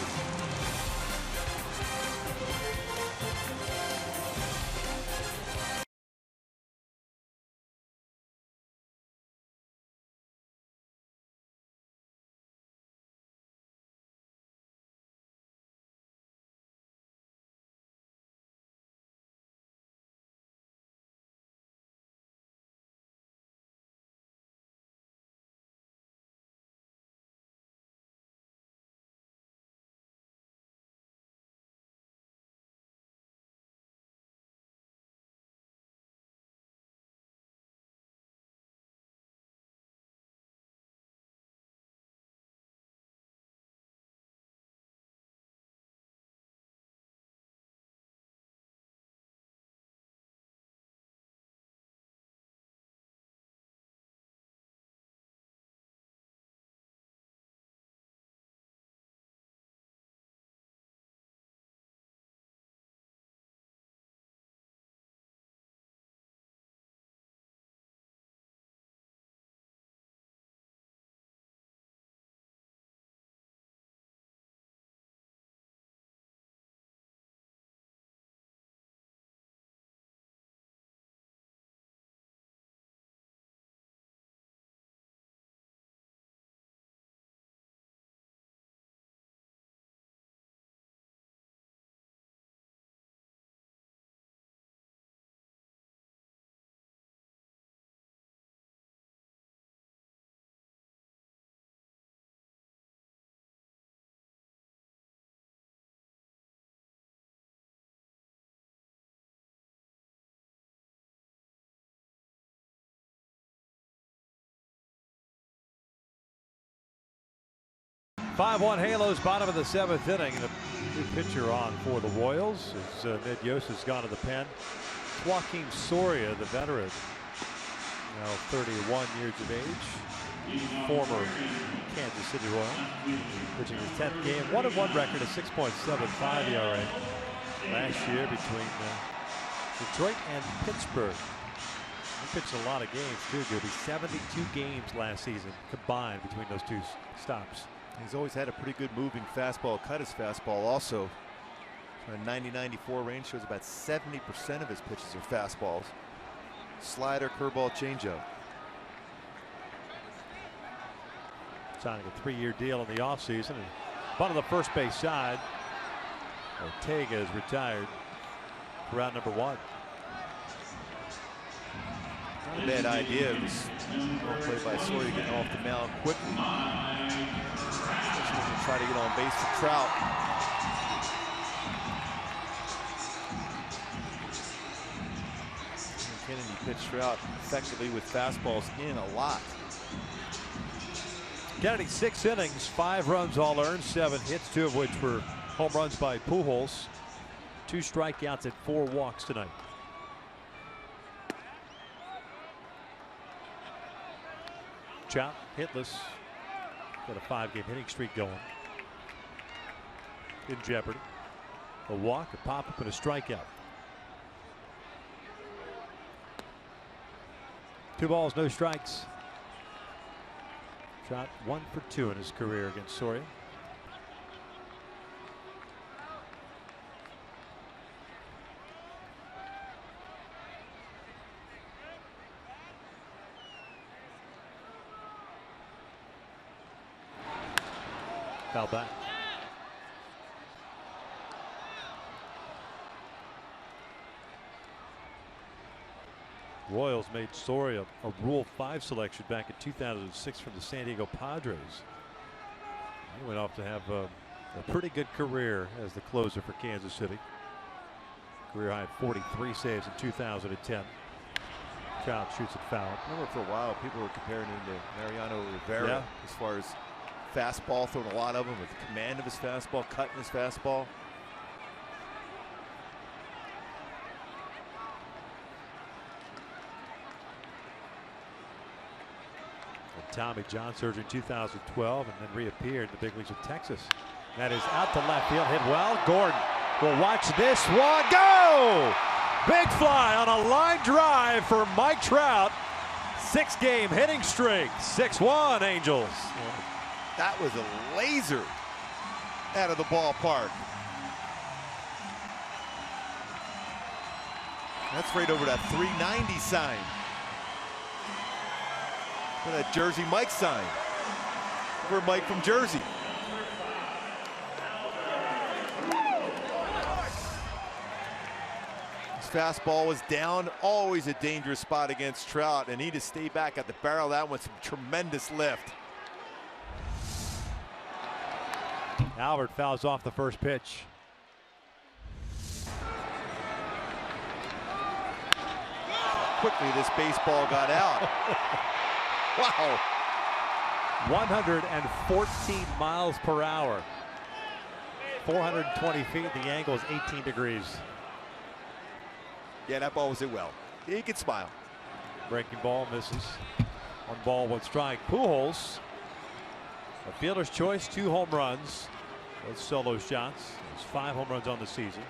5-1 Halos, bottom of the 7th inning. The new pitcher on for the Royals as Ned Yost has gone to the pen. It's Joaquin Soria, the veteran, now 31 years of age, former Kansas City Royal, pitching his 10th game, 1-1 record, a 6.75 ERA last year between Detroit and Pittsburgh. He pitched a lot of games too, Gilby. 72 games last season combined between those two stops. He's always had a pretty good moving fastball, cut his fastball also. A 90-94 range, shows about 70% of his pitches are fastballs. Slider, curveball, changeup. Signing a 3-year deal in the offseason. And bottom of the first base side, Ortega is retired for round number 1. Not a bad idea. It was well played by Soria, getting off the mound quickly. Especially when you try to get on base for Trout. Kennedy pitched Trout effectively with fastballs in a lot. Kennedy 6 innings, 5 runs all earned, 7 hits, 2 of which were home runs by Pujols. 2 strikeouts and 4 walks tonight. Trout hitless. Got a 5-game hitting streak going. In jeopardy. A walk, a pop-up, and a strikeout. 2 balls, no strikes. Trout 1 for 2 in his career against Soria. Foul back. Royals made Soria a Rule 5 selection back in 2006 from the San Diego Padres. He went off to have a pretty good career as the closer for Kansas City. Career high 43 saves in 2010. Trout shoots it foul. I remember for a while people were comparing him to Mariano Rivera as far as fastball, throwing a lot of them with command of his fastball, cutting his fastball. Tommy John surgery in 2012 and then reappeared in the big leagues of Texas. That is out to left field, hit well. Gordon will watch this one go. Big fly on a line drive for Mike Trout. 6-game hitting streak. 6-1 Angels. That was a laser out of the ballpark. That's right over that 390 sign. For that Jersey Mike sign. For Mike from Jersey. His fastball was down. Always a dangerous spot against Trout, and he just stayed back at the barrel. That with some tremendous lift. Albert fouls off the first pitch. Quickly this baseball got out. Wow. 114 miles per hour. 420 feet. The angle is 18 degrees. Yeah, that ball was hit well. He could smile. Breaking ball misses. 1 ball, 1 strike. Pujols, a fielder's choice, 2 home runs. Both solo shots. There's 5 home runs on the season.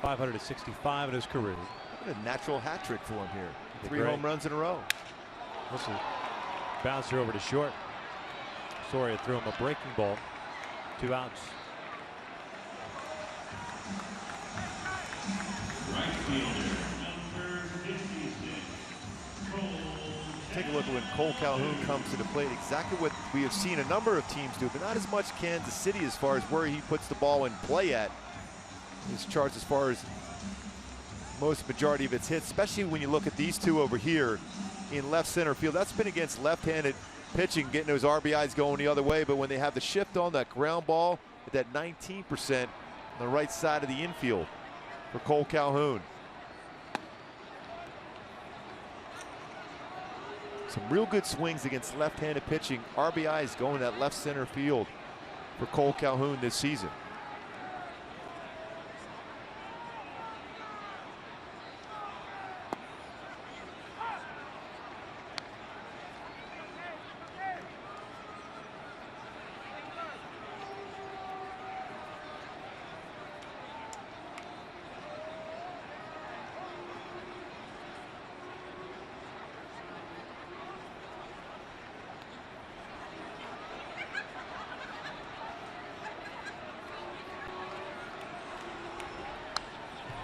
565 in his career. What a natural hat trick for him here. 3 great home runs in a row. This is bouncer over to short. Soria threw him a breaking ball. 2 outs. Right fielder, number 56, Cole. Take a look at when Cole Calhoun comes to the plate. Exactly what we have seen a number of teams do, but not as much Kansas City as far as where he puts the ball in play at. His charts as far as most majority of its hits, especially when you look at these 2 over here in left center field. That's been against left-handed pitching, getting those RBIs going the other way, but when they have the shift on that ground ball at that 19% on the right side of the infield for Cole Calhoun. Some real good swings against left-handed pitching. RBIs going that left center field. for Cole Calhoun this season.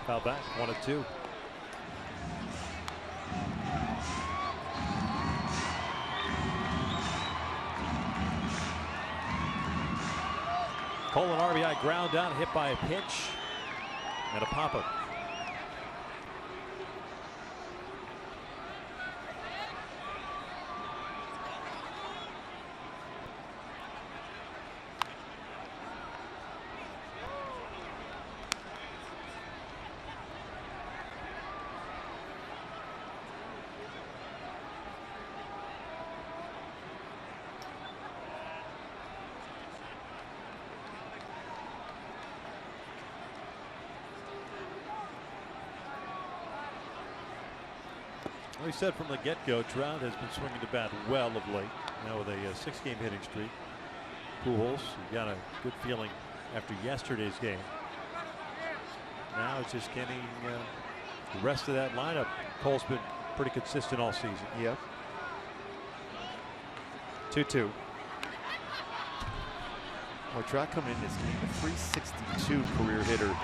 Foul back, 1-2. Cole, an RBI ground down, hit by a pitch and a pop-up. We said from the get-go, Trout has been swinging the bat well of late. Now with a 6-game hitting streak. Pujols, you got a good feeling after yesterday's game. Now it's just getting the rest of that lineup. Cole's been pretty consistent all season. Yep. 2-2. Well, Trout coming in this game, a 362 career hitter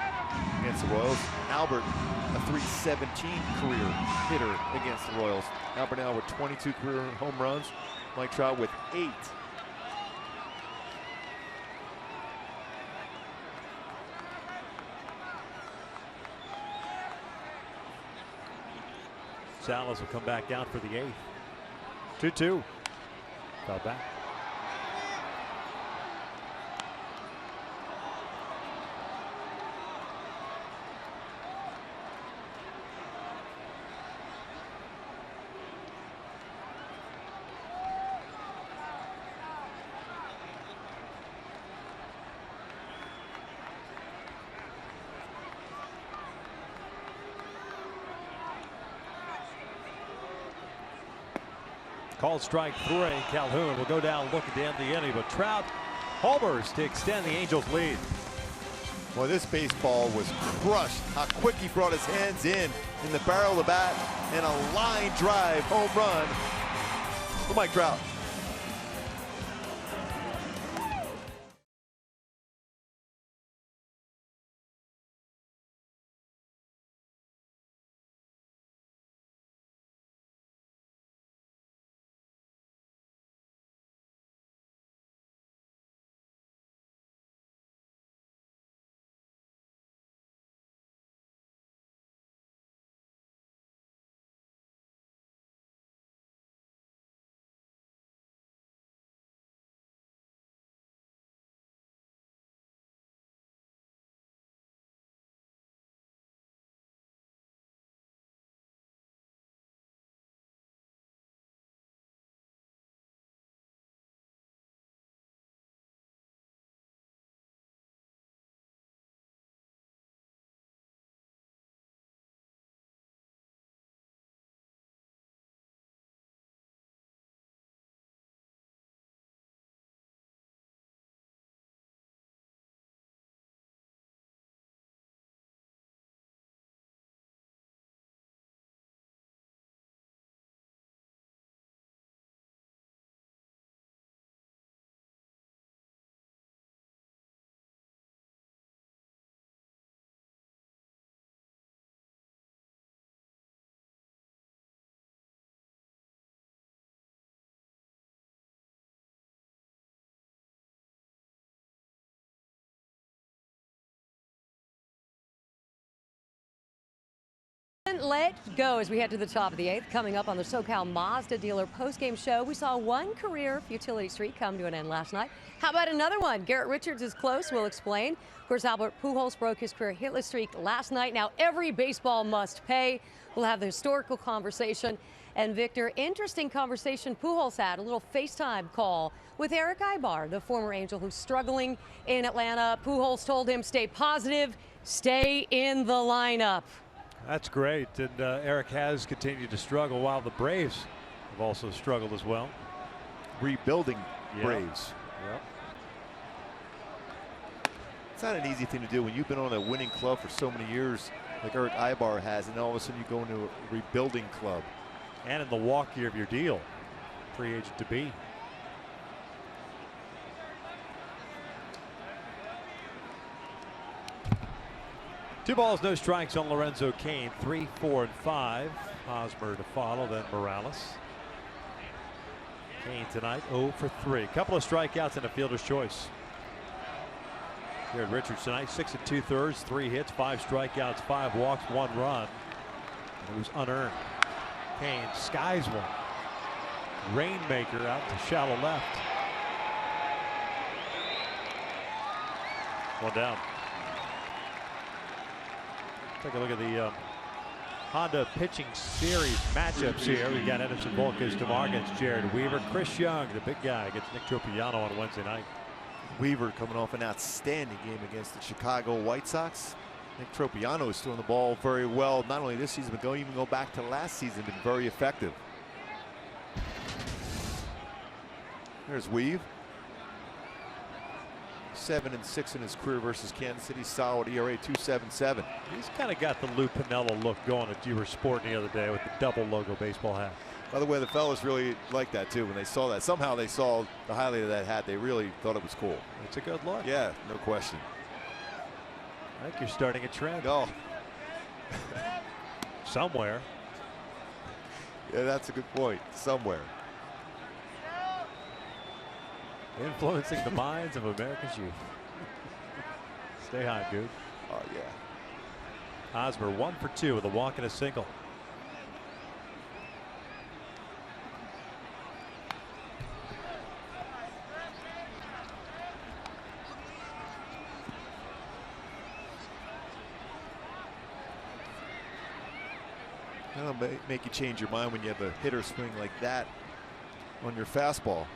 against the Royals. Albert, a 317 career hitter against the Royals. Albert now with 22 career home runs. Mike Trout with 8. Salas will come back down for the 8th. 2-2. Foul back. Called strike 3. Calhoun will go down, look at the end of the inning, but Trout homers to extend the Angels' lead. Well, this baseball was crushed. How quick he brought his hands in the barrel of the bat, and a line drive home run for Mike Trout. Let go as we head to the top of the 8th. Coming up on the SoCal Mazda dealer postgame show, we saw one career futility streak come to an end last night. How about another one? Garrett Richards is close. We'll explain. Of course, Albert Pujols broke his career hitless streak last night. Now every baseball must pay. We'll have the historical conversation. And Victor, interesting conversation Pujols had, a little FaceTime call with Eric Ibar, the former Angel who's struggling in Atlanta. Pujols told him, stay positive, stay in the lineup. That's great. And Eric has continued to struggle while the Braves have also struggled as well. Rebuilding Braves. Yep. It's not an easy thing to do when you've been on a winning club for so many years like Eric Ibar has, and all of a sudden you go into a rebuilding club. And in the walk year of your deal, free agent to be. Two balls, no strikes on Lorenzo Cain. 3, 4, and 5. Hosmer to follow, then Morales. Cain tonight 0 for 3. Couple of strikeouts and a fielder's choice. Garrett Richards tonight 6 2/3, 3 hits, 5 strikeouts, 5 walks, 1 run. And it was unearned. Cain skies one. Rainmaker out to shallow left. 1 down. Take a look at the Honda pitching series matchups here. We got Edinson Volquez tomorrow against Jared Weaver. Chris Young, the big guy, against Nick Tropiano on Wednesday night. Weaver coming off an outstanding game against the Chicago White Sox. Nick Tropiano is throwing the ball very well, not only this season, but even go back to last season, been very effective. There's Weave. 7-6 in his career versus Kansas City. Solid ERA, 2.77. He's kind of got the Lou Piniella look going that you were sporting the other day with the double logo baseball hat. By the way, the fellas really liked that too when they saw that. Somehow they saw the highlight of that hat. They really thought it was cool. It's a good look. Yeah, no question. I think you're starting a trend. Oh. Somewhere. Yeah, that's a good point. Somewhere. Influencing the minds of America's youth. Stay high, dude. Oh, yeah. Hosmer 1 for 2 with a walk and a single. That'll make you change your mind when you have a hitter swing like that on your fastball.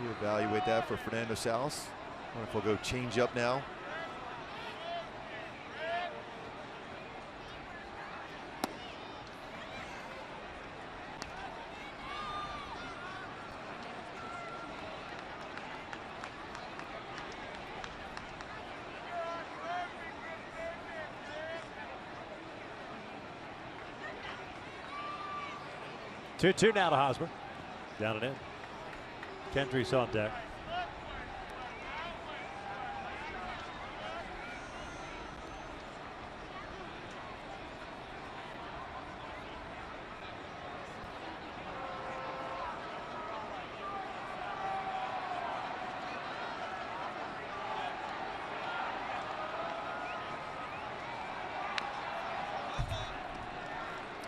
You evaluate that for Fernando Salas. I wonder if we'll go change up now. Two now to Hosmer. Down and in. Kendry's on deck.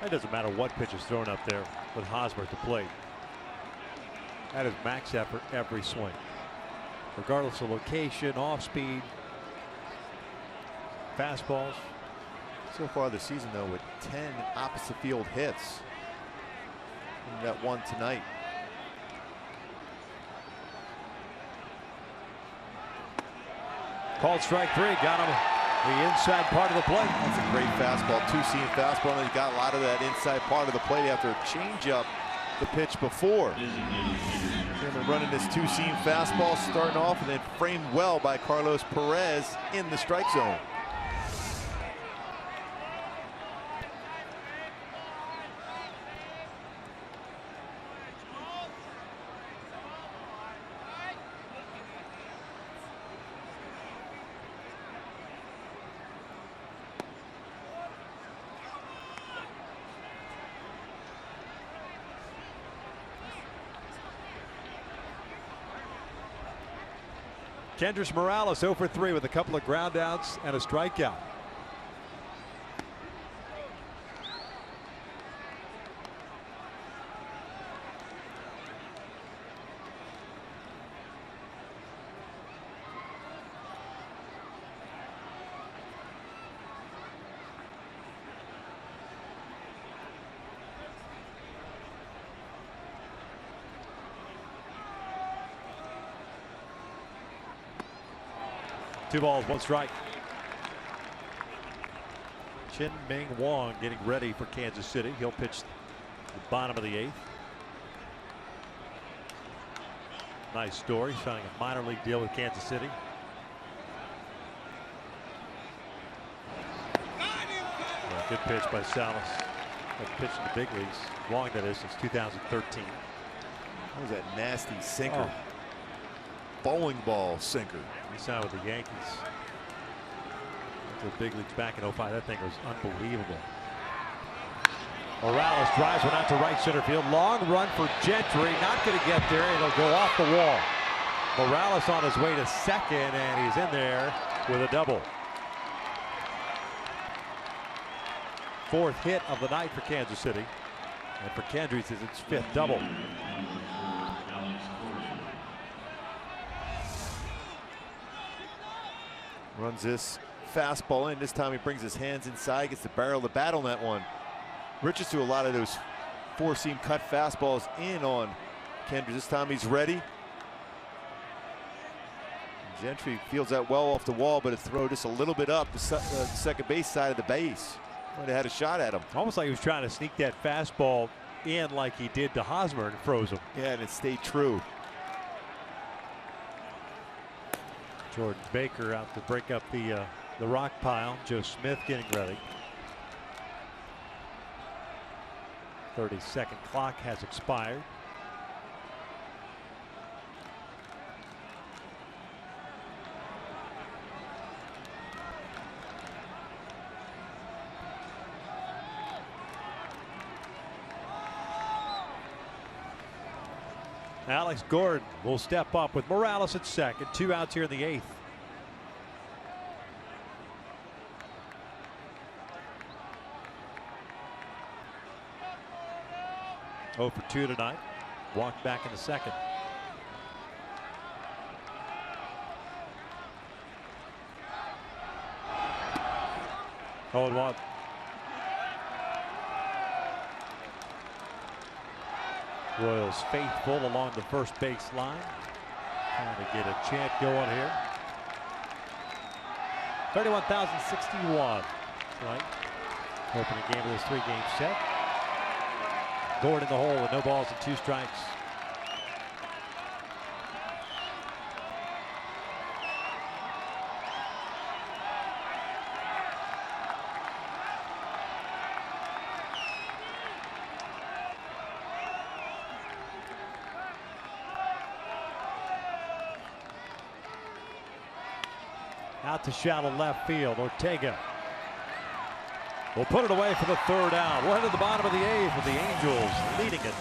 It doesn't matter what pitch is thrown up there with Hosmer at the plate. That is max effort every swing, regardless of location, off speed, fastballs. So far this season, though, with 10 opposite field hits. And that one tonight. Called strike 3, got him the inside part of the plate. That's a great fastball, two-seam fastball, and he's got a lot of that inside part of the plate after a changeup the pitch before. They're running this two-seam fastball starting off and then framed well by Carlos Perez in the strike zone. Kendrys Morales 0 for 3 with a couple of ground outs and a strikeout. 2 balls, 1 strike. Chin Ming Wong getting ready for Kansas City. He'll pitch the bottom of the 8th. Nice story, signing a minor league deal with Kansas City. Well, good pitch by Salas. Has pitched in the big leagues. Wong, that is, since 2013. What was that nasty sinker? Oh. Bowling ball sinker. He signed with the Yankees. Went to the big leagues back in 05. That thing was unbelievable. Morales drives one out to right center field. Long run for Gentry. Not going to get there. It'll go off the wall. Morales on his way to second, and he's in there with a double. 4th hit of the night for Kansas City. And for Kendricks, it's its 5th double. Runs this fastball in. This time he brings his hands inside, gets the barrel of the bat on that one. Richards threw a lot of those 4-seam cut fastballs in on Kendricks. This time he's ready. Gentry fields that well off the wall, but it throw just a little bit up the second base side of the base. Might have had a shot at him. Almost like he was trying to sneak that fastball in like he did to Hosmer and froze him. Yeah, and it stayed true. Jordan Baker out to break up the rock pile. Joe Smith getting ready. 30-second clock has expired. Alex Gordon will step up with Morales at second. 2 outs here in the 8th. Oh for 2 tonight. Walked back in the second. Oh, and 1. Royals faithful along the first base line. Trying to get a chant going here. 31,061 tonight. Opening game of this 3-game set. Gordon in the hole with no balls and 2 strikes. Out to shallow left field. Ortega will put it away for the 3rd out. We're to the bottom of the 8th with the Angels leading it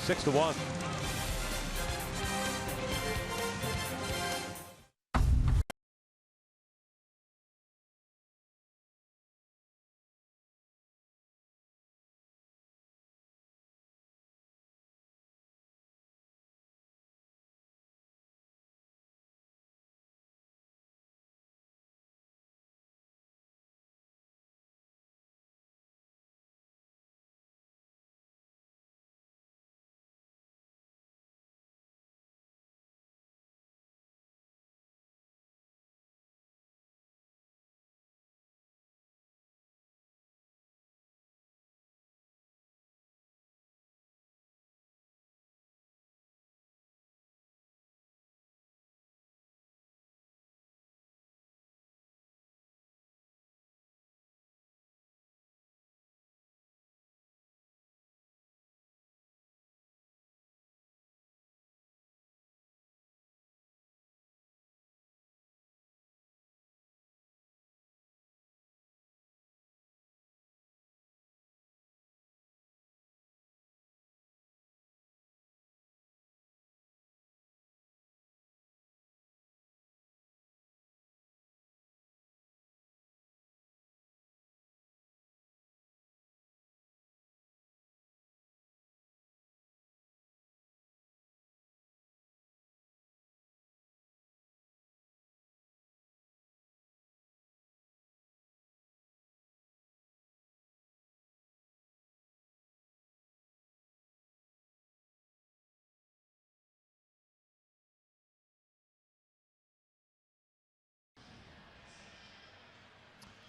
6-1.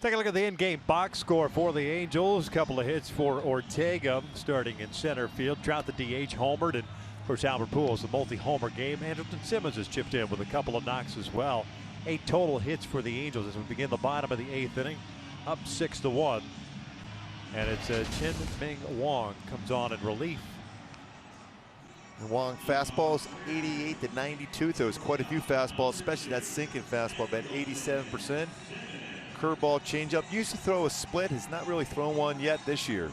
Take a look at the in-game box score for the Angels. A couple of hits for Ortega starting in center field. Trout the DH homered, and of course Albert Pujols the multi-homer game. Andrelton Simmons has chipped in with a couple of knocks as well. 8 total hits for the Angels as we begin the bottom of the 8th inning. Up 6-1. And it's Chin Ming Wong comes on in relief. And Wong fastballs 88 to 92. Throws quite a few fastballs, especially that sinking fastball, about 87%. Curveball, changeup. Used to throw a split. Has not really thrown one yet this year.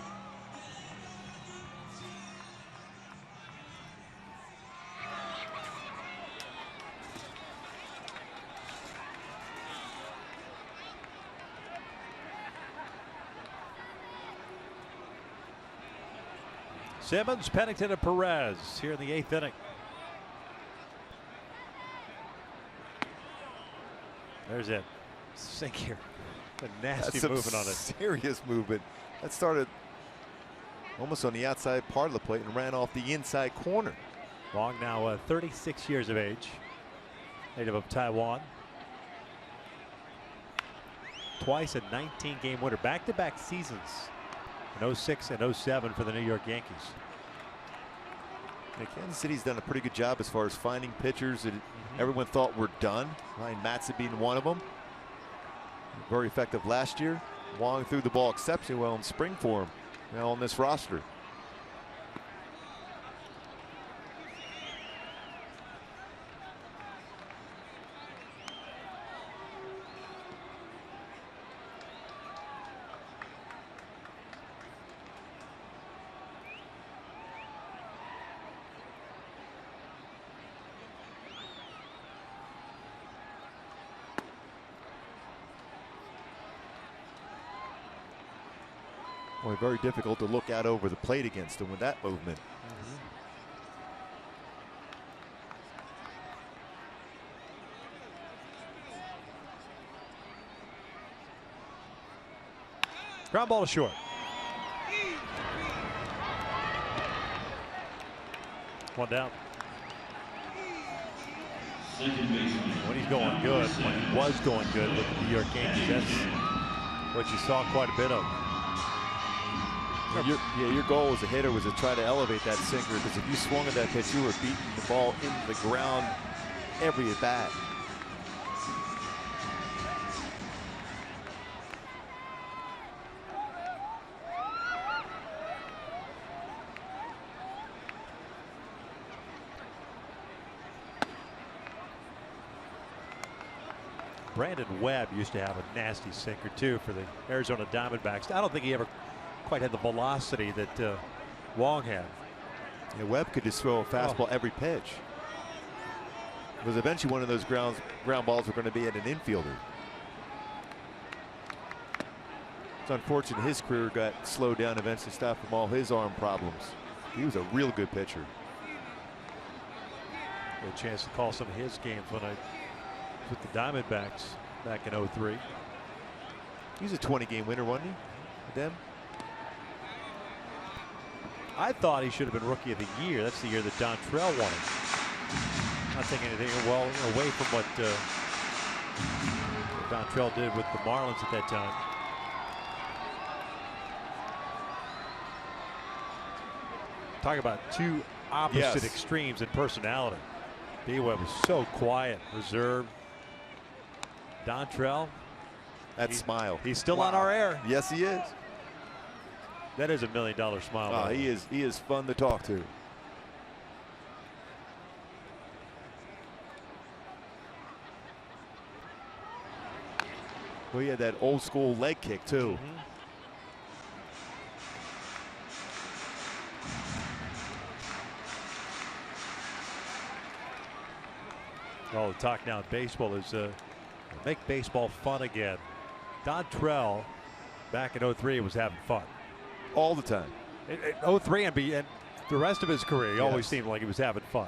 Simmons, Pennington, and Perez here in the 8th inning. There's it. Sink here. A nasty movement on it. Serious movement. That started almost on the outside part of the plate and ran off the inside corner. Wong now 36 years of age. Native of Taiwan. Twice a 19-game winner. Back-to-back seasons. In 06 and 07 for the New York Yankees. Yeah, Kansas City's done a pretty good job as far as finding pitchers that everyone thought were done. Ryan Matson being one of them. Very effective last year. Wong threw the ball exceptionally well in spring for him. Now on this roster. Boy, very difficult to look out over the plate against him with that movement. Ground ball to short. One down. When he's going good, when he was going good with the New York Yankees, that's what you saw quite a bit of. Your goal as a hitter was to try to elevate that sinker, because if you swung at that pitch, you were beating the ball into the ground every at bat. Brandon Webb used to have a nasty sinker too for the Arizona Diamondbacks. I don't think he ever quite had the velocity that Wong had. Yeah, Webb could just throw a fastball every pitch. Because eventually one of those ground balls were going to be at an infielder. It's unfortunate his career got slowed down, eventually stopped from all his arm problems. He was a real good pitcher. Had a chance to call some of his games when I was with the Diamondbacks back in 03. He was a 20-game winner, wasn't he? With them? I thought he should have been Rookie of the Year. That's the year that Dontrell won it. Not taking anything away from what Dontrell did with the Marlins at that time. Talk about two opposite extremes in personality. B-Webb was so quiet, reserved. Dontrell, that smile. He's still on our air. Yes, he is. That is $1 million smile. He is fun to talk to. Well, he had that old school leg kick too. All the talk now in baseball is make baseball fun again. Dontrell back in 03 was having fun. All the time. 03 and the rest of his career, he always seemed like he was having fun.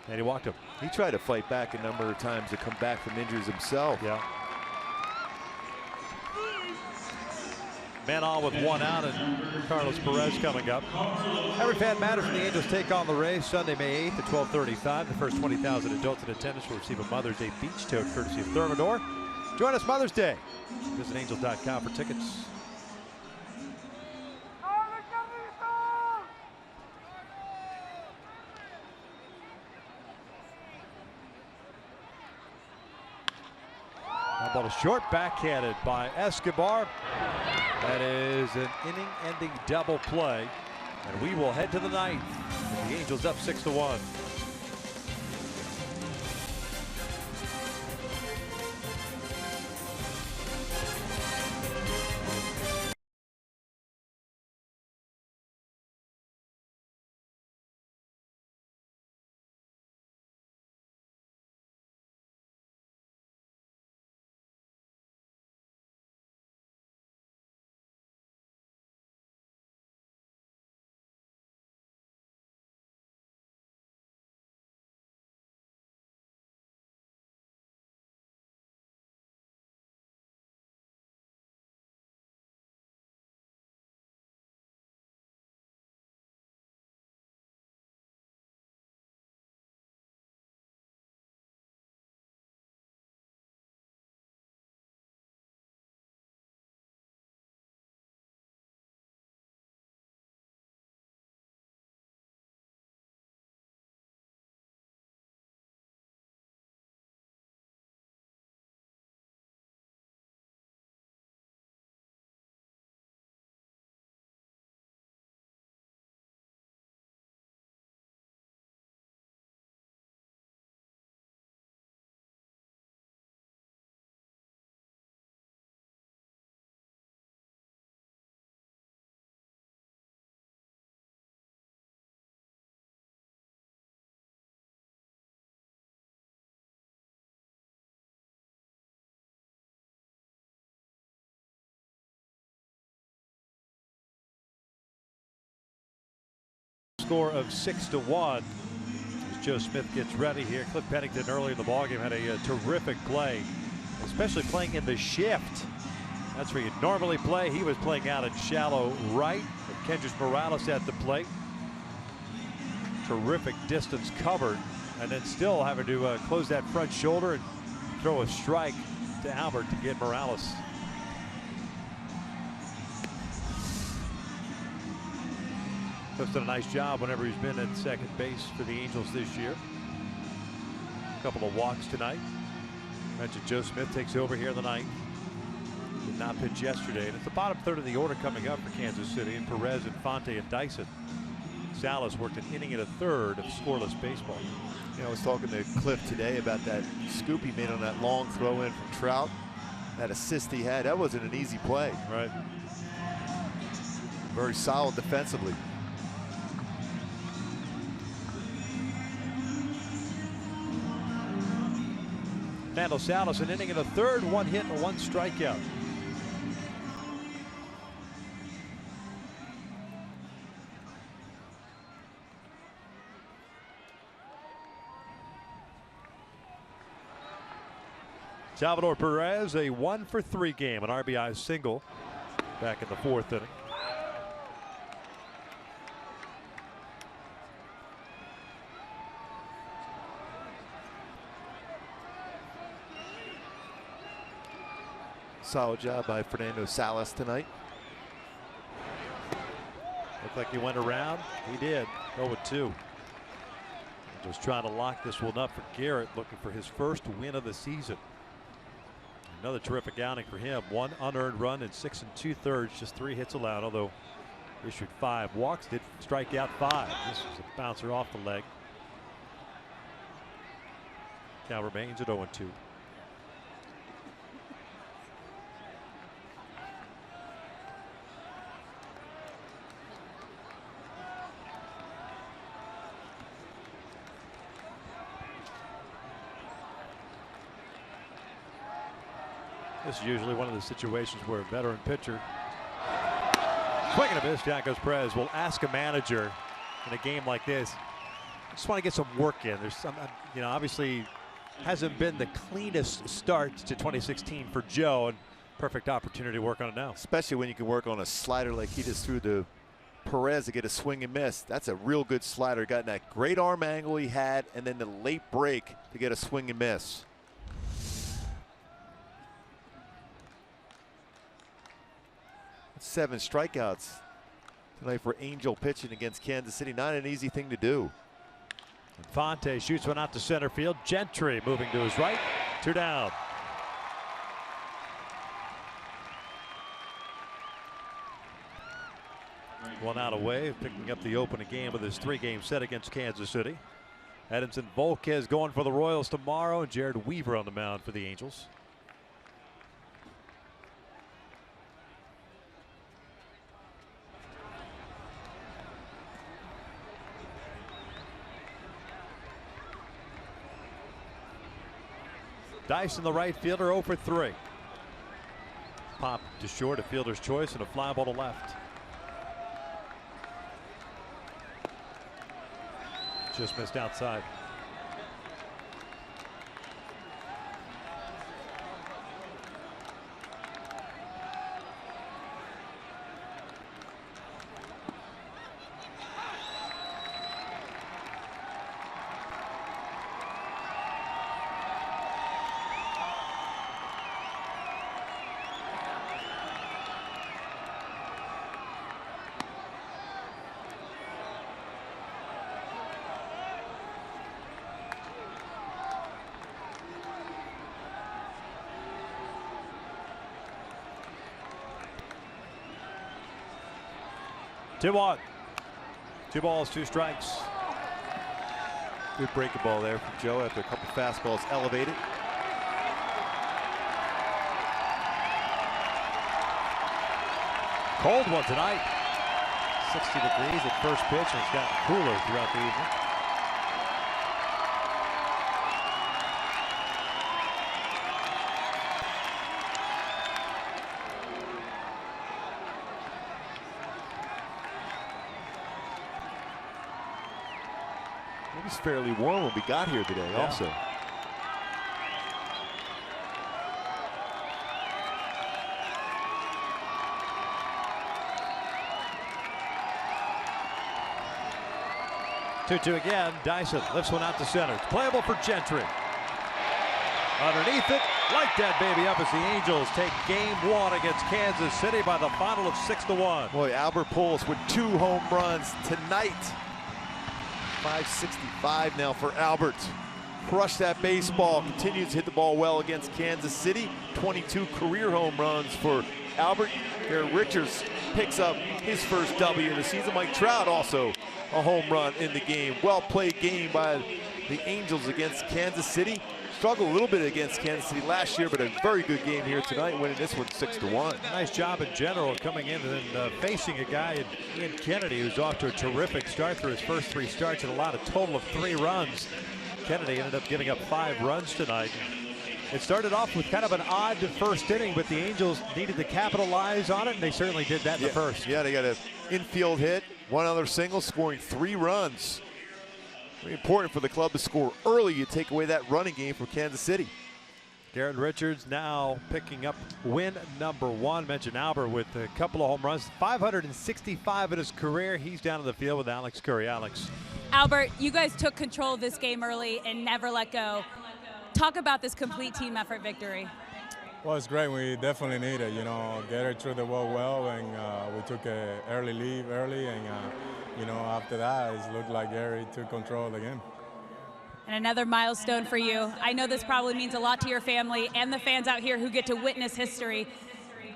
And he walked him. He tried to fight back a number of times to come back from injuries himself. Yeah. Men on with 1 out, and Carlos Perez coming up. Every fan matters when the Angels take on the Rays Sunday, May 8th at 12:35. The first 20,000 adults in attendance will receive a Mother's Day beach tote courtesy of Thermador. Join us Mother's Day. Visit angels.com for tickets. How about a short backhanded by Escobar? That is an inning-ending double play, and we will head to the ninth. The Angels up 6-1. Score of 6-1 as Joe Smith gets ready here. Cliff Pennington early in the ballgame had a terrific play, especially playing in the shift. That's where you normally play. He was playing out in shallow right. Kendrys Morales at the plate. Terrific distance covered, and then still having to close that front shoulder and throw a strike to Albert to get Morales. Cliff's done a nice job whenever he's been at second base for the Angels this year. A couple of walks tonight. Mentioned Joe Smith takes over here in the ninth. Did not pitch yesterday, and it's the bottom third of the order coming up for Kansas City, and Perez, Infante, and Dyson. Salas worked an inning and a third of scoreless baseball. You know, I was talking to Cliff today about that scoop he made on that long throw in from Trout. That assist he had, that wasn't an easy play. Right. Very solid defensively. Fernando Salas, an inning and a third, 1 hit and 1 strikeout. Salvador Perez, a 1-for-3 game, an RBI single back in the 4th inning. Solid job by Fernando Salas tonight. Looked like he went around. He did. 0-2. Just trying to lock this one up for Garrett, looking for his first win of the season. Another terrific outing for him. 1 unearned run in 6 2/3, just 3 hits allowed, although issued 5 walks, did strike out 5. This was a bouncer off the leg. Count remains at 0-2. This is usually one of the situations where a veteran pitcher, swing and a miss, Jack goes Perez, will ask a manager in a game like this, I just want to get some work in. There's some, obviously hasn't been the cleanest start to 2016 for Joe, and Perfect opportunity to work on it now. Especially when you can work on a slider like he just threw to Perez to get a swing and miss. That's a real good slider. Got in that great arm angle he had, and then the late break to get a swing and miss. That's 7 strikeouts tonight for Angel pitching against Kansas City. Not an easy thing to do. Infante shoots one out to center field. Gentry moving to his right. 2 down. One out away, picking up the opening game of this 3-game set against Kansas City. Edinson Volquez going for the Royals tomorrow, and Jared Weaver on the mound for the Angels. Dyson, the right fielder, 0 for 3. Pop to short, a fielder's choice, and a fly ball to left. Just missed outside. Two on. 2 balls, 2 strikes. Good breaking ball there from Joe after a couple fastballs elevated. Cold one tonight. 60 degrees at first pitch, and it's gotten cooler throughout the evening. It was fairly warm when we got here today, also. Two again. Dyson lifts one out to center. It's playable for Gentry. Underneath it, like that baby up as the Angels take game 1 against Kansas City by the final of 6-1. Boy, Albert Pujols with 2 home runs tonight. 565 now for Albert. Crushed that baseball. Continues to hit the ball well against Kansas City. 22 career home runs for Albert. Garrett Richards picks up his first W of the season. Mike Trout also a home run in the game. Well played game by the Angels against Kansas City. Struggled a little bit against Kansas City last year, but a very good game here tonight, winning this one 6-1. Nice job in general coming in and facing a guy in Ian Kennedy who's off to a terrific start through his first 3 starts and allowed a total of 3 runs. Kennedy ended up giving up 5 runs tonight. It started off with kind of an odd first inning, but the Angels needed to capitalize on it, and they certainly did that in the first. Yeah, they got an infield hit, 1 other single, scoring 3 runs. Very important for the club to score early. You take away that running game from Kansas City. Garrett Richards now picking up win number 1. Mentioned Albert with a couple of home runs. 565 in his career. He's down in the field with Alex Curry. Alex. Albert, you guys took control of this game early and never let go. Talk about this complete team effort victory. Well, it's great. We definitely need it. You know, Garrett threw the ball well, and we took an early lead early, and you know, after that, it looked like Gary took control of the game. And another milestone for you. I know this probably means a lot to your family and the fans out here who get to witness history.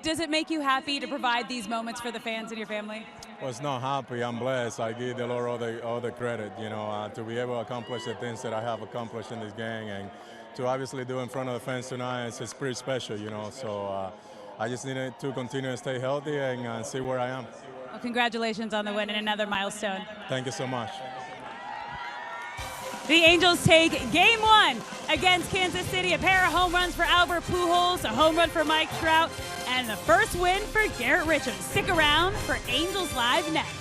Does it make you happy to provide these moments for the fans and your family? Well, it's not happy. I'm blessed. I give the Lord all the credit, you know, to be able to accomplish the things that I have accomplished in this game, and to obviously do in front of the fans tonight, it's pretty special, you know. So I just needed to continue to stay healthy and see where I am. Well, congratulations on the win and another milestone. Thank you so much. The Angels take game 1 against Kansas City. A pair of home runs for Albert Pujols, a home run for Mike Trout, and the first win for Garrett Richards. Stick around for Angels Live next.